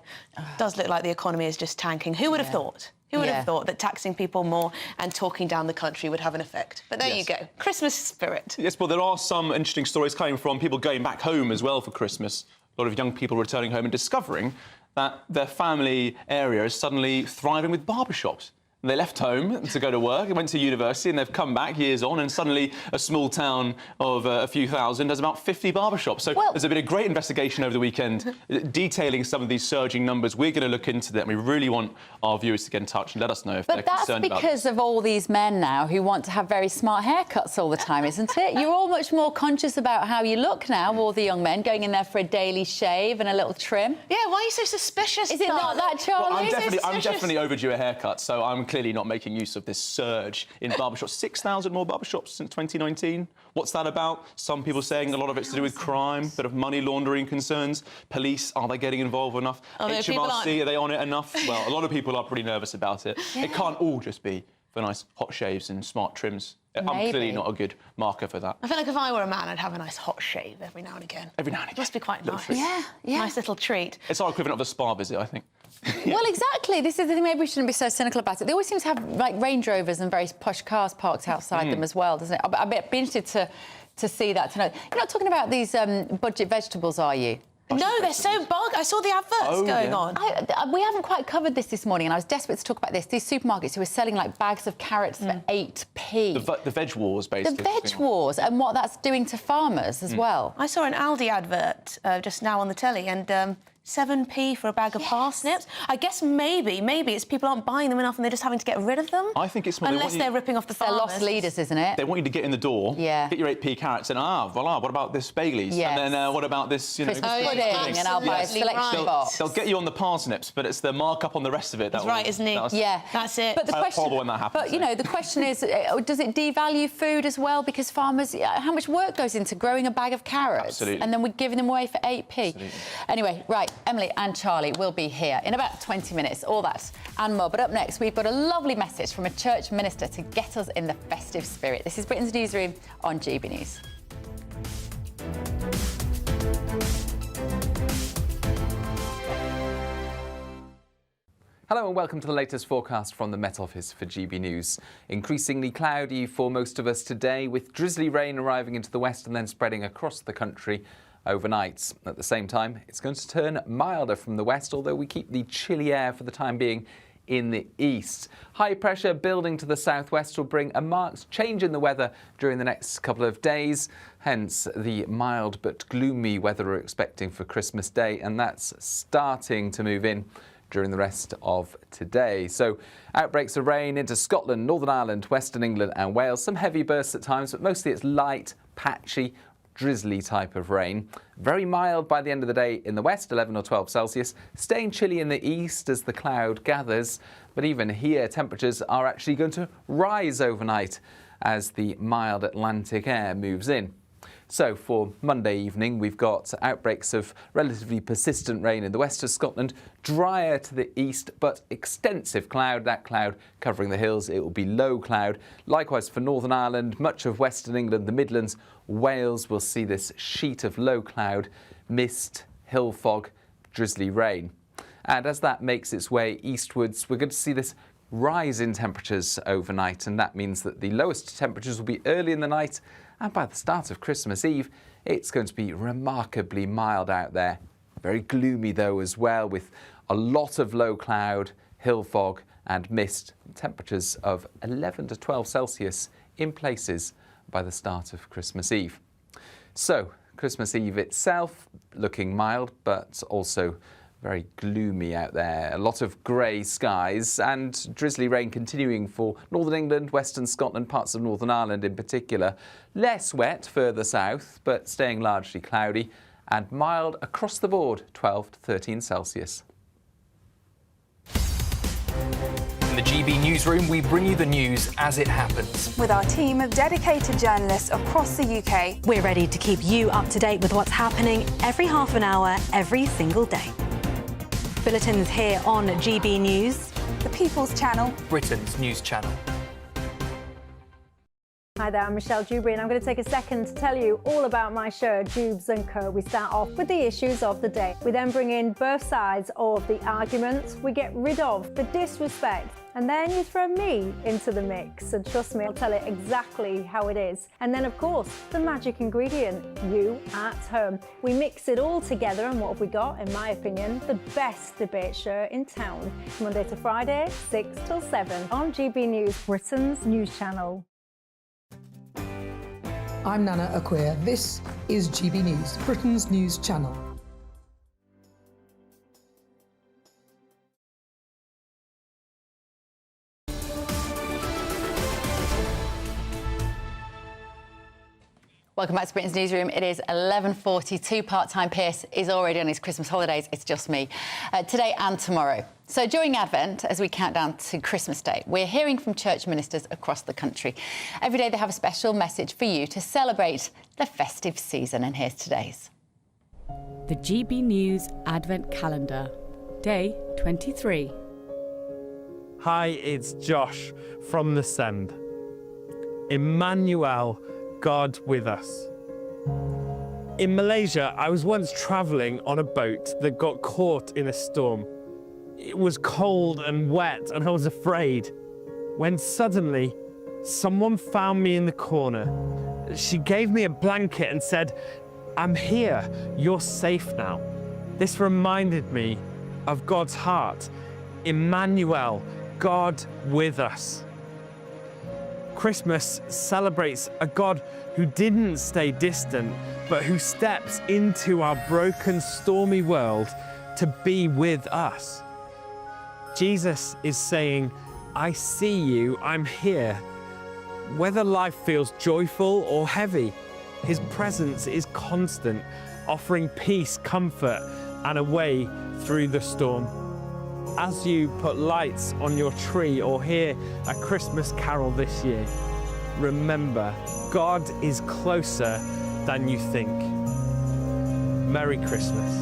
Does look like the economy is just tanking. Who would have thought? Who would have thought that taxing people more and talking down the country would have an effect? But there you go. Christmas spirit. Yes, well, there are some interesting stories coming from people going back home as well for Christmas. A lot of young people returning home and discovering that their family area is suddenly thriving with barbershops. They left home to go to work and went to university, and they've come back years on, and suddenly a small town of a few thousand has about 50 barbershops. So there's been a great investigation over the weekend detailing some of these surging numbers. We're going to look into that, and we really want our viewers to get in touch and let us know if they're concerned about it. But that's because of all these men now who want to have very smart haircuts all the time, isn't it? You're all much more conscious about how you look now, all the young men going in there for a daily shave and a little trim. Yeah, why are you so suspicious? Is it not that, Charlie? Well, I'm definitely overdue a haircut, so I'm clearly not making use of this surge in barbershops. 6,000 more barbershops since 2019. What's that about? Some people saying a lot of it's to do with crime, a bit of money laundering concerns. Police, are they getting involved enough? HMRC, are they on it enough? Well, a lot of people are pretty nervous about it. Yeah. It can't all just be for nice hot shaves and smart trims I'm clearly not a good marker for that. I feel like if I were a man, I'd have a nice hot shave every now and again. Every now and again. Must be quite nice. Yeah. Nice little treat. It's our equivalent of a spa visit, I think. Well, exactly. This is the thing. Maybe we shouldn't be so cynical about it. They always seem to have like Range Rovers and very posh cars parked outside them as well, doesn't it? I'd be interested to see that, to know. You're not talking about these budget vegetables, are you? No, they're so bog. I saw the adverts going on. We haven't quite covered this morning, and I was desperate to talk about this. These supermarkets who are selling like bags of carrots for 8p. The veg wars, basically. The veg wars, and what that's doing to farmers as well. I saw an Aldi advert just now on the telly, and 7p for a bag of parsnips. I guess maybe it's people aren't buying them enough and they're just having to get rid of them. I think it's more unless they're ripping off the farmers. They're lost leaders, isn't it? They want you to get in the door, get your 8p carrots, and voila, what about this Baileys? Yes. And then what about this, Christmas pudding, and I'll buy a selection box. They'll get you on the parsnips, but it's the markup on the rest of it. That's right, isn't it? Yeah, that's it. But the question, horrible when that happens. But you know, the question is, does it devalue food as well? Because farmers, how much work goes into growing a bag of carrots, Absolutely. and then we're giving them away for 8p? Absolutely. Anyway, right, Emily and Charlie will be here in about 20 minutes, all that and more. But up next, we've got a lovely message from a church minister to get us in the festive spirit. This is Britain's Newsroom on GB News. Hello and welcome to the latest forecast from the Met Office for GB News. Increasingly cloudy for most of us today, with drizzly rain arriving into the west and then spreading across the country overnight. At the same time, it's going to turn milder from the west, although we keep the chilly air for the time being in the east. High pressure building to the southwest will bring a marked change in the weather during the next couple of days, hence the mild but gloomy weather we're expecting for Christmas Day, and that's starting to move in during the rest of today. So outbreaks of rain into Scotland, Northern Ireland, Western England and Wales. Some heavy bursts at times, but mostly it's light, patchy, drizzly type of rain. Very mild by the end of the day in the west, 11 or 12 Celsius. Staying chilly in the east as the cloud gathers. But even here, temperatures are actually going to rise overnight as the mild Atlantic air moves in. So for Monday evening, we've got outbreaks of relatively persistent rain in the west of Scotland, drier to the east, but extensive cloud. That cloud covering the hills, it will be low cloud. Likewise for Northern Ireland, much of Western England, the Midlands, Wales will see this sheet of low cloud, mist, hill fog, drizzly rain. And as that makes its way eastwards, we're going to see this rise in temperatures overnight, and that means that the lowest temperatures will be early in the night, and by the start of Christmas Eve, it's going to be remarkably mild out there. Very gloomy though as well, with a lot of low cloud, hill fog and mist. Temperatures of 11 to 12 Celsius in places by the start of Christmas Eve. So, Christmas Eve itself looking mild, but also very gloomy out there. A lot of grey skies and drizzly rain continuing for Northern England, Western Scotland, parts of Northern Ireland in particular. Less wet further south, but staying largely cloudy and mild across the board, 12 to 13 Celsius. In the GB Newsroom, we bring you the news as it happens. With our team of dedicated journalists across the UK, we're ready to keep you up to date with what's happening every half an hour, every single day. Bulletins here on GB News, the People's Channel, Britain's news channel. Hi there, I'm Michelle Dewberry and I'm going to take a second to tell you all about my show, Dubes & Co. We start off with the issues of the day. We then bring in both sides of the arguments. We get rid of the disrespect. And then you throw me into the mix. And trust me, I'll tell it exactly how it is. And then, of course, the magic ingredient, you at home. We mix it all together and what have we got, in my opinion, the best debate show in town. Monday to Friday, 6 till 7 on GB News, Britain's news channel. I'm Nana Acquia. This is GB News, Britain's news channel. Welcome back to Britain's Newsroom. It is 11:42. Part-time Pierce is already on his Christmas holidays. It's just me. Today and tomorrow. So during Advent, as we count down to Christmas Day, we're hearing from church ministers across the country. Every day they have a special message for you to celebrate the festive season. And here's today's. The GB News Advent Calendar, Day 23. Hi, it's Josh from The Send. Emmanuel, God with us. In Malaysia, I was once travelling on a boat that got caught in a storm. It was cold and wet, and I was afraid, when suddenly someone found me in the corner. She gave me a blanket and said, "I'm here, you're safe now." This reminded me of God's heart. Emmanuel, God with us. Christmas celebrates a God who didn't stay distant, but who steps into our broken, stormy world to be with us. Jesus is saying, "I see you, I'm here." Whether life feels joyful or heavy, his presence is constant, offering peace, comfort, and a way through the storm. As you put lights on your tree or hear a Christmas carol this year, remember, God is closer than you think. Merry Christmas.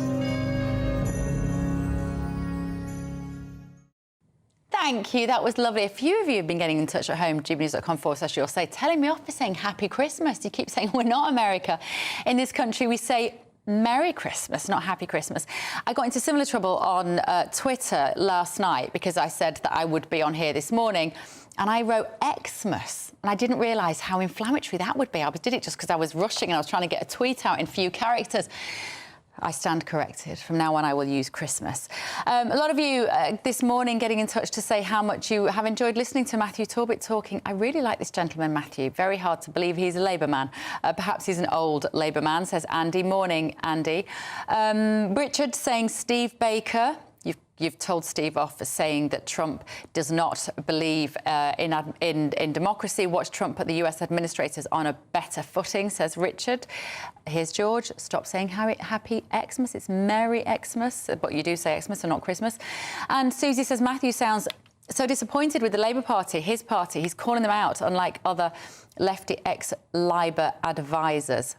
Thank you, that was lovely. A few of you have been getting in touch at home, gbnews.com/you'll telling me off for saying Happy Christmas. You keep saying we're not America. In this country, we say Merry Christmas, not Happy Christmas. I got into similar trouble on Twitter last night because I said that I would be on here this morning, and I wrote Xmas, and I didn't realise how inflammatory that would be. I did it just because I was rushing and I was trying to get a tweet out in few characters. I stand corrected. From now on, I will use Christmas. A lot of you this morning getting in touch to say how much you have enjoyed listening to Matthew Torbett talking. I really like this gentleman, Matthew. Very hard to believe he's a Labour man. Perhaps he's an old Labour man, says Andy. Morning, Andy. Richard saying Steve Baker. You've told Steve off for saying that Trump does not believe in democracy. Watch Trump put the US administrators on a better footing, says Richard. Here's George. Stop saying Happy Xmas. It's Merry Xmas, but you do say Xmas and not Christmas. And Susie says Matthew sounds so disappointed with the Labour Party, his party. He's calling them out, unlike other lefty ex-Labour advisors.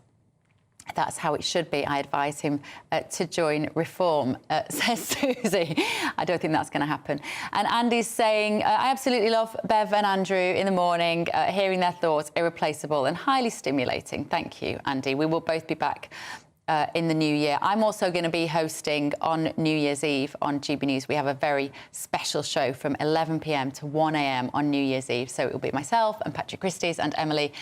That's how it should be. I advise him to join Reform, says Susie. I don't think that's going to happen. And Andy's saying, I absolutely love Bev and Andrew in the morning, hearing their thoughts, irreplaceable and highly stimulating. Thank you, Andy. We will both be back in the new year. I'm also going to be hosting on New Year's Eve on GB News. We have a very special show from 11 p.m. to 1 a.m. on New Year's Eve. So it will be myself and Patrick Christie's and Emily.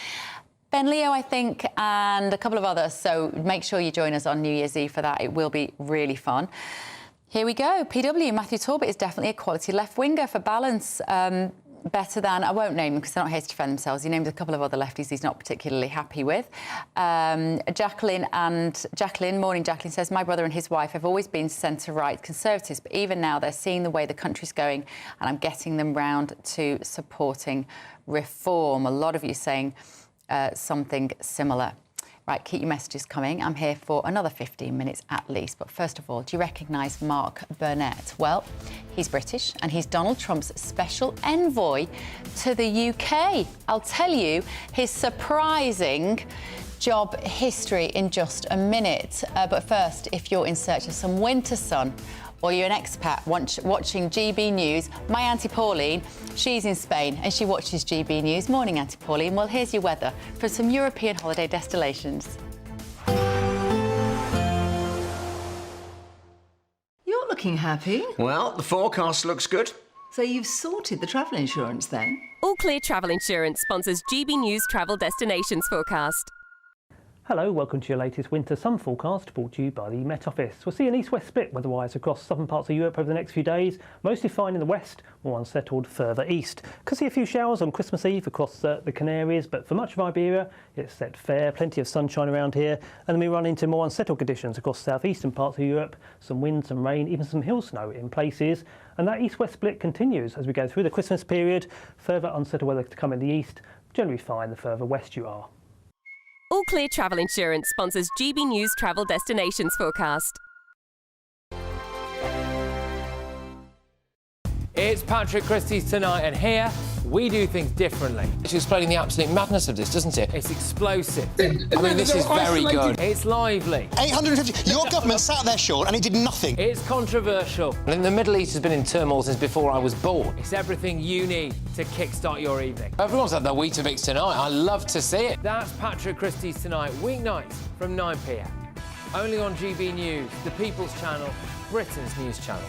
Ben Leo, I think, and a couple of others. So make sure you join us on New Year's Eve for that. It will be really fun. Here we go. PW, Matthew Torbett is definitely a quality left-winger for balance. Better than, I won't name them because they're not here to defend themselves. He named a couple of other lefties he's not particularly happy with. Jacqueline, morning Jacqueline, says, my brother and his wife have always been centre-right Conservatives, but even now they're seeing the way the country's going and I'm getting them round to supporting Reform. A lot of you saying something similar. Right, keep your messages coming. I'm here for another 15 minutes at least. But first of all, do you recognise Mark Burnett? Well, he's British and he's Donald Trump's special envoy to the UK. I'll tell you his surprising job history in just a minute. But first, if you're in search of some winter sun, or you're an expat watching GB News, my Auntie Pauline, she's in Spain and she watches GB News. Morning, Auntie Pauline. Well, here's your weather for some European holiday destinations. You're looking happy. Well, the forecast looks good. So you've sorted the travel insurance then? All Clear Travel Insurance sponsors GB News Travel Destinations Forecast. Hello, welcome to your latest winter sun forecast brought to you by the Met Office. We'll see an east-west split weather-wise across southern parts of Europe over the next few days. Mostly fine in the west, more unsettled further east. Could see a few showers on Christmas Eve across the Canaries, but for much of Iberia, it's set fair, plenty of sunshine around here. And then we run into more unsettled conditions across southeastern parts of Europe, some wind, some rain, even some hill snow in places. And that east-west split continues as we go through the Christmas period. Further unsettled weather to come in the east, generally fine the further west you are. All Clear Travel Insurance sponsors GB News Travel Destinations Forecast. It's Patrick Christie's Tonight, and here We do things differently. It's explaining the absolute madness of this, doesn't it? It's explosive. I mean, this is very good. It's lively. 850. Your government sat there, Sean, and it did nothing. It's controversial. And the Middle East has been in turmoil since before I was born. It's everything you need to kickstart your evening. Everyone's had their Weetabix tonight. I love to see it. That's Patrick Christie's Tonight, weeknights from 9 p.m. Only on GB News, the People's Channel, Britain's news channel.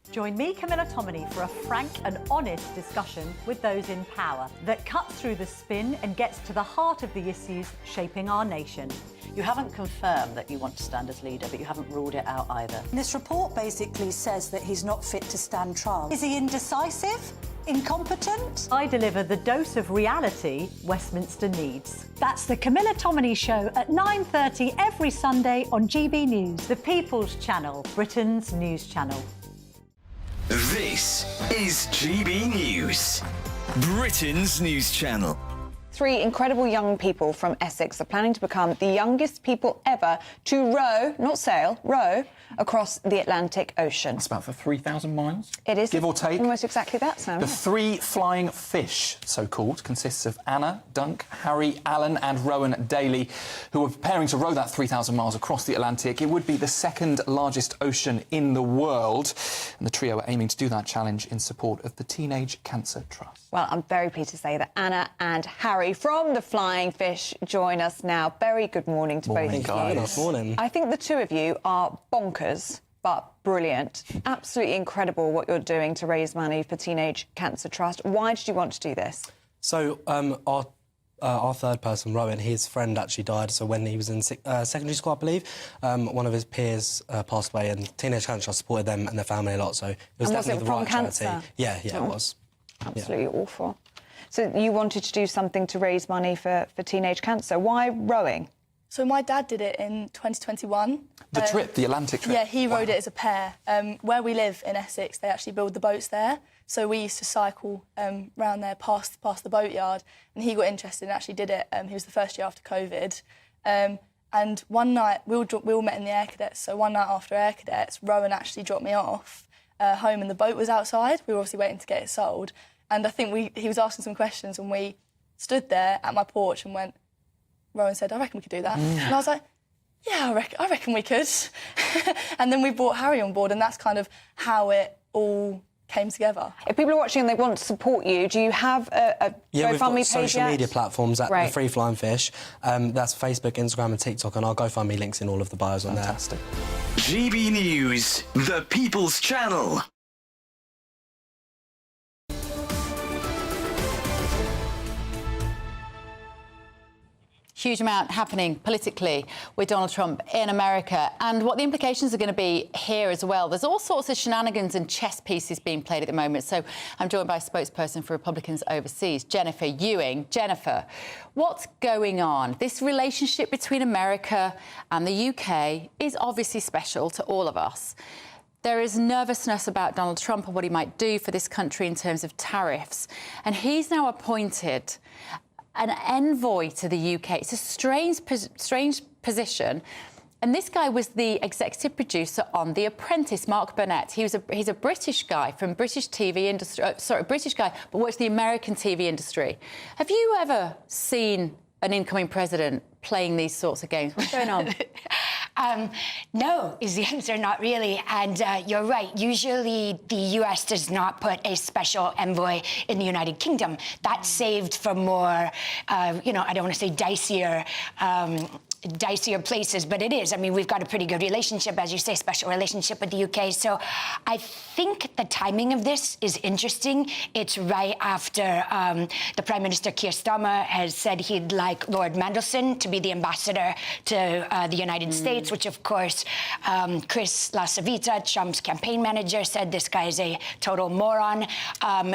Join me, Camilla Tominey, for a frank and honest discussion with those in power that cuts through the spin and gets to the heart of the issues shaping our nation. You haven't confirmed that you want to stand as leader, but you haven't ruled it out either. This report basically says that he's not fit to stand trial. Is he indecisive? Incompetent? I deliver the dose of reality Westminster needs. That's the Camilla Tominey Show at 9:30 every Sunday on GB News, the People's Channel, Britain's news channel. This is GB News, Britain's news channel. 3 incredible young people from Essex are planning to become the youngest people ever to row, not sail, row, across the Atlantic Ocean. It's about for 3,000 miles. It is. Give or take. Almost exactly that, Sam. The 3 flying fish, so-called, consists of Anna, Dunk, Harry, Alan and Rowan Daly, who are preparing to row that 3,000 miles across the Atlantic. It would be the second largest ocean in the world. And the trio are aiming to do that challenge in support of the Teenage Cancer Trust. Well, I'm very pleased to say that Anna and Harry from the Flying Fish join us now. Very good morning to both of you. Good morning. I think the 2 of you are bonkers, but brilliant. Absolutely incredible what you're doing to raise money for Teenage Cancer Trust. Why did you want to do this? So our third person, Rowan, his friend actually died. So when he was in secondary school, I believe, one of his peers passed away, and Teenage Cancer Trust supported them and their family a lot. So it was definitely the right charity. Yeah, it was. Absolutely awful. So you wanted to do something to raise money for teenage cancer. Why rowing? So my dad did it in 2021. The trip, the Atlantic trip? Yeah, he rowed it as a pair. Where we live in Essex, they actually build the boats there. So we used to cycle round there past the boatyard, and he got interested and actually did it. He was the first year after COVID. And one night, we all met in the Air Cadets, so one night after Air Cadets, Rowan actually dropped me off home and the boat was outside. We were obviously waiting to get it sold. And I think he was asking some questions and we stood there at my porch and Rowan said, I reckon we could do that. And I was like, yeah, I reckon we could. And then we brought Harry on board, and that's kind of how it all came together. If people are watching and they want to support you, do you have a GoFundMe we've got page social yet? media platforms at the Free Flying Fish. That's Facebook, Instagram and TikTok, and our GoFundMe links in all of the bios on there. Fantastic. GB News, the People's Channel. Huge amount happening politically with Donald Trump in America, and what the implications are going to be here as well. There's all sorts of shenanigans and chess pieces being played at the moment. So I'm joined by a spokesperson for Republicans overseas, Jennifer Ewing. Jennifer, what's going on? This relationship between America and the UK is obviously special to all of us. There is nervousness about Donald Trump and what he might do for this country in terms of tariffs. And he's now appointed an envoy to the UK. It's a strange position. And this guy was the executive producer on The Apprentice, Mark Burnett. He's a British guy from British TV industry. British guy, but works in the American TV industry. Have you ever seen an incoming president playing these sorts of games? What's going on? No, is the answer, not really. And you're right, usually the US does not put a special envoy in the United Kingdom. That's saved for more, I don't want to say dicier places, but it is. I mean, we've got a pretty good relationship, as you say, special relationship with the UK. So I think the timing of this is interesting. It's right after the Prime Minister Keir Starmer has said he'd like Lord Mandelson to be the ambassador to the United States, which, of course, Chris LaCivita, Trump's campaign manager, said this guy is a total moron.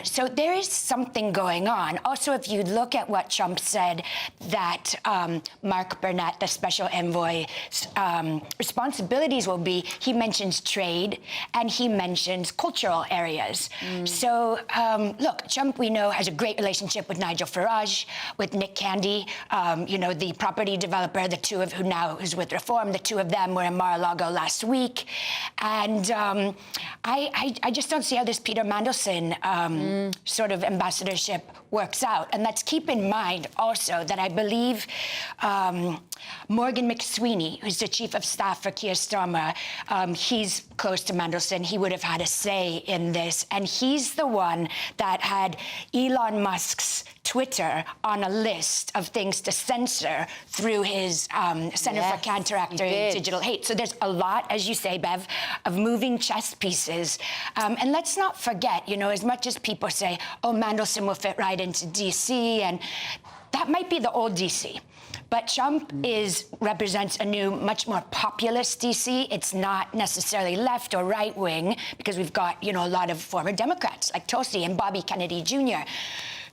So there is something going on. Also, if you look at what Trump said, that Mark Burnett, the special envoy's responsibilities will be, he mentions trade and he mentions cultural areas. So, look, Trump, we know, has a great relationship with Nigel Farage, with Nick Candy, you know, the property developer, the two of who now is with Reform. The two of them were in Mar-a-Lago last week. And I just don't see how this Peter Mandelson sort of ambassadorship works out. And let's keep in mind also that I believe Morgan McSweeney, who's the chief of staff for Keir Starmer, he's close to Mandelson. He would have had a say in this. And he's the one that had Elon Musk's Twitter on a list of things to censor through his Center for Counteracting Digital Hate. So there's a lot, as you say, Bev, of moving chess pieces. And let's not forget, you know, as much as people say, oh, Mandelson will fit right into DC, and that might be the old DC. But Trump represents a new, much more populist DC. It's not necessarily left or right wing, because we've got, you know, a lot of former Democrats like Tulsi and Bobby Kennedy Jr.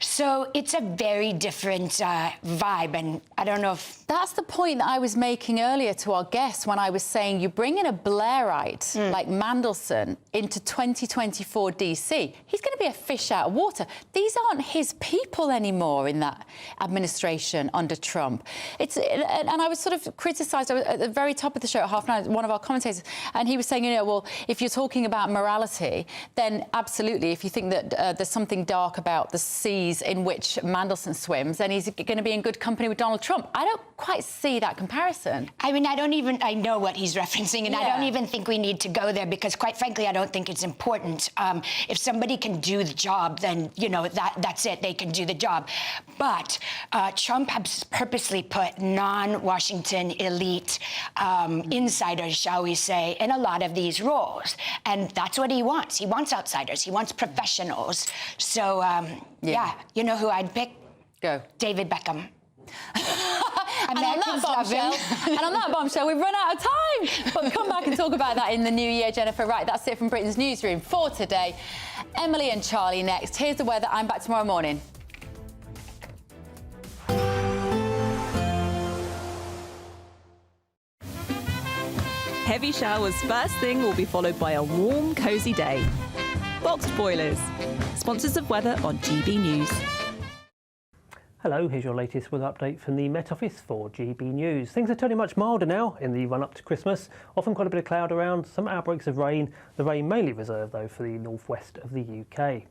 So it's a very different vibe, and I don't know if... That's the point that I was making earlier to our guests when I was saying you bring in a Blairite like Mandelson into 2024 DC, he's going to be a fish out of water. These aren't his people anymore in that administration under Trump. And I was sort of criticised at the very top of the show at 9:30, one of our commentators, and he was saying, you know, well, if you're talking about morality, then absolutely, if you think that there's something dark about the seas in which Mandelson swims, then he's going to be in good company with Donald Trump. I don't quite see that comparison. I mean, I know what he's referencing, and I don't even think we need to go there, because quite frankly, I don't think it's important. If somebody can do the job, then, you know, that's it, they can do the job. But Trump has purposely put non-Washington elite insiders, shall we say, in a lot of these roles. And that's what he wants. He wants outsiders. He wants professionals. So, yeah, you know who I'd pick? Go. David Beckham. And on that bombshell, we've run out of time. But we'll come back and talk about that in the new year, Jennifer. Right, that's it from Britain's Newsroom for today. Emily and Charlie next. Here's the weather. I'm back tomorrow morning. Heavy showers first thing will be followed by a warm, cosy day. Boxed Boilers, sponsors of weather on GB News. Hello, here's your latest weather update from the Met Office for GB News. Things are turning much milder now in the run-up to Christmas. Often quite a bit of cloud around, some outbreaks of rain. The rain mainly reserved, though, for the northwest of the UK.